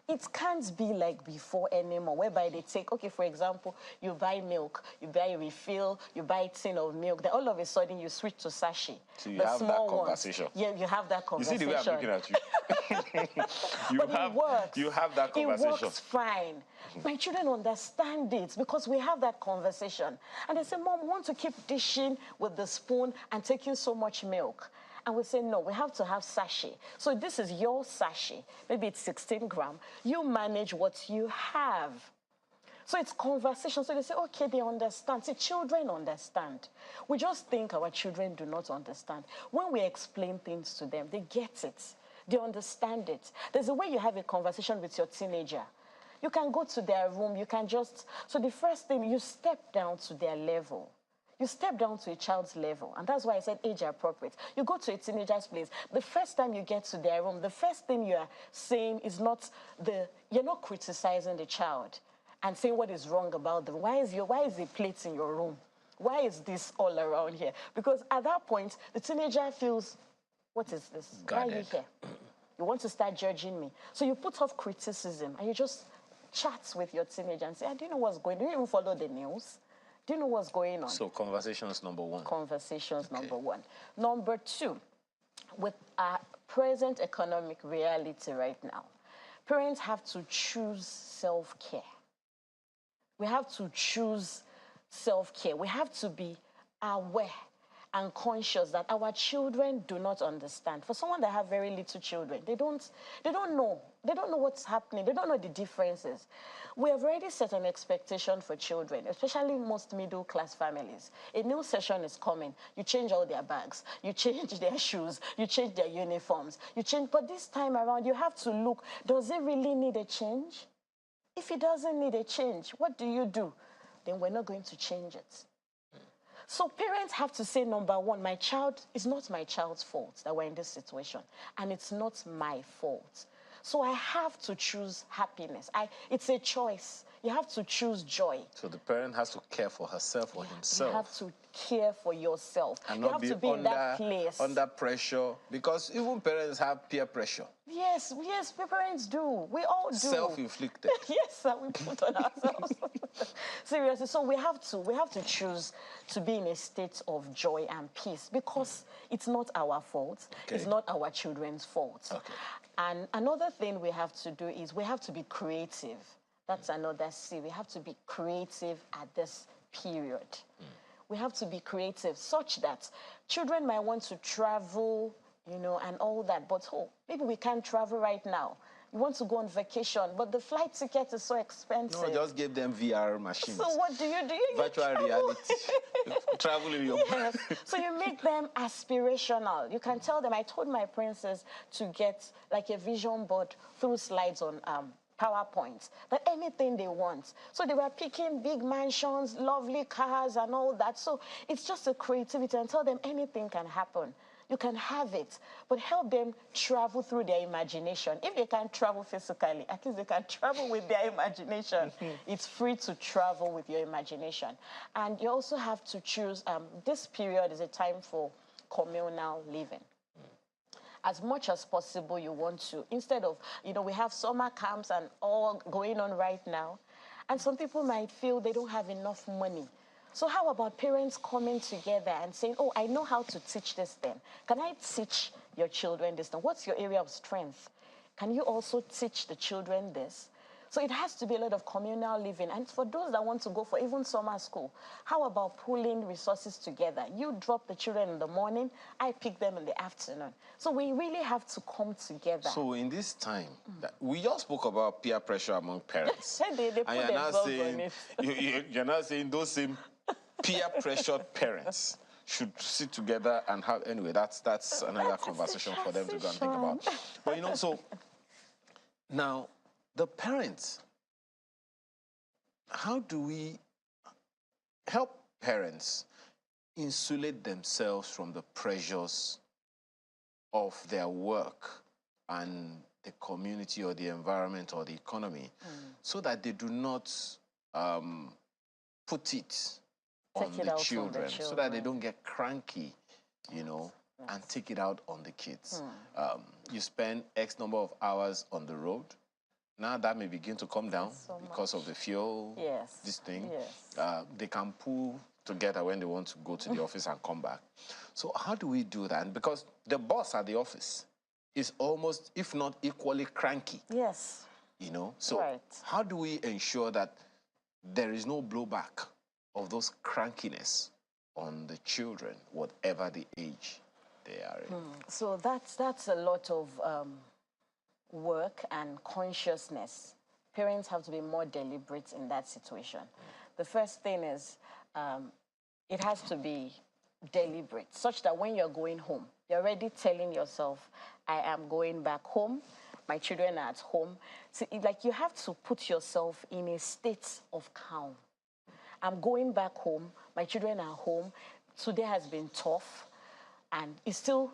It can't be like before anymore, whereby they take, okay, for example, you buy milk, you buy a refill, you buy a tin of milk, then all of a sudden you switch to sachet. So you have that conversation. Yeah, you have that conversation. You see the way I'm looking at you? It works. You have that conversation. It works fine. My children understand it because we have that conversation. And they say, Mom, we want to keep dishing with the spoon and taking so much milk. And we say, no, we have to have sachet. So this is your sachet. Maybe it's 16 grams. You manage what you have. So it's conversation. So they say, okay, they understand. See, children understand. We just think our children do not understand. When we explain things to them, they get it. They understand it. There's a way you have a conversation with your teenager. You can go to their room. You can just... So the first thing, you step down to their level. You step down to a child's level. And that's why I said age appropriate. You go to a teenager's place. The first time you get to their room, the first thing you are saying is not you're not criticizing the child and saying what is wrong about them. Why is the plate in your room? Why is this all around here? Because at that point, the teenager feels, what is this? Why are you here? You want to start judging me. So you put off criticism and you just chat with your teenager and say, do you know what's going on? Do you even follow the news? Do you know what's going on? So conversations number 1. Conversations number 1. Number 2, with our present economic reality right now, parents have to choose self-care. We have to choose self-care. We have to be aware and conscious that our children do not understand. For someone that have very little children, they don't know. They don't know what's happening. They don't know the differences. We have already set an expectation for children, especially most middle-class families. A new session is coming. You change all their bags. You change their shoes. You change their uniforms. You change, but this time around, you have to look, does it really need a change? If it doesn't need a change, what do? Then we're not going to change it. So parents have to say, number one, my child, it's not my child's fault that we're in this situation. And it's not my fault. So I have to choose happiness. It's a choice. You have to choose joy. So the parent has to care for herself or himself. You have to care for yourself. And you not have be to be in that place. Under pressure. Because even parents have peer pressure. Yes, parents do. We all do. Self-inflicted. Yes, sir, we put on ourselves. Seriously, so we have to choose to be in a state of joy and peace because it's not our fault. Okay. It's not our children's fault. Okay. And another thing we have to do is we have to be creative. That's another C. We have to be creative at this period. We have to be creative such that children might want to travel, and all that, but maybe we can't travel right now. You want to go on vacation, but the flight ticket is so expensive. No, just give them VR machines. So what do? Virtual reality. Travel in your Yes. So you make them aspirational. You can tell them, I told my princess to get like a vision board through slides on PowerPoint, that anything they want. So they were picking big mansions, lovely cars and all that. So it's just a creativity and tell them anything can happen. You can have it, but help them travel through their imagination. If they can't travel physically, at least they can travel with their imagination. It's free to travel with your imagination. And you also have to choose, this period is a time for communal living. As much as possible, you want to, instead of, we have summer camps and all going on right now, and some people might feel they don't have enough money. So how about parents coming together and saying, oh, I know how to teach this then. Can I teach your children this then? What's your area of strength? Can you also teach the children this? So it has to be a lot of communal living. And for those that want to go for even summer school, how about pulling resources together? You drop the children in the morning, I pick them in the afternoon. So we really have to come together. So in this time, we just spoke about peer pressure among parents. they put themselves on it. You're not saying those same peer-pressured parents should sit together and have... Anyway, that's another conversation for them to go and think about. But, so now, the parents, how do we help parents insulate themselves from the pressures of their work and the community or the environment or the economy so that they do not put it on the children, so that they don't get cranky, and take it out on the kids. You spend X number of hours on the road. Now that may begin to come down because of the fuel, this thing. Yes. They can pull together when they want to go to the office and come back. So how do we do that? Because the boss at the office is almost, if not equally cranky. Yes. So how do we ensure that there is no blowback of those crankiness on the children, whatever the age they are in? So that's a lot of work and consciousness. Parents have to be more deliberate in that situation. The first thing is it has to be deliberate, such that when you're going home, you're already telling yourself, I am going back home, my children are at home. So you have to put yourself in a state of calm. I'm going back home, my children are home, today has been tough, and it's still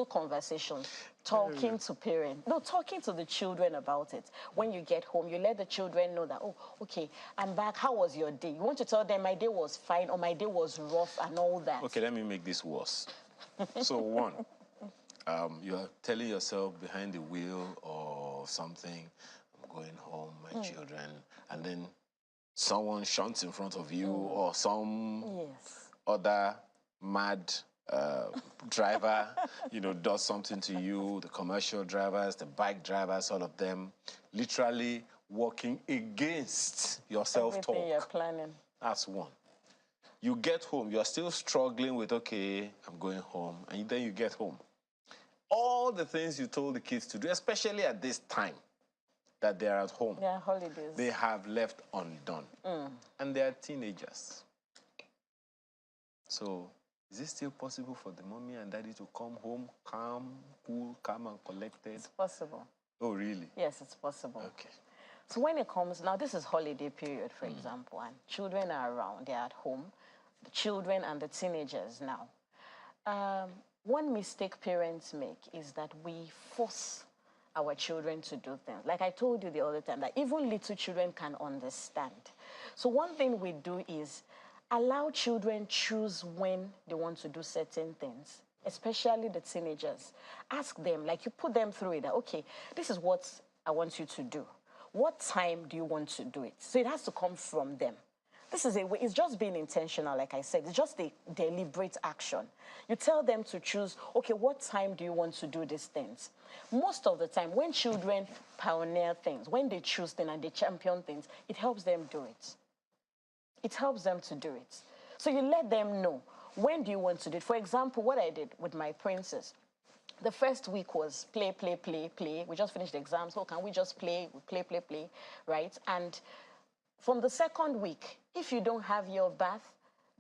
conversation, talking to parents, talking to the children about it. When you get home, you let the children know that, oh, okay, I'm back, how was your day? You want to tell them my day was fine or my day was rough and all that. Okay, let me make this worse. So one, you're telling yourself behind the wheel or something, I'm going home, my children, and then someone shunts in front of you or some other mad driver, does something to you, the commercial drivers, the bike drivers, all of them literally working against your self-talk. Everything you're planning. That's one. You get home, you're still struggling with, okay, I'm going home, and then you get home. All the things you told the kids to do, especially at this time that they're at home, holidays, they have left undone. And they're teenagers. So, is it still possible for the mommy and daddy to come home calm, cool, calm and collected? It's possible. Oh, really? Yes, it's possible. Okay. So when it comes, now this is holiday period, for example, and children are around, they're at home, the children and the teenagers now. One mistake parents make is that we force our children to do things. Like I told you the other time, that even little children can understand. So one thing we do is allow children choose when they want to do certain things, especially the teenagers. Ask them, like you put them through it, that, okay, this is what I want you to do. What time do you want to do it? So it has to come from them. This is a way, it's just being intentional, like I said. It's just a deliberate action. You tell them to choose, okay, what time do you want to do these things? Most of the time, when children pioneer things, when they choose things and they champion things, it helps them do it. It helps them to do it. So you let them know, when do you want to do it? For example, what I did with my princess, the first week was play, play, play, play. We just finished the exam, so can we just play, play, play, play, right? And from the second week, if you don't have your bath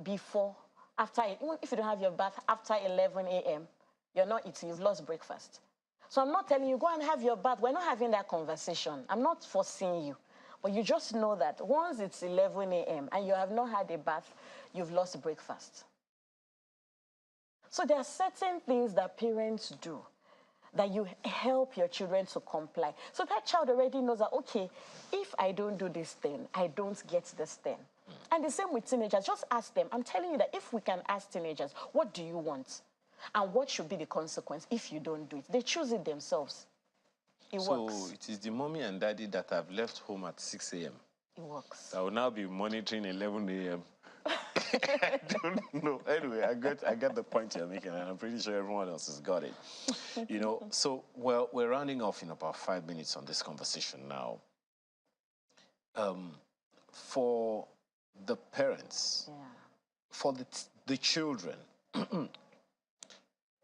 before, after, even if you don't have your bath after 11 a.m., you're not eating, you've lost breakfast. So I'm not telling you, go and have your bath. We're not having that conversation. I'm not forcing you. But you just know that once it's 11 a.m. and you have not had a bath, you've lost breakfast. So there are certain things that parents do that you help your children to comply. So that child already knows that, okay, if I don't do this thing, I don't get this thing. And the same with teenagers. Just ask them. I'm telling you that if we can ask teenagers, what do you want? And what should be the consequence if you don't do it? They choose it themselves. It works. So it is the mommy and daddy that have left home at 6 a.m. It works. I will now be monitoring 11 a.m. I don't know. Anyway, I get the point you're making, and I'm pretty sure everyone else has got it. You know, so we're rounding off in about 5 minutes on this conversation now. For the parents, for the children,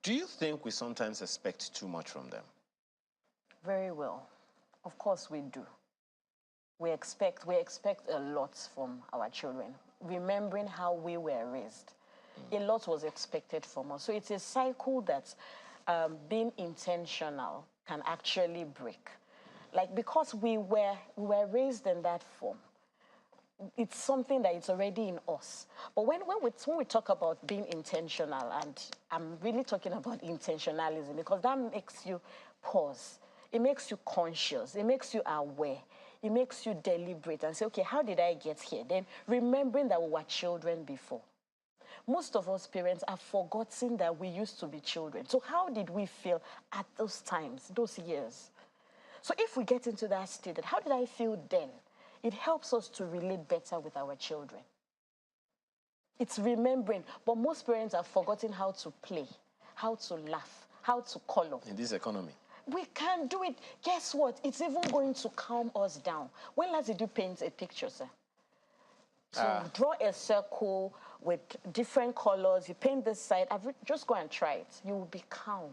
do you think we sometimes expect too much from them? Very well. Of course we do. We expect a lot from our children. Remembering how we were raised, a lot was expected from us. So it's a cycle that being intentional can actually break. Like, because we were raised in that form, it's something that is already in us. But when we talk about being intentional, and I'm really talking about intentionalism, because that makes you pause. It makes you conscious. It makes you aware. It makes you deliberate and say, okay, how did I get here? Then remembering that we were children before. Most of us parents have forgotten that we used to be children. So how did we feel at those times, those years? So if we get into that state, how did I feel then? It helps us to relate better with our children. It's remembering, but most parents have forgotten how to play, how to laugh, how to color. In this economy. We can do it. Guess what? It's even going to calm us down. When last did you paint a picture, sir? So draw a circle with different colors. You paint this side. Just go and try it. You will be calm.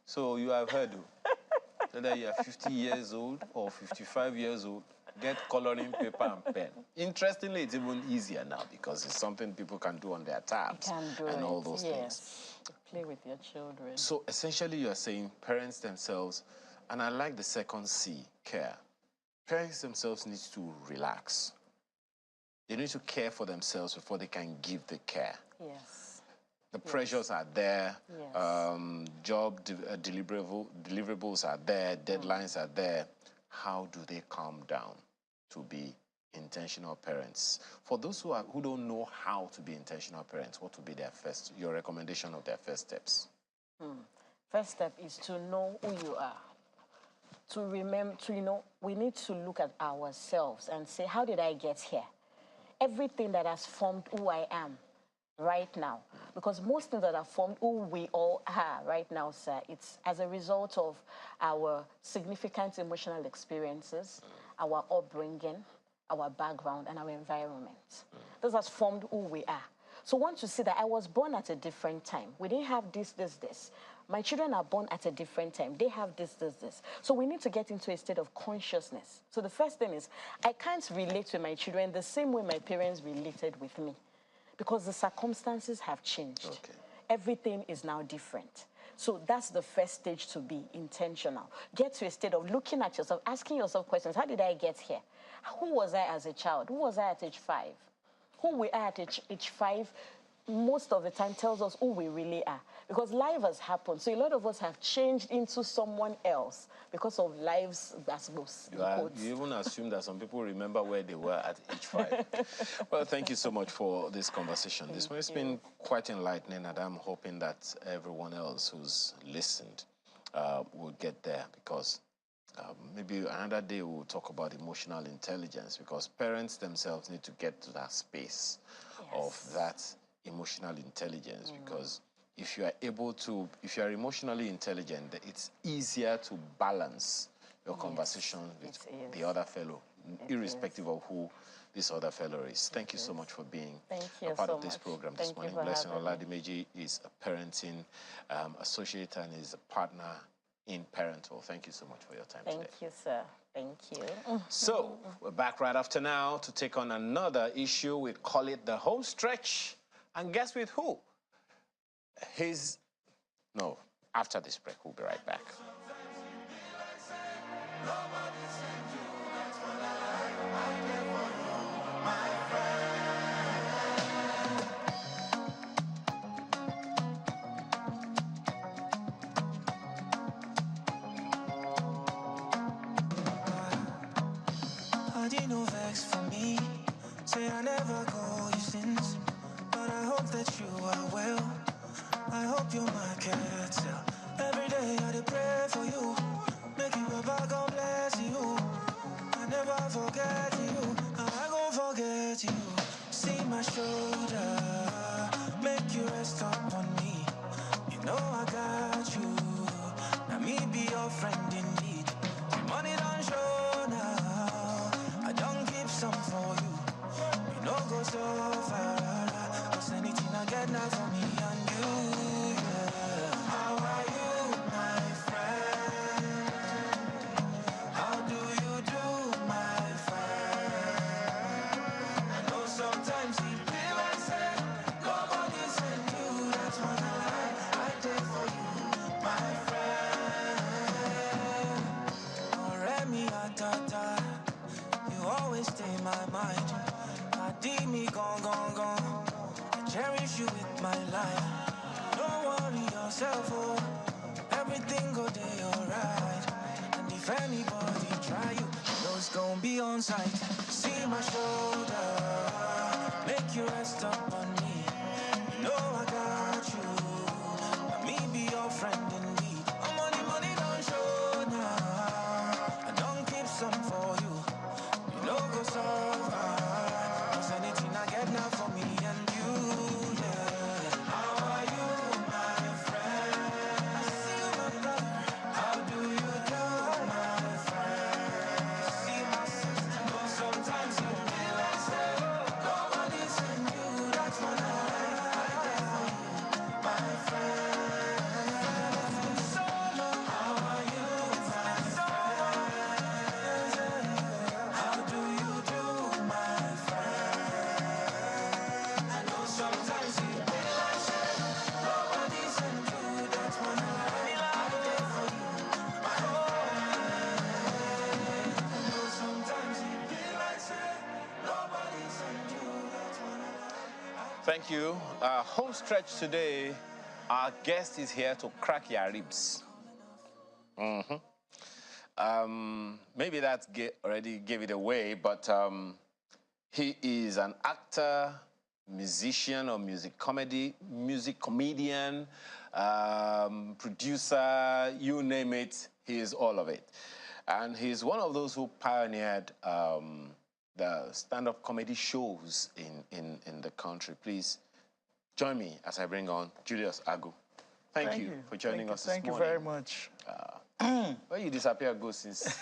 So you have heard, whether you are 50 years old or 55 years old, get coloring paper and pen. Interestingly, it's even easier now because it's something people can do on their tabs and all those things. Play with your children. So essentially you're saying parents themselves, and I like the second C, care. Parents themselves need to relax. They need to care for themselves before they can give the care. Yes. The pressures are there. Yes. Job deliverables are there. Deadlines are there. How do they calm down to be intentional parents? For those who don't know how to be intentional parents, what would be your recommendation of their first steps? First step is to know who you are. To remember, we need to look at ourselves and say, how did I get here? Everything that has formed who I am right now. Because most things that have formed who we all are right now, sir, it's as a result of our significant emotional experiences, our upbringing, our background, and our environment. This has formed who we are. So once you see that I was born at a different time, we didn't have this. My children are born at a different time. They have this. So we need to get into a state of consciousness. So the first thing is, I can't relate to my children the same way my parents related with me because the circumstances have changed. Okay. Everything is now different. So that's the first stage to be intentional. Get to a state of looking at yourself, asking yourself questions. How did I get here? Who was I as a child? Who was I at age 5? Who we are at age 5 most of the time tells us who we really are. Because life has happened. So a lot of us have changed into someone else because of lives that's most. You even assume that some people remember where they were at age 5. Well, thank you so much for this conversation. This one has been quite enlightening, and I'm hoping that everyone else who's listened will get there, because maybe another day we'll talk about emotional intelligence, because parents themselves need to get to that space of that emotional intelligence, because if you are emotionally intelligent, it's easier to balance your conversation with the other fellow, irrespective of who this other fellow is. Thank you so much for being a part of this program this morning. Blessing Oladimeji is a parenting associate and is a partner in Parental. Thank you so much for your time today. Thank you, sir. Thank you. So, we're back right after now to take on another issue. We call it the home stretch. And guess with who? After this break, we'll be right back. I did no vex for me. Say I never call you since, but I hope that you are well. I hope you're my caretaker. Every day I dey pray for you. Make you a bag, God bless you. I never forget you. I gon' forget you. See my shoulder, make you rest up on me. You know I got you. Now me be your friend in need. The money don't show now. I don't keep some for you. You know go so far. Cause anything I get now for me and you. How are you, my friend? How do you do, my friend? I know sometimes it be like say nobody send you. That's when I did for you, my friend. Remy Atata, you always stay in my mind. I did me gone. I cherish you with my life. Don't worry yourself, oh. Everything go day alright. And if anybody try you, know it's gonna be on sight. See my shoulder, make you rest up on me. You know I got you. Let me be your friend in need. Money don't show now. I don't keep some for you. You know go so far. Cause anything I get now for me and you, yeah. How are you, my friend? I see you, my brother. How do you do, my friend? See my sister. Know sometimes you be like say nobody send you. That's when I did for you, my friend. So long. How are you, my friend? How do you do, my friend? I know sometimes you be like say nobody send you. That's when I did for you, my friend. I know sometimes you be like say nobody send you. That's when Thank you. Home stretch today, our guest is here to crack your ribs. Maybe that already gave it away, but he is an actor, musician or music comedian, producer, you name it, he is all of it. And he's one of those who pioneered the stand-up comedy shows in the country. Please join me as I bring on Julius Agu. Thank you for joining us this morning. Thank you very much. Where you disappear go since?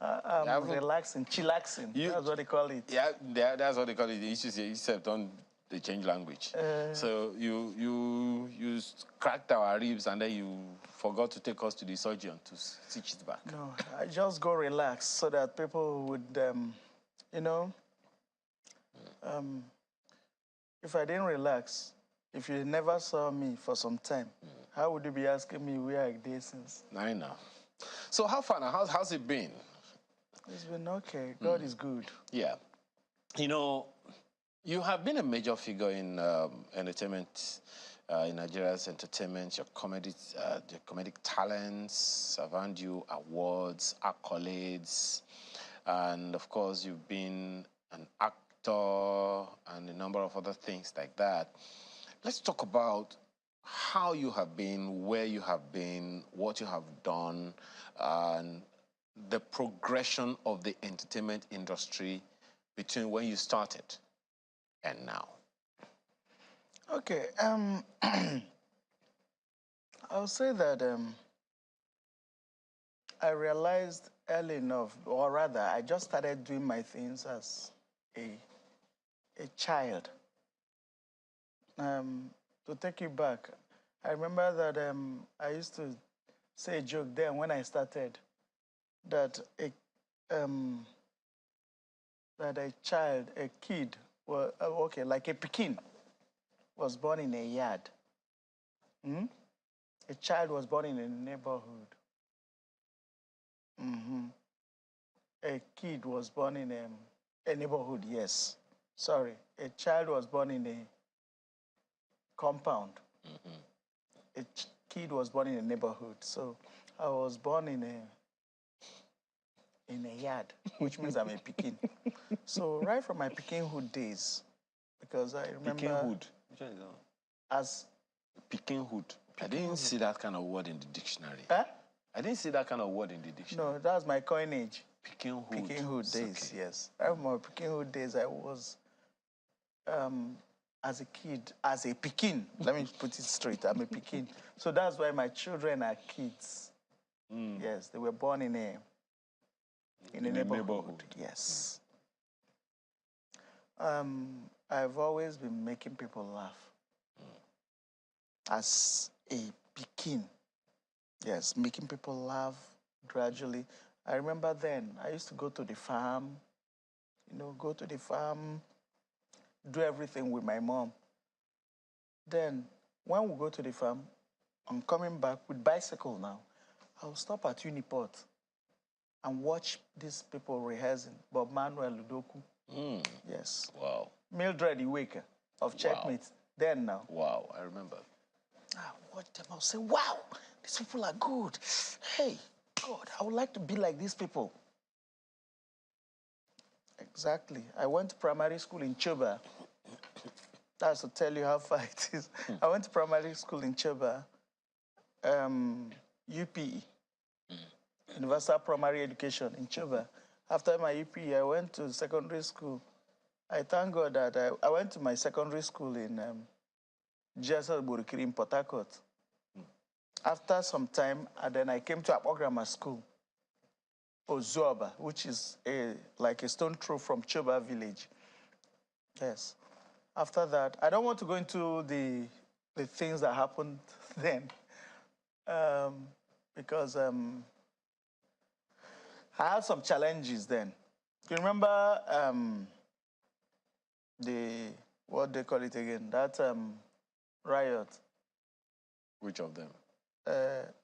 I'm relaxing, chillaxing. That's what they call it. Yeah, that's what they call it. You said don't they change language. So you cracked our ribs and then you forgot to take us to the surgeon to stitch it back. No, I just go relax so that people would, you know, if I didn't relax, if you never saw me for some time, how would you be asking me where I did since? I know. So how far now? How's it been? It's been okay. God is good. Yeah. You know, you have been a major figure in entertainment, in Nigeria's entertainment. Your comedic talents have earned you awards, accolades, and of course, you've been an actor and a number of other things like that. Let's talk about how you have been, where you have been, what you have done, and the progression of the entertainment industry between when you started and now. Okay. I'll say that I realized early enough, or rather, I just started doing my things as a child. To take you back, I remember that I used to say a joke then when I started that a kid, well, okay, like a Pekin, was born in a yard. A child was born in a neighborhood. A kid was born in a neighborhood, yes. Sorry, a child was born in a compound. A kid was born in a neighborhood. So I was born in a yard, which means I'm a Pekin. So right from my Pekinhood days, because I remember... Pekinhood? Which one is that? As... Pekinhood. I didn't see that kind of word in the dictionary. Huh? I didn't see that kind of word in the dictionary. No, that's my coinage. Pekinhood. Pekinhood days, okay. Yes. Right from my Pekinhood days, I was, as a kid, as a Pekin. Let me put it straight. I'm a Pekin. So that's why my children are kids. Yes, they were born in a neighborhood. Yes. I've always been making people laugh. As a Pekin. Yes, making people laugh gradually. I remember then, I used to go to the farm, do everything with my mom. Then, when we go to the farm, I'm coming back with bicycle now. I'll stop at Uniport and watch these people rehearsing. Bob Manuel Udoku. Yes. Wow. Mildred Iweka of Checkmate. Wow. Then now. Wow, I remember. I watch them, I'll say, wow, these people are good. Hey, God, I would like to be like these people. Exactly. I went to primary school in Choba. That's to tell you how far it is. I went to primary school in Choba, UPE, Universal Primary Education in Choba. After my UPE, I went to secondary school. I thank God that I went to my secondary school in GSL Burikiri in Port Harcourt. After some time, and then I came to Akpo Grammar School, Ozuoba, which is like a stone throw from Choba village. Yes. After that, I don't want to go into the things that happened then, because I had some challenges then. You remember what they call it again? That riot. Which of them?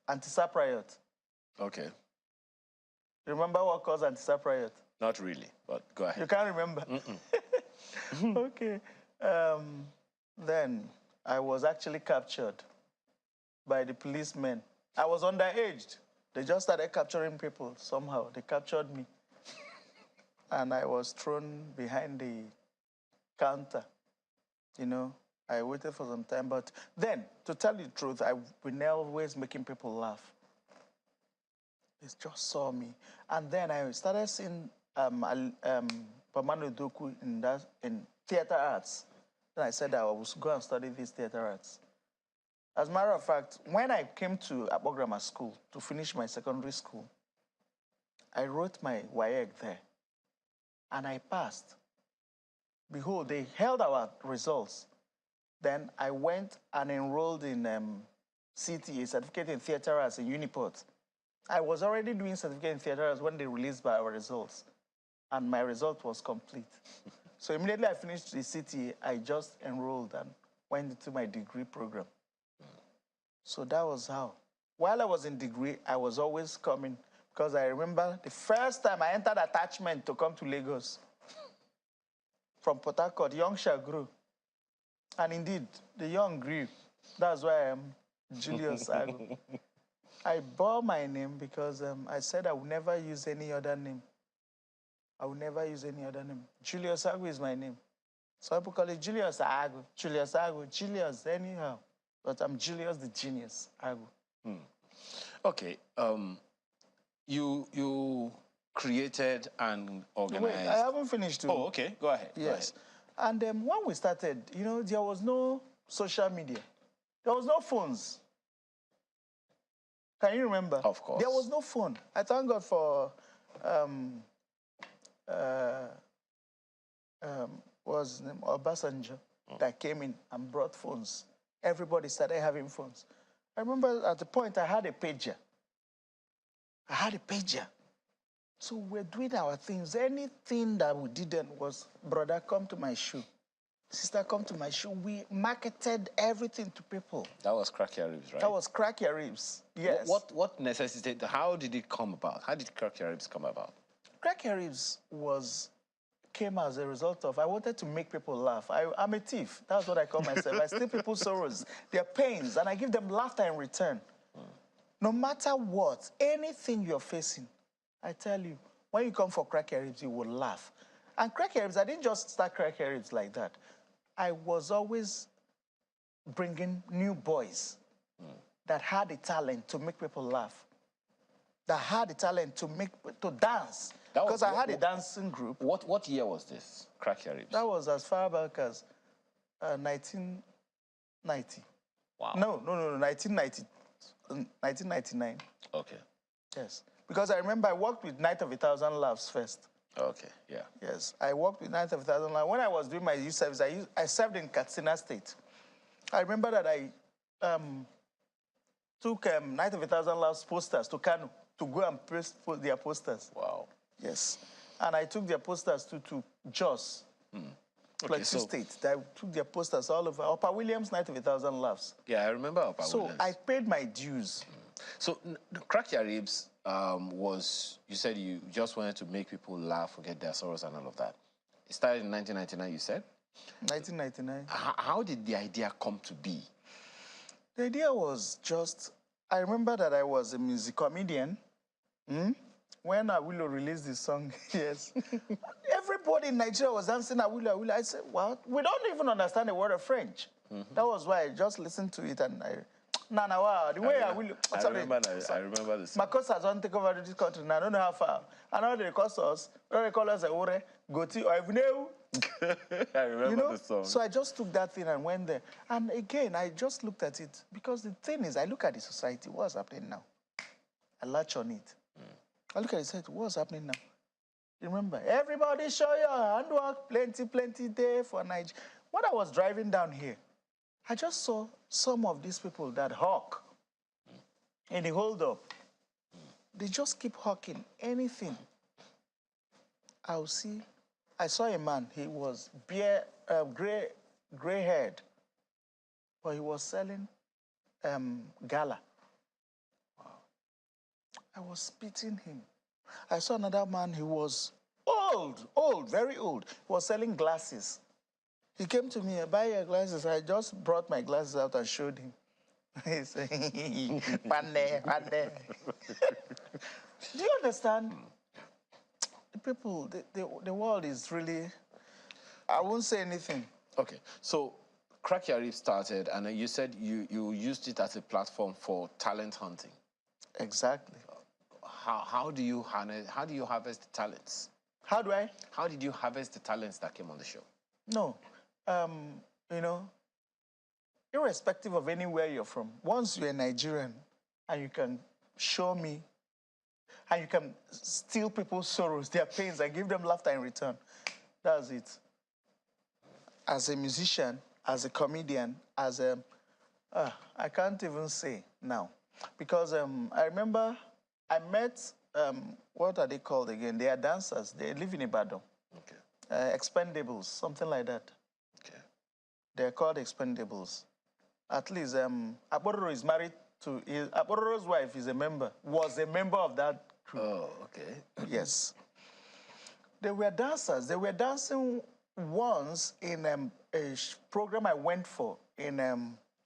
Anti-SAP riot. Okay. Remember what caused anti-SAP riot? Not really, but go ahead. You can't remember? Okay. Then I was actually captured by the policemen. I was underage. They just started capturing people somehow. They captured me. And I was thrown behind the counter. I waited for some time, but then, to tell you the truth, I've been always making people laugh. They just saw me. And then I started seeing Pamano Doku in theater arts. Then I said I was going to study these theater arts. As a matter of fact, when I came to Akpo Grammar School to finish my secondary school, I wrote my WAEC there, and I passed. Behold, they held our results. Then I went and enrolled in CTA, Certificate in Theatre Arts in Uniport. I was already doing Certificate in Theatre Arts when they released our results, and my result was complete. So immediately I finished the CTA, I just enrolled and went into my degree program. So that was how. While I was in degree, I was always coming, because I remember the first time I entered attachment to come to Lagos from Port Harcourt, young shall grow. And indeed, the young grew. That's why I am Julius Agu. I bore my name because I said I would never use any other name. I would never use any other name. Julius Agu is my name. Some people call it Julius Agu, Julius anyhow. But I'm Julius the Genius Agu. Okay. You created and organized. Wait, I haven't finished. Oh, okay. Go ahead. Yes. Go ahead. And when we started, there was no social media. There was no phones. Can you remember? Of course. There was no phone. I thank God for what's his name? Obasanjo, that came in and brought phones. Everybody started having phones. I remember at the point I had a pager. So we're doing our things. Anything that we didn't was, brother, come to my shoe. Sister, come to my shoe. We marketed everything to people. That was Crack Your Ribs, right? That was Crack Your Ribs, yes. What necessitated, how did it come about? How did Crack Your Ribs come about? Crack Your Ribs came as a result of, I wanted to make people laugh. I'm a thief. That's what I call myself. I steal people's sorrows, their pains, and I give them laughter in return. No matter what, anything you're facing, I tell you, when you come for Crack Your Ribs, you will laugh. And Crack Your Ribs, I didn't just start Crack Your Ribs like that. I was always bringing new boys that had the talent to make people laugh, that had the talent to dance. Because I had a dancing group. What year was this, Crack Your Ribs? That was as far back as 1990. Wow. No, 1990, 1999. Okay. Yes. Because I remember I worked with Night of 1,000 Laughs first. Okay, yeah. Yes, I worked with Night of 1,000 Laughs. When I was doing my youth service, I served in Katsina State. I remember that I took Night of 1,000 Laughs posters to Kano to go and press their posters. Wow. Yes. And I took their posters to Jos, Plateau State. I took their posters all over. Upper Williams, Night of 1,000 Laughs. Yeah, I remember Upper Williams. So I paid my dues. So Crack Your Ribs was, you said you just wanted to make people laugh, forget their sorrows and all of that. It started in 1999, you said? 1999. How did the idea come to be? The idea was just, I remember that I was a music comedian. When Awilo released this song, yes, everybody in Nigeria was dancing Awilo. I said, what? We don't even understand the word of French. That was why I just listened to it and the way I remember the song. My course has not taken over this country and I don't know how far. And now they call us Ore, Goti, or Evneu. I remember the song. So I just took that thing and went there. And again, I just looked at it. Because the thing is, I look at the society, what's happening now? I latch on it. I look at it and say, what's happening now? Remember, everybody show your handwork, plenty day for Nigeria. When I was driving down here, I just saw some of these people that hawk in the hold-up. They just keep hawking anything. I saw a man, he was gray-haired, but he was selling gala. I was pitying him. I saw another man, he was old, very old. He was selling glasses. He came to me, buy your glasses. I just brought my glasses out and showed him. He said, one day. Do you understand? The people, the world is really, I won't say anything. Okay, so Crack Your Ribs started, and you said you used it as a platform for talent hunting. Exactly. How do you harvest the talents? How do I? How did you harvest the talents that came on the show? No, irrespective of anywhere you're from, once you're a Nigerian and you can show me, and you can steal people's sorrows, their pains, and give them laughter in return. That's it. As a musician, as a comedian, as a... I can't even say now. Because I remember I met, what are they called again? They are dancers. They live in Ibadan. Okay. Expendables, something like that. Okay. They're called Expendables. At least Abororo is married to... Abororo's wife is a member, was a member of that crew. Oh, okay. Yes. They were dancers. They were dancing once in a program I went for in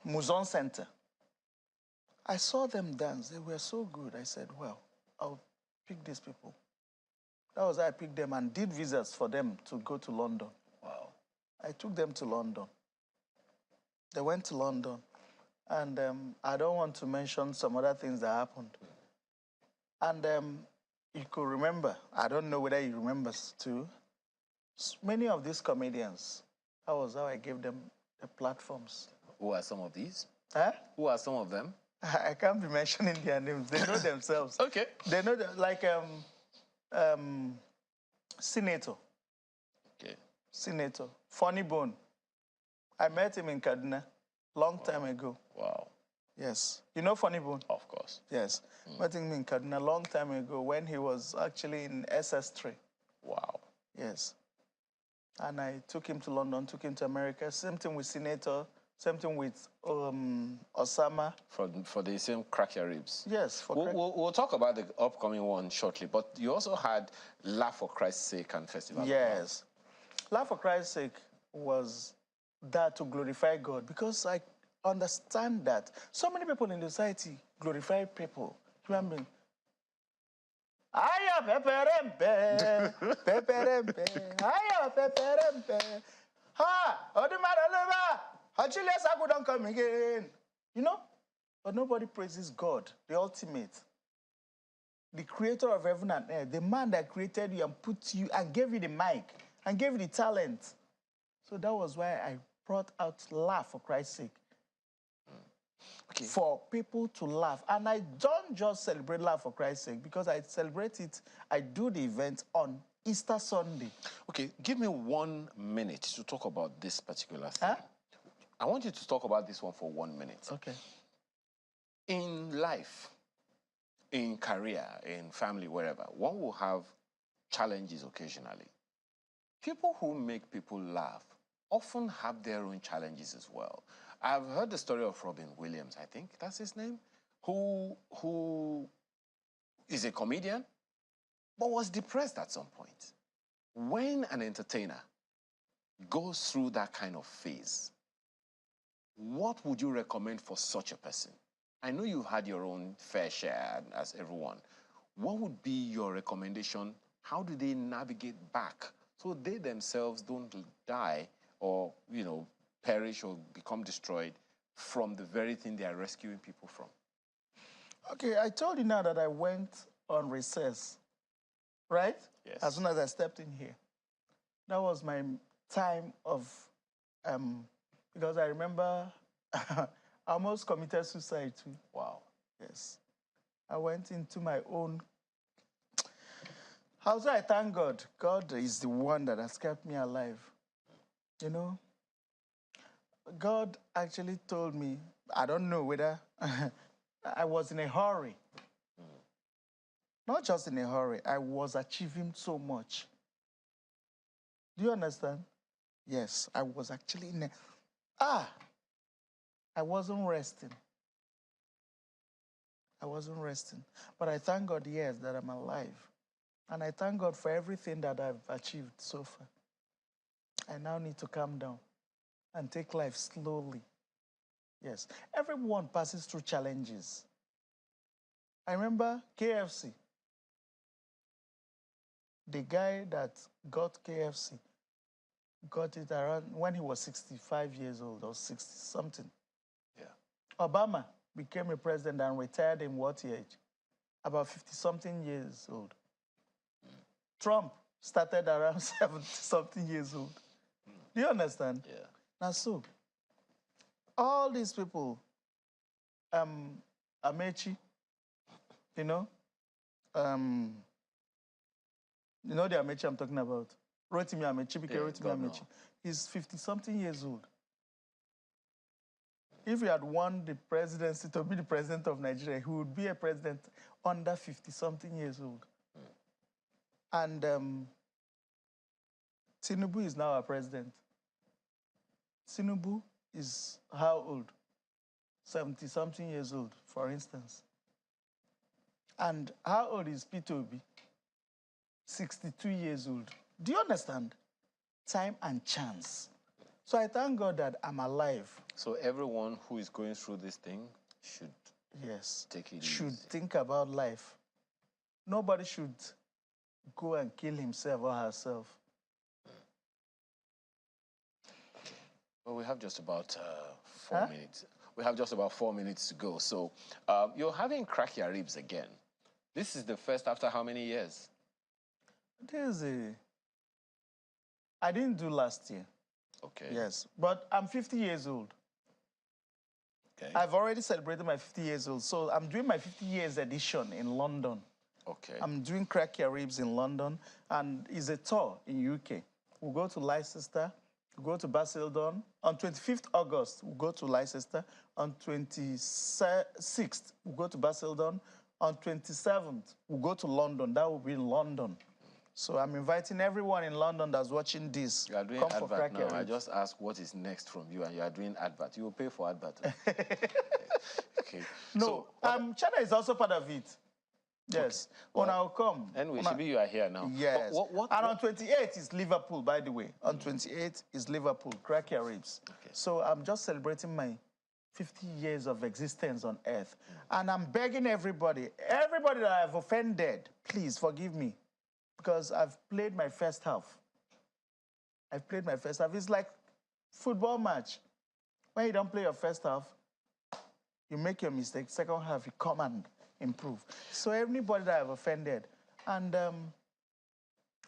Muzon Center. I saw them dance. They were so good. I said, well, I'll pick these people. That was how I picked them and did visas for them to go to London. Wow. I took them to London. They went to London. And I don't want to mention some other things that happened. And you could remember, I don't know whether you remember too, many of these comedians, that was how I gave them the platforms. Who are some of these? Huh? Who are some of them? I can't be mentioning their names. They know themselves. Okay. They know, like, Senator. Okay. Senator. Funny Bone. I met him in Kaduna long time ago. Wow. Yes. You know Funny Bone? Of course. Yes. Met him in Kaduna long time ago when he was actually in SS3. Wow. Yes. And I took him to London, took him to America. Same thing with Senator. Same thing with Osama. For the same Crack Your Ribs. Yes. We'll talk about the upcoming one shortly, but you also had Laugh for Christ's Sake and Festival. Yes. Laugh for Christ's Sake was that to glorify God, because I understand that so many people in the society glorify people, human beings. Aya peperempe, peperempe, aya peperempe. Ha, Odimaraleva, Achilles Agu don't come again. You know? But nobody praises God, the ultimate, the creator of heaven and earth, the man that created you and put you and gave you the mic and gave you the talent. So that was why I brought out Laugh for Christ's Sake. Okay. For people to laugh. And I don't just celebrate Laugh for Christ's Sake, because I celebrate it, I do the event on Easter Sunday. Okay, give me 1 minute to talk about this particular thing. Huh? I want you to talk about this one for 1 minute. Okay. In life, in career, in family, wherever, one will have challenges occasionally. People who make people laugh often have their own challenges as well. I've heard the story of Robin Williams, I think that's his name, who is a comedian, but was depressed at some point. When an entertainer goes through that kind of phase, what would you recommend for such a person? I know you've had your own fair share, as everyone. What would be your recommendation? How do they navigate back so they themselves don't die or, you know, perish or become destroyed from the very thing they are rescuing people from? Okay, I told you now that I went on recess, right? Yes. As soon as I stepped in here. That was my time of, because I remember I almost committed suicide too. Wow. Yes. I went into my own. Also, I thank God. God is the one that has kept me alive. You know? God actually told me, I don't know whether I was in a hurry. Not just in a hurry, I was achieving so much. Do you understand? Yes, I was actually in a... I wasn't resting. I wasn't resting. But I thank God, yes, that I'm alive. And I thank God for everything that I've achieved so far. I now need to calm down and take life slowly. Yes, everyone passes through challenges. I remember KFC. The guy that got KFC got it around when he was 65 years old or 60 something. Yeah. Obama became a president and retired in what age? About 50 something years old. Trump started around 70 something years old. Do you understand? Yeah. Now, so, all these people, Amechi, you know, You know the Amechi I'm talking about? Rotimi Amechi, Yeah, Rotimi God no. Amechi. He's 50-something years old. If he had won the presidency to be the president of Nigeria, he would be a president under 50-something years old. And Tinubu is now our president. Tinubu is how old? 70-something years old, for instance. And how old is Peter Obi? 62 years old. Do you understand? Time and chance. So I thank God that I'm alive. So everyone who is going through this thing should take it should easy. think about life. Nobody should go and kill himself or herself. Well, we have just about 4 minutes. We have just about 4 minutes to go. So you're having crack your ribs again. This is the first after how many years? I didn't do last year. Okay. Yes, but I'm 50 years old. Okay. I've already celebrated my 50 years old, so I'm doing my 50 years edition in London. Okay. I'm doing Crack Your Ribs in London, and it's a tour in UK. We'll go to Leicester, we'll go to Basildon. On 25th August, we'll go to Leicester. On 26th, we'll go to Basildon. On 27th, we'll go to London. That will be in London. So I'm inviting everyone in London that's watching this. You are doing come for advert Crack Your now. I Ribs. just asked what is next from you, and you are doing advert. You will pay for advert. Okay. No, China is also part of it. Yes. Okay. When I'll come. Anyway, Shibi, you are here now. Yes. And on 28th is Liverpool, by the way. On 28th is Liverpool, Crack Your Ribs. Okay. So I'm just celebrating my 50 years of existence on earth. And I'm begging everybody that I've offended, please forgive me. Because I've played my first half. I've played my first half. It's like football match. When you don't play your first half, you make your mistake. Second half, you come and improve. So anybody that I've offended, and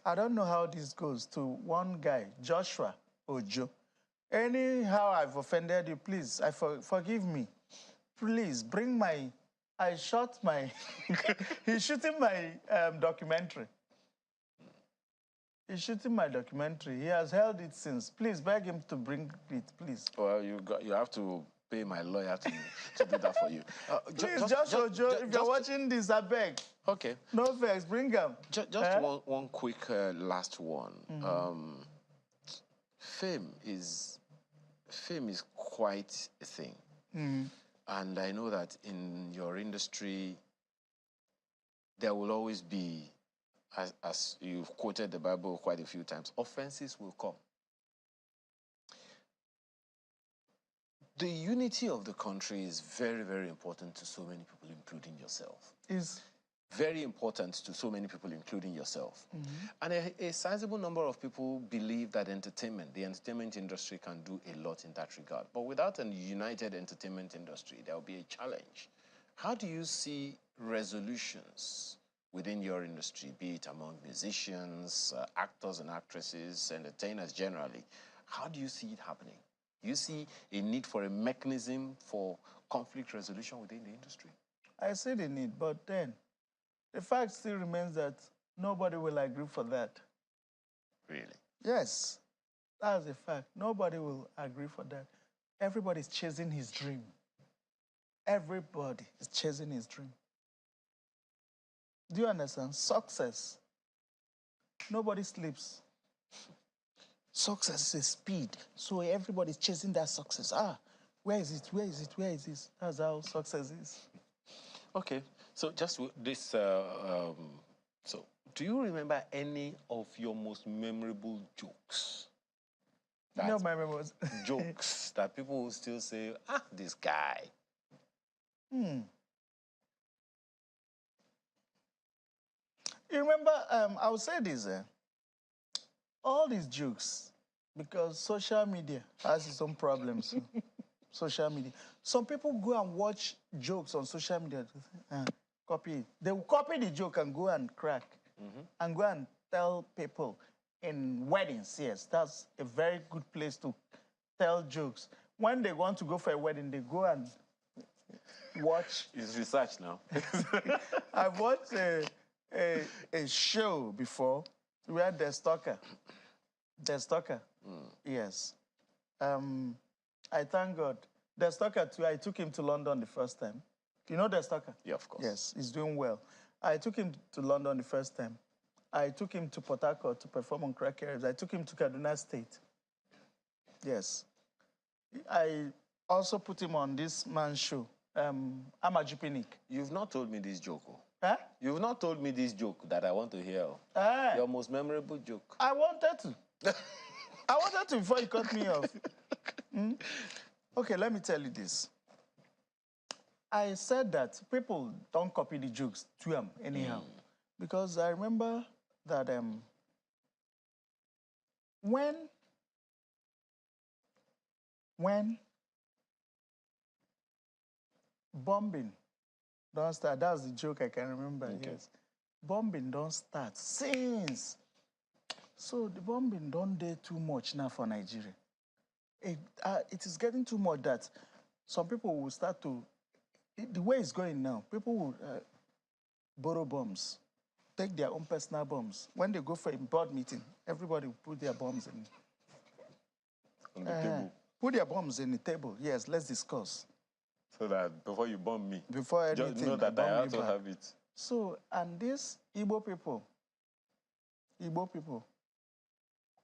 I don't know how this goes to one guy, Joshua Ojo. Anyhow I've offended you, please, forgive me. Please, bring my, I shot my, he's shooting my documentary. He's shooting my documentary. He has held it since. Please beg him to bring it, please. Well, you have to pay my lawyer to do that for you. Please, Joshua Joe, if you're watching this, I beg. Okay. No vex, bring him. Just one quick last one. Mm-hmm. Fame is quite a thing. Mm-hmm. And I know that in your industry, there will always be, as you've quoted the Bible quite a few times, offenses will come. The unity of the country is very, very important to so many people, including yourself. Is very important to so many people, including yourself. Mm-hmm. And a sizable number of people believe that the entertainment industry can do a lot in that regard. But without a united entertainment industry, there will be a challenge. How do you see resolutions within your industry, be it among musicians, actors and actresses, entertainers generally? How do you see it happening? Do you see a need for a mechanism for conflict resolution within the industry? I see the need, but then the fact still remains that nobody will agree for that. Really? Yes, that's a fact. Nobody will agree for that. Everybody's chasing his dream. Everybody is chasing his dream. Do you understand? Success. Nobody sleeps. Success is speed. So everybody's chasing that success. Where is it? Where is it? Where is this? That's how success is. Okay. So just this, so do you remember any of your most memorable jokes? No, my memories. Jokes that people will still say, this guy. You remember, I would say this, all these jokes, because social media has its own problems. Social media. Some people go and watch jokes on social media, copy it. They will copy the joke and go and crack, and go and tell people in weddings. Yes, that's a very good place to tell jokes. When they want to go for a wedding, they go and watch. It's research now. I've watched a show before where the stalker. Yes. I thank God. The stalker too, I took him to London the first time. You know the stalker? Yeah, of course. Yes, he's doing well. I took him to London the first time. I took him to Port Harcourt to perform on Crack Arabs. I took him to Kaduna State. Yes. I also put him on this man's show, Amajupinik. You've not told me this joke. Huh? You've not told me this joke that I want to hear. Your most memorable joke. I wanted to. I wanted to before you cut me off. Okay, let me tell you this. I said that people don't copy the jokes to them anyhow. Because I remember that when bombing don't start, that's the joke I can remember, yes. Bombing don't start since. So the bombing don't do too much now for Nigeria. It is getting too much that some people will start to, the way it's going now, people will borrow bombs, take their own personal bombs. When they go for a board meeting, everybody will put their bombs on the table. Put their bombs in the table. Yes, let's discuss. So that before you bomb me, before anything, just know that I also have it. So, and these Igbo people,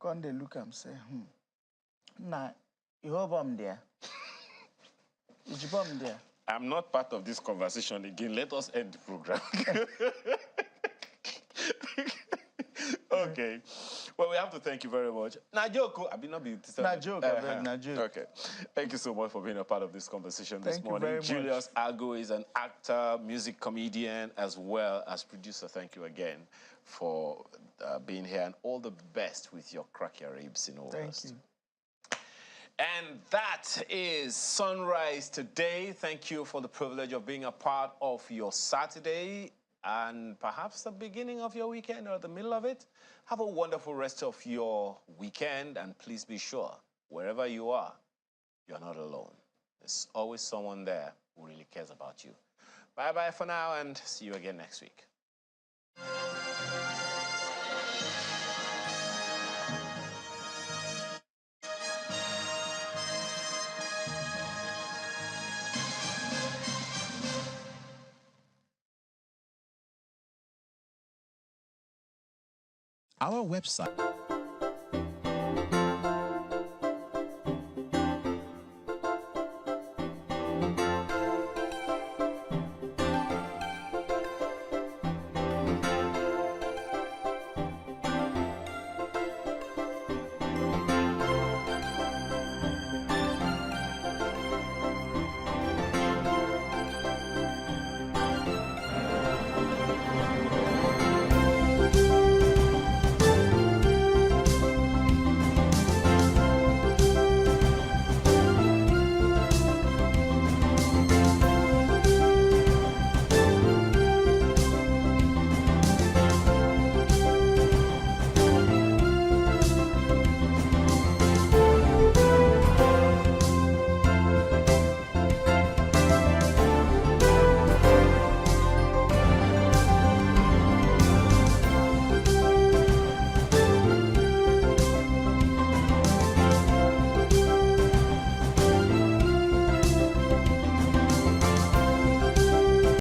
come they look and say, nah, you have bomb there. Is your bomb there? I'm not part of this conversation again. Let us end the program. Okay. Well, we have to thank you very much. Najoko, I mean, not be Najoko. Okay. Thank you so much for being a part of this conversation this Thank you morning. very Julius Ago is an actor, music comedian, as well as producer. Thank you again for being here, and all the best with your Crack Your Ribs in August. Thank you. And that is Sunrise today. Thank you for the privilege of being a part of your Saturday and perhaps the beginning of your weekend or the middle of it. Have a wonderful rest of your weekend, and please be sure, wherever you are, you're not alone. There's always someone there who really cares about you. Bye-bye for now, and see you again next week. Our website